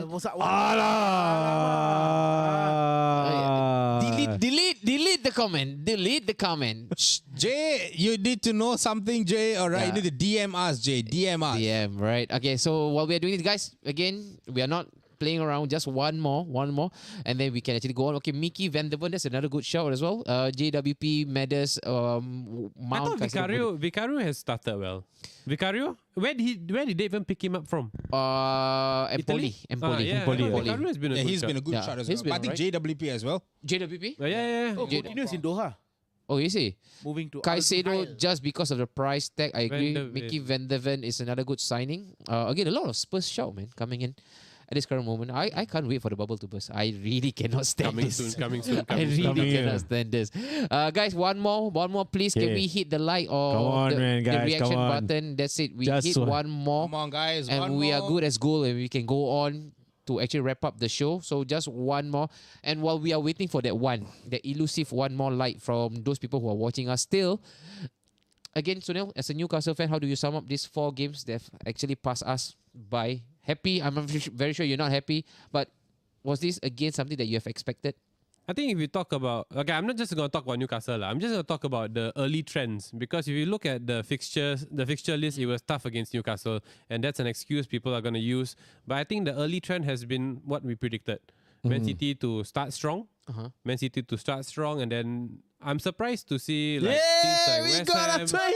Delete the comment. Delete the comment. Jay, you need to know something, Jay. All right, Yeah. you need to DM us, Jay. DM us. DM, right? Okay, so while we are doing it, guys, again, we are not playing around. Just one more, and then we can actually go on. Okay, Mickey Van der Ven, that's another good shout as well. JWP, Medes, I Mount. thought Vicario has started well. Vicario? Where did they even pick him up from? Empoli. Empoli. Vicario has been a Yeah, good he's shot. been a good Yeah, shot as he's well. But I been think JWP as well. JWP? Yeah. Oh, continues in Doha. Oh, you see? Moving to Caicedo, Al-Suhail. just because of the price tag, I agree. Van der Ven. Mickey Van der Ven is another good signing. Again, a lot of Spurs shout, man, coming in at this current moment. I can't wait for the bubble to burst. I really cannot stand Coming this. soon, coming soon. I really Coming cannot in. stand this. Guys, one more, please. Can Okay. we hit the like or Come on, the, man, the guys, reaction come on. button? That's it. We Just hit one. one more, Come on, guys. and one we are more. good as gold, and we can go on to actually wrap up the show. So just one more. And while we are waiting for that elusive one more like from those people who are watching us still. Again, Sunil, as a Newcastle fan, how do you sum up these 4 games that have actually passed us by? Happy? I'm very sure you're not happy, but was this again something that you have expected? I think if you talk about... Okay, I'm not just going to talk about Newcastle. I'm just going to talk about the early trends. Because if you look at the fixture list, it was tough against Newcastle. And that's an excuse people are going to use. But I think the early trend has been what we predicted. Man City to start strong. Man City to start strong. And then I'm surprised to see like teams like we West got Ham. a 20!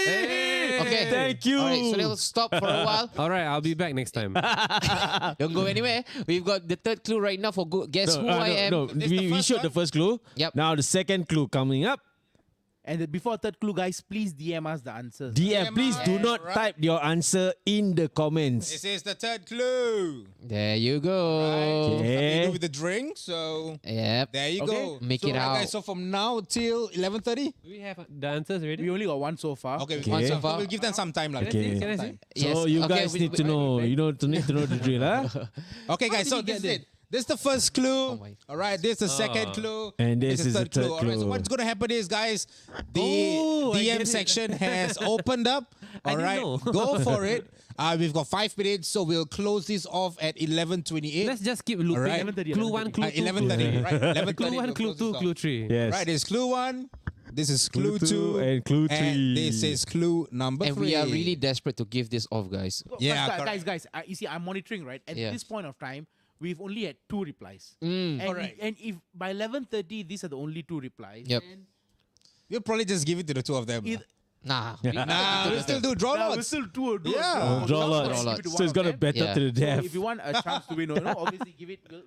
Hey! Okay. Thank you. All right, Sunil, stop for a while. All right, I'll be back next time. Don't go anywhere. We've got the third clue right now for Guess Who I Am. No, we showed the first clue. Yep. Now the second clue coming up. And before third clue, guys, please DM us the answers. DM, please do Yes, not right. type your answer in the comments. This is the third clue. There you go. Something to Okay. do with the drink. So Yep. there you Okay. go. Make so, it right, out. guys, so from now till 11:30. Do we have the answers We already? only got one so far. Okay, Okay. so we'll give them some time. Like. Okay. Can I see? Yes. So you Okay, guys need to know. You know to need to know the drill, huh? Okay, guys. So this is it. This is the first clue. my- All right. This is the second clue. And this is the third clue. third All right. So clue. what's going to happen is, guys, the Oh, I DM get it. section has opened up. I All didn't right. know. Go for it. We've got 5 minutes, so we'll close this off at 11:28. Let's just keep looping. Alright. 11:30, Clue 1, clue 2. 11:30. Right. 11:30. Clue 1, we'll clue close 2, this off. clue 3. Yes. Right. There's clue 1. This is clue 2. and clue 3. And this is clue number 3. And we are really desperate to give this off, guys. Yeah, But correct. guys, you see, I'm monitoring, right? At Yeah. this point of time, we've only had 2 replies. Mm. And if by 11:30 these are the only 2 replies, Yep. then We'll probably just give it to the 2 of them. Either- Nah. Nah, we'll still do draw we're lots. still do Yeah. Draw lots. Draw lots. So it's gonna better Yeah. to the So death. if you want a chance to win, obviously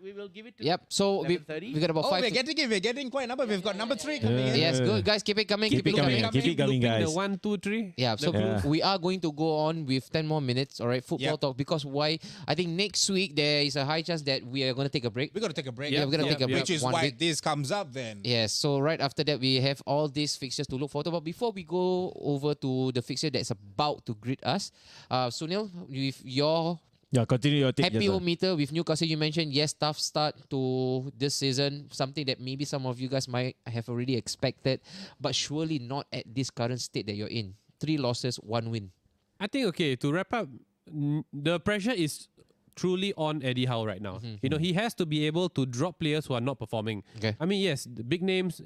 we will give it to Yep. So we 11:30? got about Oh, 5. we're getting quite a number. We've got number 3 coming in. Yes, good guys. Keep it coming. Keep it coming. Keep it coming, Looping guys. the 1, 2, 3. Yeah, so Yeah. we are going to go on with 10 more minutes, all right, football Yep. talk. Because why? I think next week there is a high chance that we are going to take a break. We're going to take a break. Yeah, we're gonna take a break. Which is 1 why week. this comes up then. Yes, so right after that, we have all these fixtures to look forward to. But before we go over to the fixture that's about to greet us, Sunil, with your Yeah, continue your take. happy Jaswan. meter with Newcastle, you mentioned, yes, tough start to this season, something that maybe some of you guys might have already expected, but surely not at this current state that you're in. 3 losses, 1 win. I think, okay, to wrap up, the pressure is truly on Eddie Howe right now. You know, he has to be able to drop players who are not performing. Okay. I mean, yes, the big names,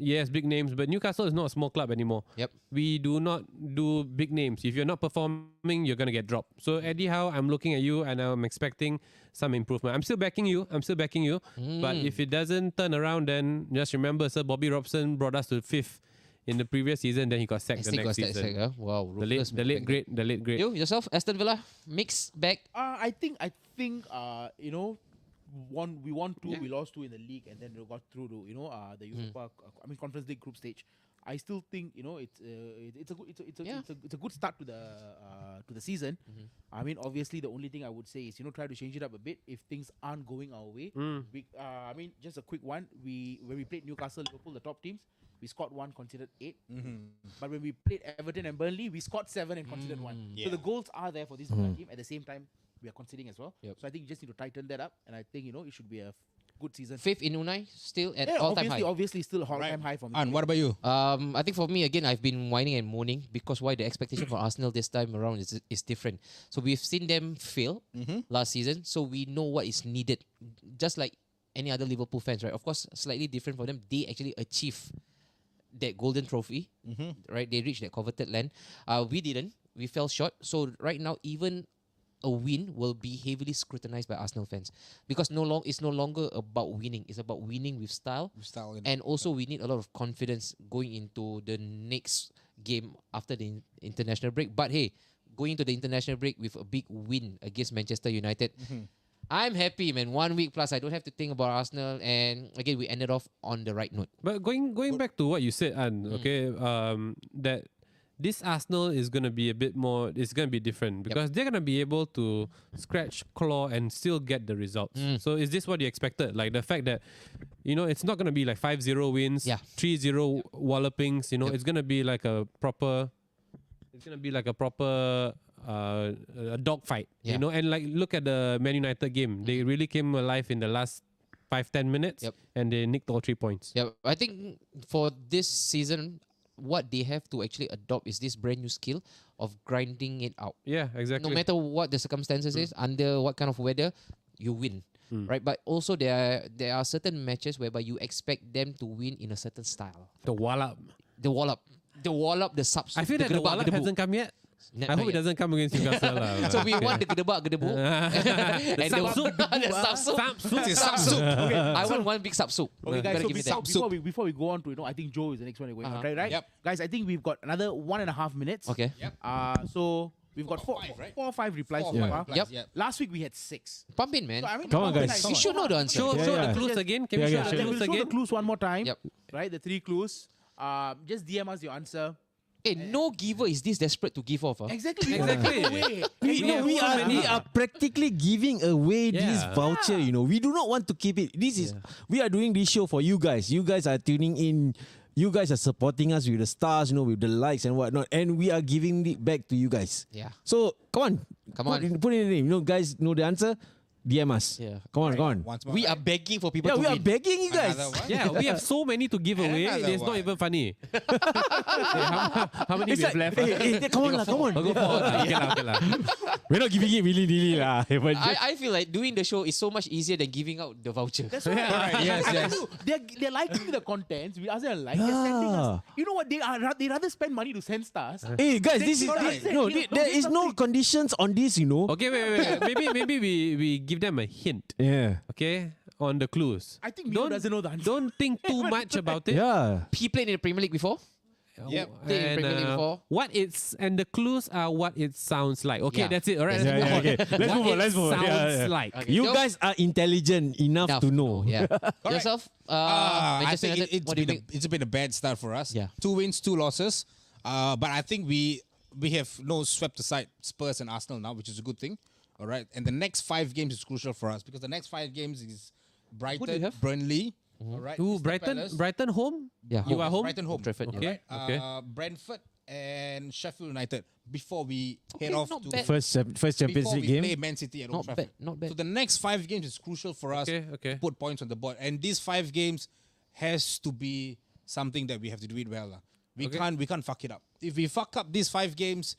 but Newcastle is not a small club anymore. Yep. We do not do big names. If you're not performing, you're going to get dropped. So Eddie Howe, I'm looking at you and I'm expecting some improvement. I'm still backing you. But if it doesn't turn around, then just remember, Sir Bobby Robson brought us to 5th in the previous season, then he got sacked the next season. Wow. The late great. You yourself, Aston Villa, mixed bag. I think you know, we won 2, we lost 2 in the league, and then we got through to the UEFA Conference League group stage. I still think it's a good start to the season. I mean, obviously the only thing I would say is try to change it up a bit if things aren't going our way. I mean, just a quick one. When we played Newcastle, Liverpool, the top teams, we scored 1, conceded 8. But when we played Everton and Burnley, we scored 7 and conceded 1. So the goals are there for this team. At the same time, we are conceding as well. So I think you just need to tighten that up. And I think it should be a good season. 5th in Unai, still at all-time high. Obviously, still all-time high for me. And what about you? I think for me, again, I've been whining and moaning because why the expectation for Arsenal this time around is different. So we've seen them fail last season, so we know what is needed. Just like any other Liverpool fans, right? Of course, slightly different for them. They actually achieve that golden trophy, right? They reached that coveted land. We didn't. We fell short. So right now, even a win will be heavily scrutinized by Arsenal fans because it's no longer about winning. It's about winning with style. And also we need a lot of confidence going into the next game after the international break. But hey, going into the international break with a big win against Manchester United, I'm happy, man. 1 week plus, I don't have to think about Arsenal. And again, we ended off on the right note. But going back to what you said, that this Arsenal is going to be a bit more, it's going to be different because they're going to be able to scratch, claw, and still get the results. So is this what you expected? Like the fact that, it's not going to be like 5-0 wins, 3-0 wallopings, it's going to be like a proper, a dogfight, and like look at the Man United game. They really came alive in the last 5-10 minutes and they nicked all 3 points. Yeah, I think for this season, what they have to actually adopt is this brand new skill of grinding it out. Yeah, exactly. No matter what the circumstances is, under what kind of weather, you win. Right? But also there are certain matches whereby you expect them to win in a certain style. The wallop, the subs. I feel that the wallop hasn't come yet. I hope it doesn't come against Newcastle. So we want the gedebu. And the sub soup. I want one big sub soup. Okay, guys, so before we go on to, I think Joe is the next one going on, right? Yep. Guys, I think we've got another 1.5 minutes. Okay. So we've got 4 or 5 replies so far. Yep. Last week we had 6. Pump in, man. So, I mean, Come on, guys. You should know the answer. Show the clues again. Can we show the clues We'll show the again? clues one more time. Yep. Right, the 3 clues. Just DM us your answer. Hey, no giver is this desperate to give off. Exactly. We are practically giving away this voucher. We do not want to keep it. We are doing this show for you guys. You guys are tuning in. You guys are supporting us with the stars, with the likes and whatnot, and we are giving it back to you guys. Yeah. So come on, put it in. Guys know the answer. DM us. Yeah. Come on. We are begging for people to we win. are begging you guys. Yeah, we have so many to give away. It's not even funny. How many we have left? Come on. I'll go for okay. We're not giving it willy-nilly lah. I feel like doing the show is so much easier than giving out the voucher. That's right. Yes. They're liking the contents. We ask them to like. They're sending us. You know what? They rather spend money to send stars. Hey guys, there is no conditions on this. Okay, wait. Maybe we give them a hint. Yeah. Okay, on the clues. I think Mio doesn't know the answer. Don't think too much about it. Yeah. He played in the Premier League before. Yep. Played in the Premier League before. And the clues are what it sounds like. Okay, that's it. All right, Okay. Let's move on. Sounds like. Okay. You guys are intelligent enough to know. Yeah. Yourself, I Manchester think United, what do you think? it's been a bad start for us. Yeah. 2 wins, 2 losses. But I think we have swept aside Spurs and Arsenal now, which is a good thing. All right. And the next 5 games is crucial for us because the next 5 games is Who do you Brighton, have? Burnley. All right. Who? Crystal Palace. Brighton home? Yeah, You are home? Brighton home. Trafford, yeah. Okay. Okay. Brentford and Sheffield United before we head off not to bad. First Champions before League we play game. Man City at Old Not Trafford. bad, not bad. So the next 5 games is crucial for us Okay. to put points on the board. And these 5 games has to be something that we have to do it well. We can't fuck it up. If we fuck up these 5 games,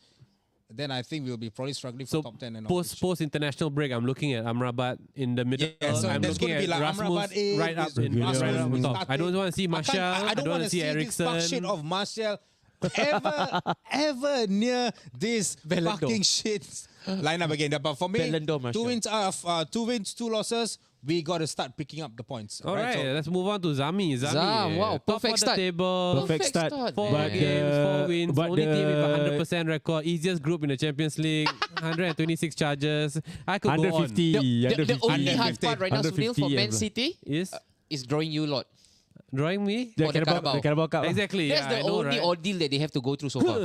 then I think we'll be probably struggling for So top 10 and all. post international break, I'm looking at Amrabat in the middle. Yeah, so I'm there's looking gonna be at like Rasmus Amrabat in, right up with in Rasmus right up with top. I Kate. don't want to see Martial. I don't want to see this fuck shit Eriksen. of Martial ever near this fucking shit lineup again. But for me, Ballon d'Or, 2 wins, 2 losses. We got to start picking up the points. All right, So let's move on to Zami. Zam, wow, top perfect of the start. table. Perfect start. 4 But games, 4 wins, but only team with the- 100% record, easiest group in the Champions League, 126 charges. I could go on. 150. The only hard 150. part right now, Sunil, for 150, Man City Is is drawing you a lot. drawing me? For the Carabao. Carabao Cup. Exactly. That's yeah, the I know, only right? ordeal that they have to go through so far.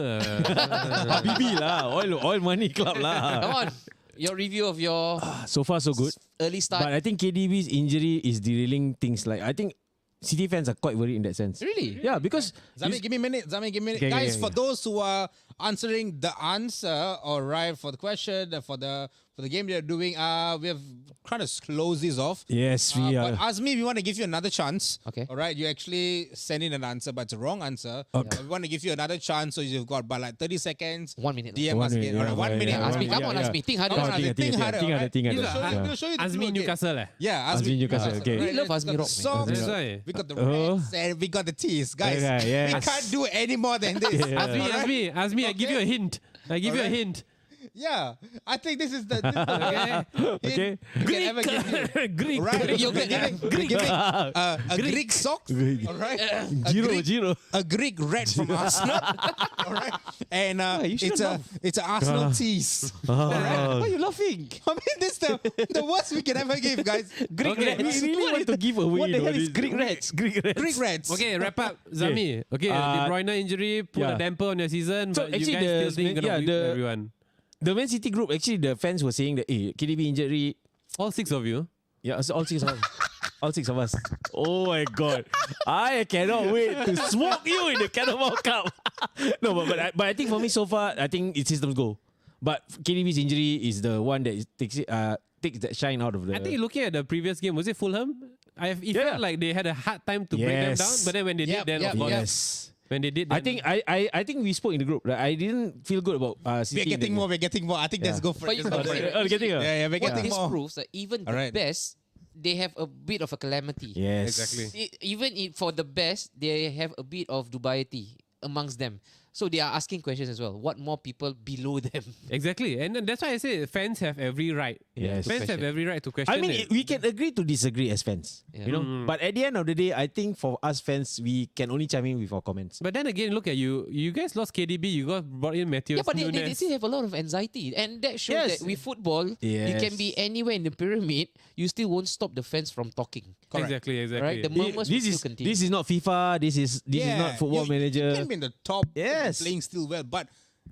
BB lah. Oil money club Come lah. on, your review of your So far so good. early start. But I think KDB's injury is derailing things. Like I think City fans are quite worried in that sense. Really? Yeah, because Zami, give me a minute. Okay, Guys, okay, for okay. those who are answering the answer, all right, for the question, for the game they're doing, we have kind of closed this off. yes, we But are. Azmi, we want to give you another chance. Okay. All right. You actually send in an answer, but it's a wrong answer. Okay. We want to give you another chance, so you've got about like 30 seconds. 1 minute. DM 1 us minute, again. All right, yeah, 1 yeah, minute. yeah, Ask me, yeah, come on, yeah. ask me. Think harder. Come on, ask me. think harder. Think harder, alright? think harder. We'll show you the Azmi clue again. Newcastle. Yeah, Azmi Newcastle, okay. We love We Azmi got the Rock, man. songs, That's right. we got the reds, and we got the teas. Guys, Okay, yes. we can't do any more than this. Azmi, I give you a hint. I give you a hint. Yeah, I think this is the Okay. Okay. we can ever give you. Greek. Right? Yogurt, We're giving a Greek socks, all right? Giro. A Greek red from Arsenal, all right? And you shouldn't it's an Arsenal tease. Why are you laughing? I mean, this is the worst we can ever give, guys. Greek Okay. We Reds. really want to give away. What the you know, hell is this- Greek Reds? Greek Reds. Greek reds. Okay, wrap up. Zami. Okay, De Bruyne injury put Yeah. a damper on your season, So but you actually guys still think you're going to beat everyone. The Man City group, actually, the fans were saying that, hey, KDB injury. All 6 of you. Yeah, so all 6 of us. All 6 of us. Oh my God. I cannot wait to smoke you in the Carabao Cup. No, but I think for me so far, I think it's system goal. But KDB's injury is the one that takes that shine out of the... I think looking at the previous game, was it Fulham? It Yeah. felt like they had a hard time to break them down, Yes. but then when they Yep, did, then yep, of course, Yes. when they did, I then- think I think we spoke in the group. Like, I didn't feel good about City. We're getting more. We're getting more. I think let's Yeah. go for But it. you Let's go know, for it. Oh, getting Yeah, we're What getting this more. proves that even the Alright. best, they have a bit of a calamity. Yes. Exactly. For the best, they have a bit of dubiety amongst them. So they are asking questions as well. What more people below them? exactly, and then that's why I say fans have every right. Yes. Fans have Question. every right to question I mean, it. we can agree to disagree as fans, Yeah. you know. But at the end of the day, I think for us fans, we can only chime in with our comments. But then again, look at you. You guys lost KDB. You got brought in Matthews. Yeah, but they Nunes. still have a lot of anxiety. And that shows Yes. that with football, you can Yes. be anywhere in the pyramid, you still won't stop the fans from talking. Exactly. Right? The murmurs will This still is continue. this is not FIFA. This is not Football Manager. You can be in the top, Yes. playing still well, but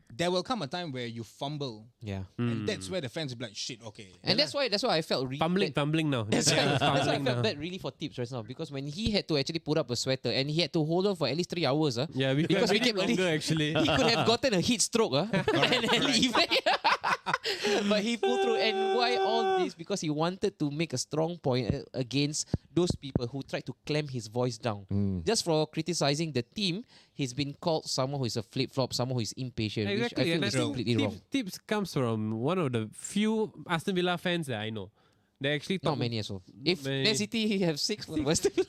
there will come a time where you fumble, Yeah. and that's where the fans will be like, "Shit, okay." And that's why I felt really fumbling now. That's why I Fumbling felt now. bad really for Tips right now, because when he had to actually put up a sweater and he had to hold on for at least 3 hours, Yeah, because we became kept longer actually. he could have gotten a heat stroke and then leave. But he pulled through. And why all this? Because he wanted to make a strong point against those people who tried to clamp his voice down. Just for criticizing the team, he's been called someone who is a flip-flop, someone who is impatient, Exactly, which I and feel I is think completely wrong. Tips comes from one of the few Aston Villa fans that I know. They actually Not talk. many as well. If many. Man City have 6, West Ham.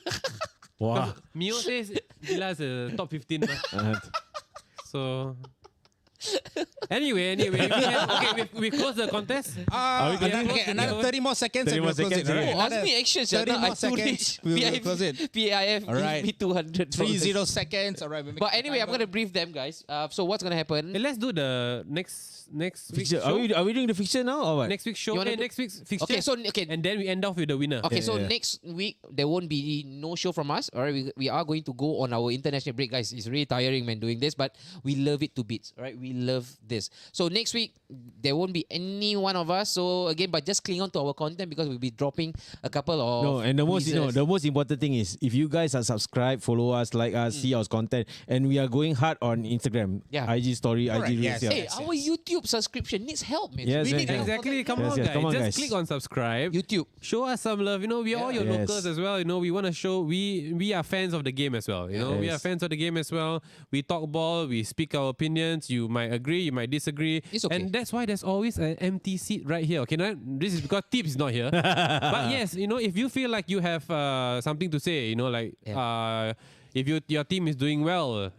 Wow. Mio says Villa's a top 15. So anyway, we close the contest. Another 30 more seconds 30 and more we'll close it. seconds, All right? yeah. Oh, ask Another me actions. 30 I more too seconds. rich. We'll close it. PIF, All right. give me $200. 30 seconds. All right. we'll make But the anyway, I'm timer. going to brief them, guys. So what's going to happen? Hey, let's do the next week's Fixture. show. Are we doing the fixture now or what? Next week's show. You wanna Hey, do- next week's fixture. Okay, and then we end off with the winner. Okay, so yeah. next week there won't be no show from us. All right, we are going to go on our international break, guys. It's really tiring, man, doing this, but we love it to bits. All right, we love this. So next week there won't be any one of us. So again, but just cling on to our content because we'll be dropping a couple of No, and the quizzes. most important thing is if you guys are subscribed, follow us, like us, see our content, and we are going hard on Instagram, Yeah. IG story, Correct, IG reels. yes. yeah. Hey, our YouTube subscription needs help, man. Yes, we yes, need yes. help for Exactly. that. Come Yes, on, yes, guys. come on, Just guys. click on subscribe. YouTube. Show us some love. You know, we are all your Yes. locals as well. You know, we want to show we are fans of the game as well. You know, we are Yes. fans of the game as well. We talk ball. We speak our opinions. You might might agree, you might disagree. It's okay. And that's why there's always an empty seat right here. Okay, this is because Tips is not here. But yes, if you feel like you have something to say, if your team is doing well,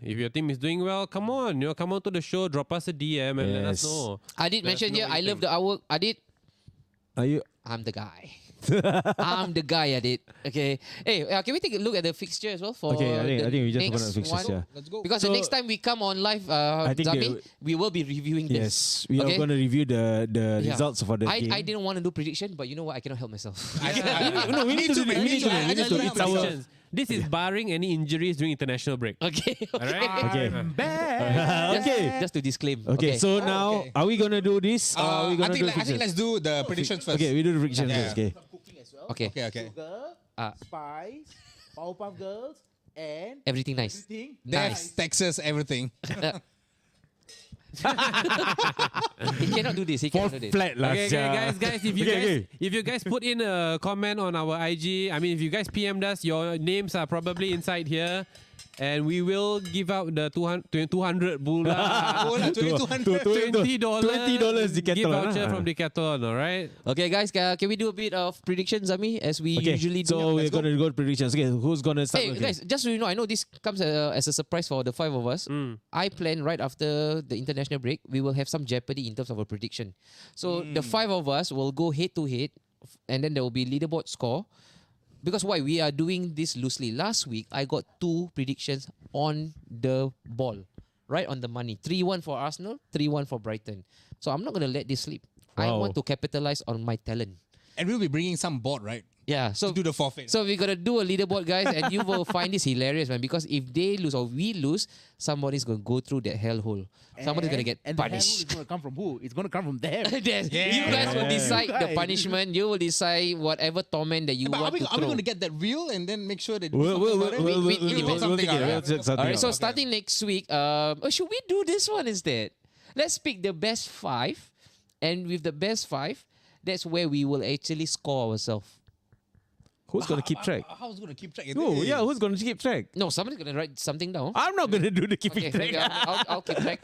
come on, come on to the show, drop us a DM and let us know. Adit mentioned here, I love the artwork. Adit, I'm the guy. I'm the guy, Adit. Okay. Hey, can we take a look at the fixture as well? For I think we just open up next the fixtures. one? Yeah. Let's go. Because the next time we come on live, Zami, we will be reviewing this. Yes, we are going to review the results for the game. I didn't want to do prediction, but you know what? I cannot help myself. No, we need to. It's our. This is barring any injuries during international break. Okay. All right. Okay. Back. Just to disclaim. Okay, so now are we gonna do this? Are we gonna do I think let's do the predictions first. Okay, we do the predictions first. Okay. Cooking as well. Okay. Okay. Sugar, spice, Powerpuff Girls, and Everything nice. everything. Nice. Texas, everything. He cannot do this. He cannot do this. Flat last Okay, guys, if you guys put in a comment on our IG, I mean, if you guys PM'd us, your names are probably inside here. And we will give out the 200 bula. $20 Decathlon, gift voucher from Decathlon, all right? Okay, guys, can we do a bit of predictions, Zami, as we usually do? So we're going to go to predictions. Okay, who's going to start? Hey, guys, just so you know, I know this comes as a surprise for the 5 of us. I plan right after the international break, we will have some jeopardy in terms of a prediction. So the 5 of us will go head to head, and then there will be leaderboard score. Because why? We are doing this loosely. Last week, I got 2 predictions on the ball. Right on the money. 3-1 for Arsenal, 3-1 for Brighton. So I'm not going to let this slip. I want to capitalize on my talent. And we'll be bringing some board, right? Yeah. So to do the forfeit. So we're going to do a leaderboard, guys, and you will find this hilarious, man. Because if they lose or we lose, somebody's going to go through that hellhole. Somebody's going to get punished. And the hellhole is going to come from who? It's going to come from them. You guys will decide the punishment. You will decide whatever torment that you want to throw. Are we going to get that reel and then make sure that we'll take it. All right, so starting next week, should we do this one instead? Let's pick the best 5. And with the best 5, that's where we will actually score ourselves. Who's going to keep track? How's going to keep track? Oh, yeah, who's going to keep track? No, somebody's going to write something down. I'm not going to do the keeping track. I'll keep track.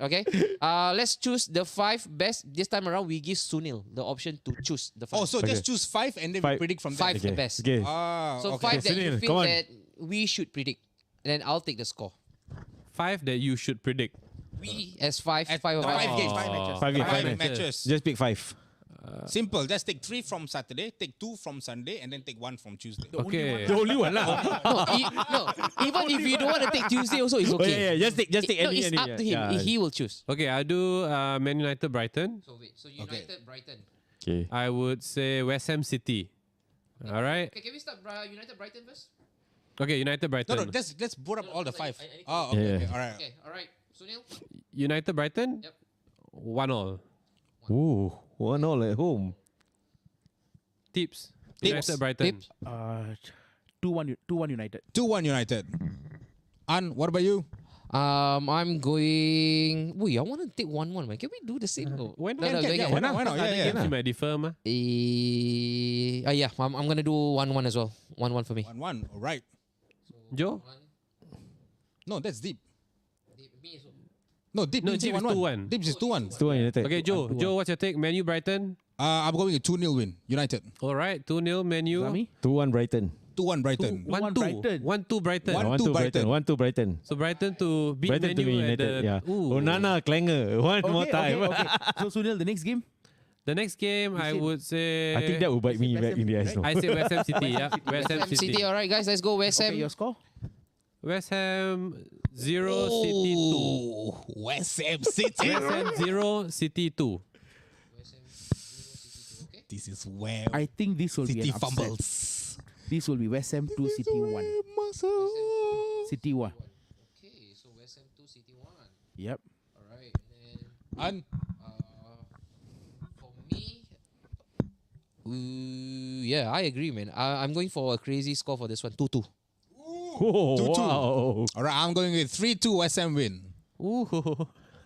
Okay. Let's choose the 5 best. This time around, we give Sunil the option to choose the 5. Oh, so just choose 5 and then we predict from there. 5 the best. Okay. So 5 that you feel that we should predict. And then I'll take the score. 5 that you should predict. We as 5 of us. 5 games. 5 matches. Just pick 5. Simple. Just take 3 from Saturday, take 2 from Sunday, and then take 1 from Tuesday. Okay. The only one lah. No, even if you don't want to take Tuesday also, it's okay. Yeah. Just take any. It's up to him. Yeah. He will choose. Okay, I'll do Man United Brighton. So United, Brighton. Okay. I would say West Ham City. All right. Okay, can we start United, Brighton first? Okay, United Brighton. No, let's put up all the 5. I Okay. All right. Sunil? United Brighton. Yep. 1-1. Ooh, 1-1 at home. Tips. United Brighton. 2-1 United. 2-1 United. What about you? I'm going. Wait, I want to take 1-1, man. Can we do the same? Why not? Why not? Yeah. You might differ, ma. Yeah, I'm gonna do 1-1 as well. 1-1 for me. 1-1. All right. Joe? No, that's deep. Me as well. No, deep. No, means deep is 2-1. Deep is 2-1. 2-1 United. Okay, Joe. Joe, what's your take? Man U Brighton. I'm going with 2-0 win. United. All right, 2-0 Man U. 2-1 Brighton. 2-1 Brighton. 1-2. 1-2 Brighton. 1-2 Brighton. 1-2 Brighton. So Brighton to beat Brighton Man to U be at United. the... Yeah. Ooh. Onana, Klenger. One more time. Okay. So Sunil, the next game? The next game, I would say... I think that would bite me back in the ass. No? I say West Ham City, yeah. West Ham City. All right, guys, let's go West Ham. Okay, your score? West Ham 0, City 2. West Ham City. West Ham 0, City 2. This is where I think this will be City an upset. fumbles. This will be West Ham 2, City 1. City 1. Okay, so West Ham 2, City 1. Yep. All right, And for me, yeah, I agree, man. I'm going for a crazy score for this one, 2-2. Oh, 2-2. wow. All right, I'm going with 3-2 West Ham win. Ooh.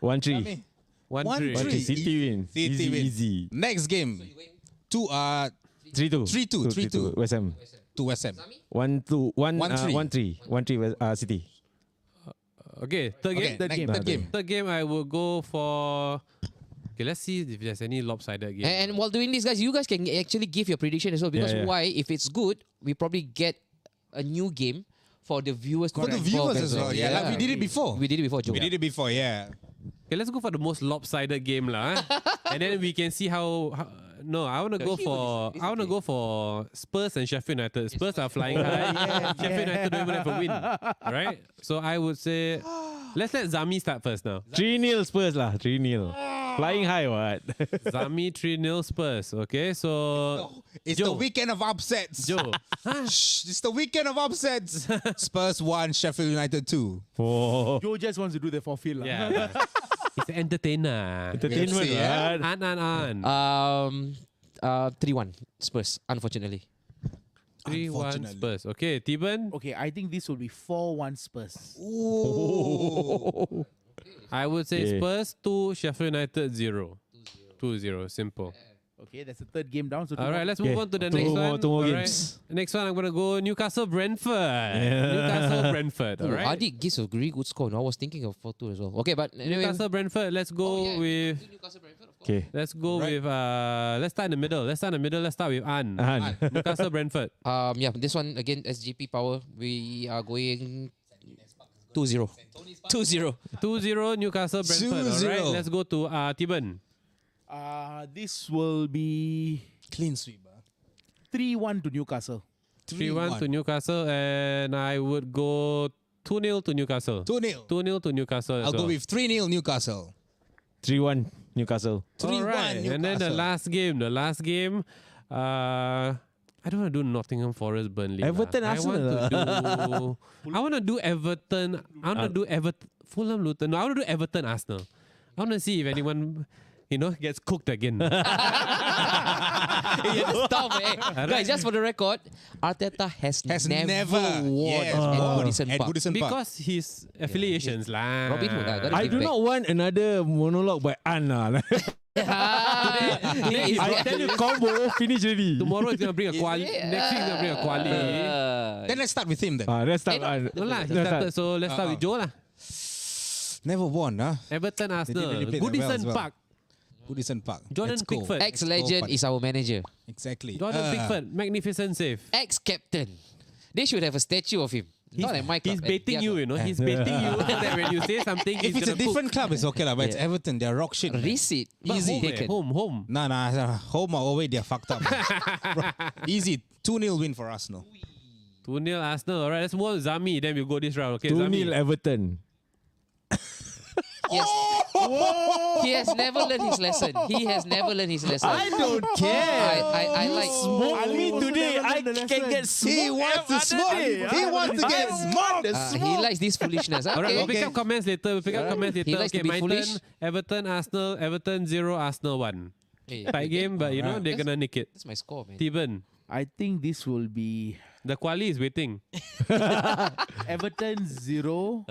1-3. 1-3. City win. City win. Easy. Next game. 3-2. 3-2. West Ham. To West Ham. 1-2. 1-3. 1-3. 1-3 City. Okay, third game. Third game. I will go for. Okay, let's see if there's any lopsided game. And while doing this, guys, you guys can actually give your prediction as well. Because why? If it's good, we probably get a new game for the viewers. For the viewers as well. Yeah, like we did it before. We did it before, Joe. We did it before, yeah. Okay, let's go for the most lopsided game lah. And then we can see how no, I want to go for Spurs and Sheffield United. Spurs are flying high. Sheffield United don't even have a win. Alright? So I would say let's let Zami start first now. 3-0 Spurs lah. 3-0. Flying high what? Zami 3-0 Spurs. Okay, so It's the weekend of upsets. Joe. It's the weekend of upsets. Spurs 1, Sheffield United 2. Oh. Joe just wants to do the forfeit. Yeah. It's an entertainer. Entertainment, Yeah. On. 3-1 Spurs, unfortunately. 3-1 Spurs. Okay, Tiban. Okay, I think this will be 4-1 Spurs. Ooh. I would say Okay. Spurs 2, Sheffield United 0. 2-0. Simple. Okay, that's the third game down. So All right, let's Okay. move on to the Two next more- one. two more All right. games. Next one, I'm going to go Newcastle Brentford. Newcastle Brentford. All right. Adi gives a really good score. No, I was thinking of 4-2 as well. Okay, but anyway. Newcastle Brentford. Let's go with. Okay. Let's go with. Let's start in the middle. Let's start with An. Newcastle Brentford. Yeah, this one again, SGP Power. We are going 2-0. 2-0. 2-0 Newcastle Brentford. All 2-0. right. Let's go to Tiban. This will be Clean sweep. 3-1 to Newcastle. 3-1 to Newcastle, and I would go 2-0 to Newcastle. 2-0. 2-0 to Newcastle. as I'll go well. with 3-0 Newcastle. 3-1 Newcastle. 3-1 Alright, and then the Newcastle. last game, I don't want to do Nottingham Forest Burnley. Everton, I want Arsenal. I want to do Everton. I want to do Fulham Luton. No, I want to do Everton Arsenal. I want to see if anyone, gets cooked again. Stop, guys, just for the record, Arteta has never won yes, at won Goodison at Park. Goodison Park. Because his affiliations lah. Robin Hood lah, gotta I give do back. not want another monologue by An lah. Today is I tell you, combo finish already. Tomorrow he's gonna bring a quali. Next week he's gonna bring a quali. Then let's start with him then. Let's start. No lah, he started. So let's start with Joe lah. Never won, huh? Everton Arsenal. really play that well Goodison as well. Park. Goodison Park. Jordan Let's go. Pickford. Ex-legend is our manager. Exactly. Jordan Pickford. Magnificent save. Ex-captain. They should have a statue of him. Not at my club. He's baiting you, He's baiting you that when you say something, he's If it's a gonna cook. different club, it's okay lah. But it's Everton. They're rock shit. man. Receipt. But Easy. Home. Nah. Home or away, they're fucked up. Easy. 2-0 win for Arsenal. 2-0 Arsenal. All right, let's move on to Zami. Then we'll go this round. Okay, 2-0 Zami. Everton. Yes. He has never learned his lesson. I don't care. I like Smoke me today. I can get smoked. He wants to smoke. He wants to get smoked. he likes this foolishness. All right, we'll Okay. pick up comments later. He likes Okay, to be my foolish. turn. Everton, Arsenal. Everton 0, Arsenal 1. Hey, Tight game, but they're gonna nick it. That's my score, man. Steven, I think this will be the quali is waiting. Everton 0,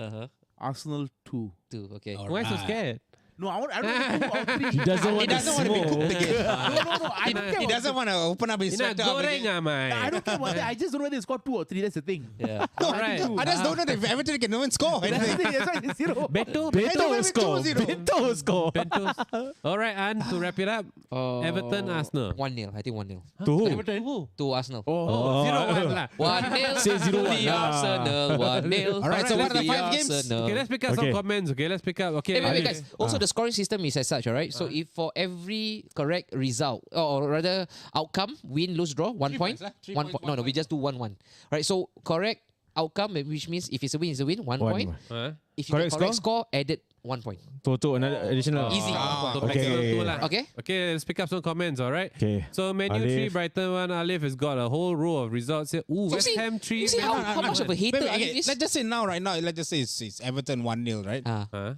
Arsenal 2. 2, okay. Why so scared? No, I want 2 or 3. He doesn't want to doesn't want to be smoke. cooked again. No, I don't care. He doesn't want to open up his Ina sweater. up goreng again. mai. I don't care about that. I just don't know whether they score 2 or 3. That's the thing. Yeah. Alright. I just don't know if Everton can even score That's the anything. thing. That's why it's 0. Beto. Beto will score. 2-0. Beto will score. Bentos. All right, and to wrap it up, Everton, Arsenal. 1-0. I think 1-0. To who? Everton who? To Arsenal. Oh, 0-1 lah. 1-0. Say 0-1 to the lah. Arsenal. 1-0. All right, so what are the 5 games? Okay, let's pick up some Okay. comments. Okay, let's pick up. Okay, Wait, Ali. guys. Also, the scoring system is as such, all right? So, if for every correct result, or rather outcome, win, lose, draw, 1 point. points lah. 3 1 points, point. No, we just do 1-1. All right, so correct outcome, which means if it's a win, it's a win, 1 point. Huh? If you Correct get correct score, added 1 point. To another additional. Easy. Okay. Okay? Okay, let's pick up some comments, all right? Okay. So, Menu 3, Alif. Brighton 1, Alif has got a whole row of results here. Ooh, So West see- Ham 3. you see how much of a hater Wait, Alif is? let's just say right now, let's just say it's Everton 1-0, right? Ah, Huh?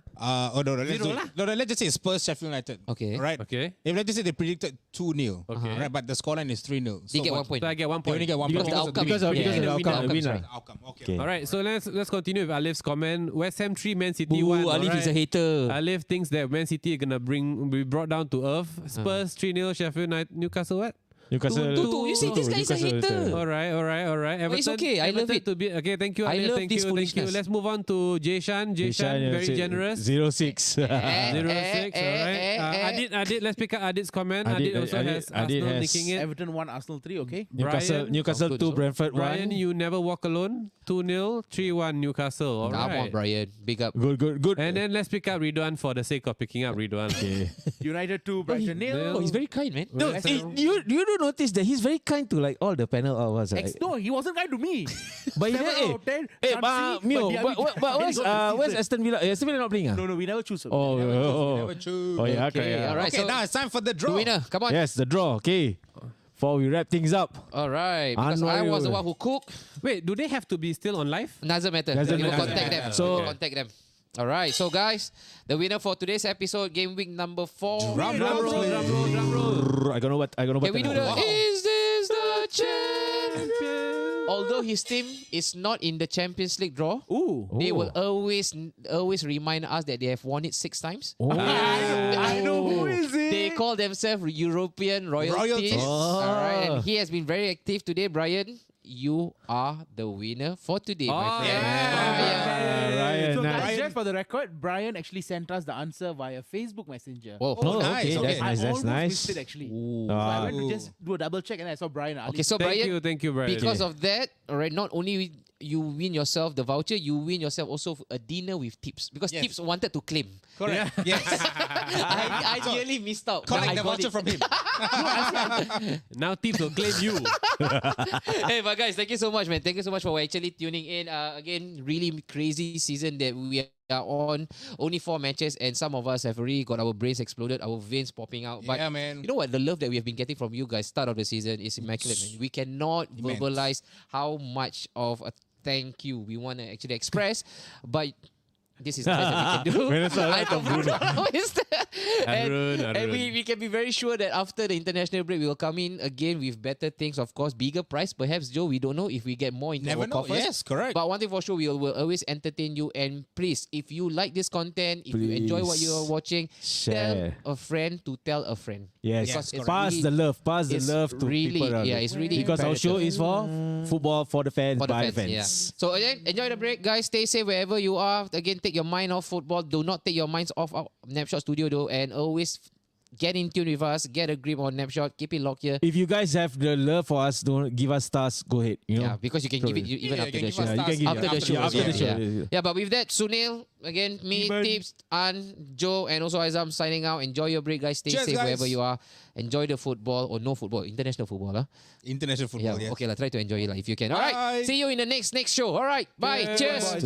Let's just say Spurs Sheffield United. Okay. Right? Okay. If let's just say they predicted 2-0. Okay. Right, but the scoreline is 3-0. they get 1 point. So I get 1 They point. only get 1 Because point. the outcome Because of Yeah. the Yeah. outcome, Winner, win lah. Outcome. Okay. Okay. All right, so let's continue with Alif's comment. West Ham 3, Man City Ooh, 1. Alif is a hater. Alif thinks that Man City are gonna be brought down to earth. Spurs 3-0, Sheffield United, Newcastle what? Newcastle. You see, this guy is a hater. All right. But it's okay, I love Everton it. To be, okay, thank you. I Adil, love thank this you. foolishness. Let's move on to Jayshan. Jayshan, very generous. 06. 06, all right. Adit, let's pick up Adit's comment. Adit also has Arsenal nicking it. Everton 1, Arsenal 3, okay? Newcastle good 2, also. Brentford 1. Brian, you never walk alone. 2-0, 3-1 Newcastle. All Come on, right. Brian. Big up. Good. And then let's pick up Ridwan for the sake of picking up Ridwan. Okay. United 2, Brighton 0. Oh, he's very kind, man. No, you do notice that he's very kind to like all the panel of us, right? No, he wasn't kind to me. But he 7 out of 10, can't see, Mio, but where's Aston Villa? Aston Villa not playing? No, we never choose him. Oh, yeah, Okay, okay. all right. Okay, So, now it's time for the the draw. winner, come on. Yes, the draw. Okay. Before we wrap things up. All right. Because I was the one who cooked. Wait, do they have to be still on live? Doesn't matter. Doesn't We will matter. contact them. So- We will contact them. All right. So, guys, the winner for today's episode, game week number 4. Drum roll. I don't know what. Can we do the Is This the Champion? Although his team is not in the Champions League draw, they will always remind us that they have won it 6 times. I know who is it. They call themselves European royalties. All right, and he has been very active today, Brian. You are the winner for today, my friend. Ryan, So nice. guys, just for the record, Brian actually sent us the answer via Facebook Messenger. Whoa. Oh, nice, okay, okay. I that's almost nice. missed it actually. Ooh. So I went to just do a double check and I saw Brian. Okay, so Thank Brian, you, Brian. because of that, all right, not only you win yourself the voucher, you win yourself also a dinner with Tips. Because Yes. Tips wanted to claim. Correct. Yes. I nearly missed out. but Collect I the got voucher it. from him. Now Tips will claim you. Hey, but guys, thank you so much, man. Thank you so much for actually tuning in. Again, really crazy season that we are on. Only 4 matches, and some of us have already got our brains exploded, our veins popping out. But Yeah, man. you know what? The love that we have been getting from you guys start of the season is immaculate, man. We cannot Immense. verbalize how much of a thank you we want to actually express, but this is the best that we can do. I don't promise that. And we can be very sure that after the international break, we will come in again with better things, of course, bigger price. Perhaps, Joe, we don't know if we get more into Never our know. coffers. Yes, correct. But one thing for sure, we will always entertain you. And please, if you like this content, if you enjoy what you are watching, Share. tell a friend to tell a friend. Yes, Because it's pass really- the love. Pass the it's love to really, people around yeah, you. it's really Because our show imperative. is for football, for the fans, For the by fans, fans. yeah. So again, enjoy the break, guys. Stay safe wherever you are. Again, take your mind off football. Do not take your minds off our Napshot Studio though, and always get in tune with us. Get a grip on Napshot. Keep it locked here. If you guys have the love for us, don't give us stars. Go ahead. You know. Yeah, because you can give it even Yeah, after you the can show. give us you can give After the show. after the show. Yeah, but with that, Sunil, again, me, Tips, An, Joe, and also Aizam signing out. Enjoy your break, guys. Stay Cheers, safe guys. wherever you are. Enjoy the football or no football, international football. Huh? International football, Yeah, yes. okay, try to enjoy it if you can. All right, Bye. see you in the next show. All right, bye. Cheers.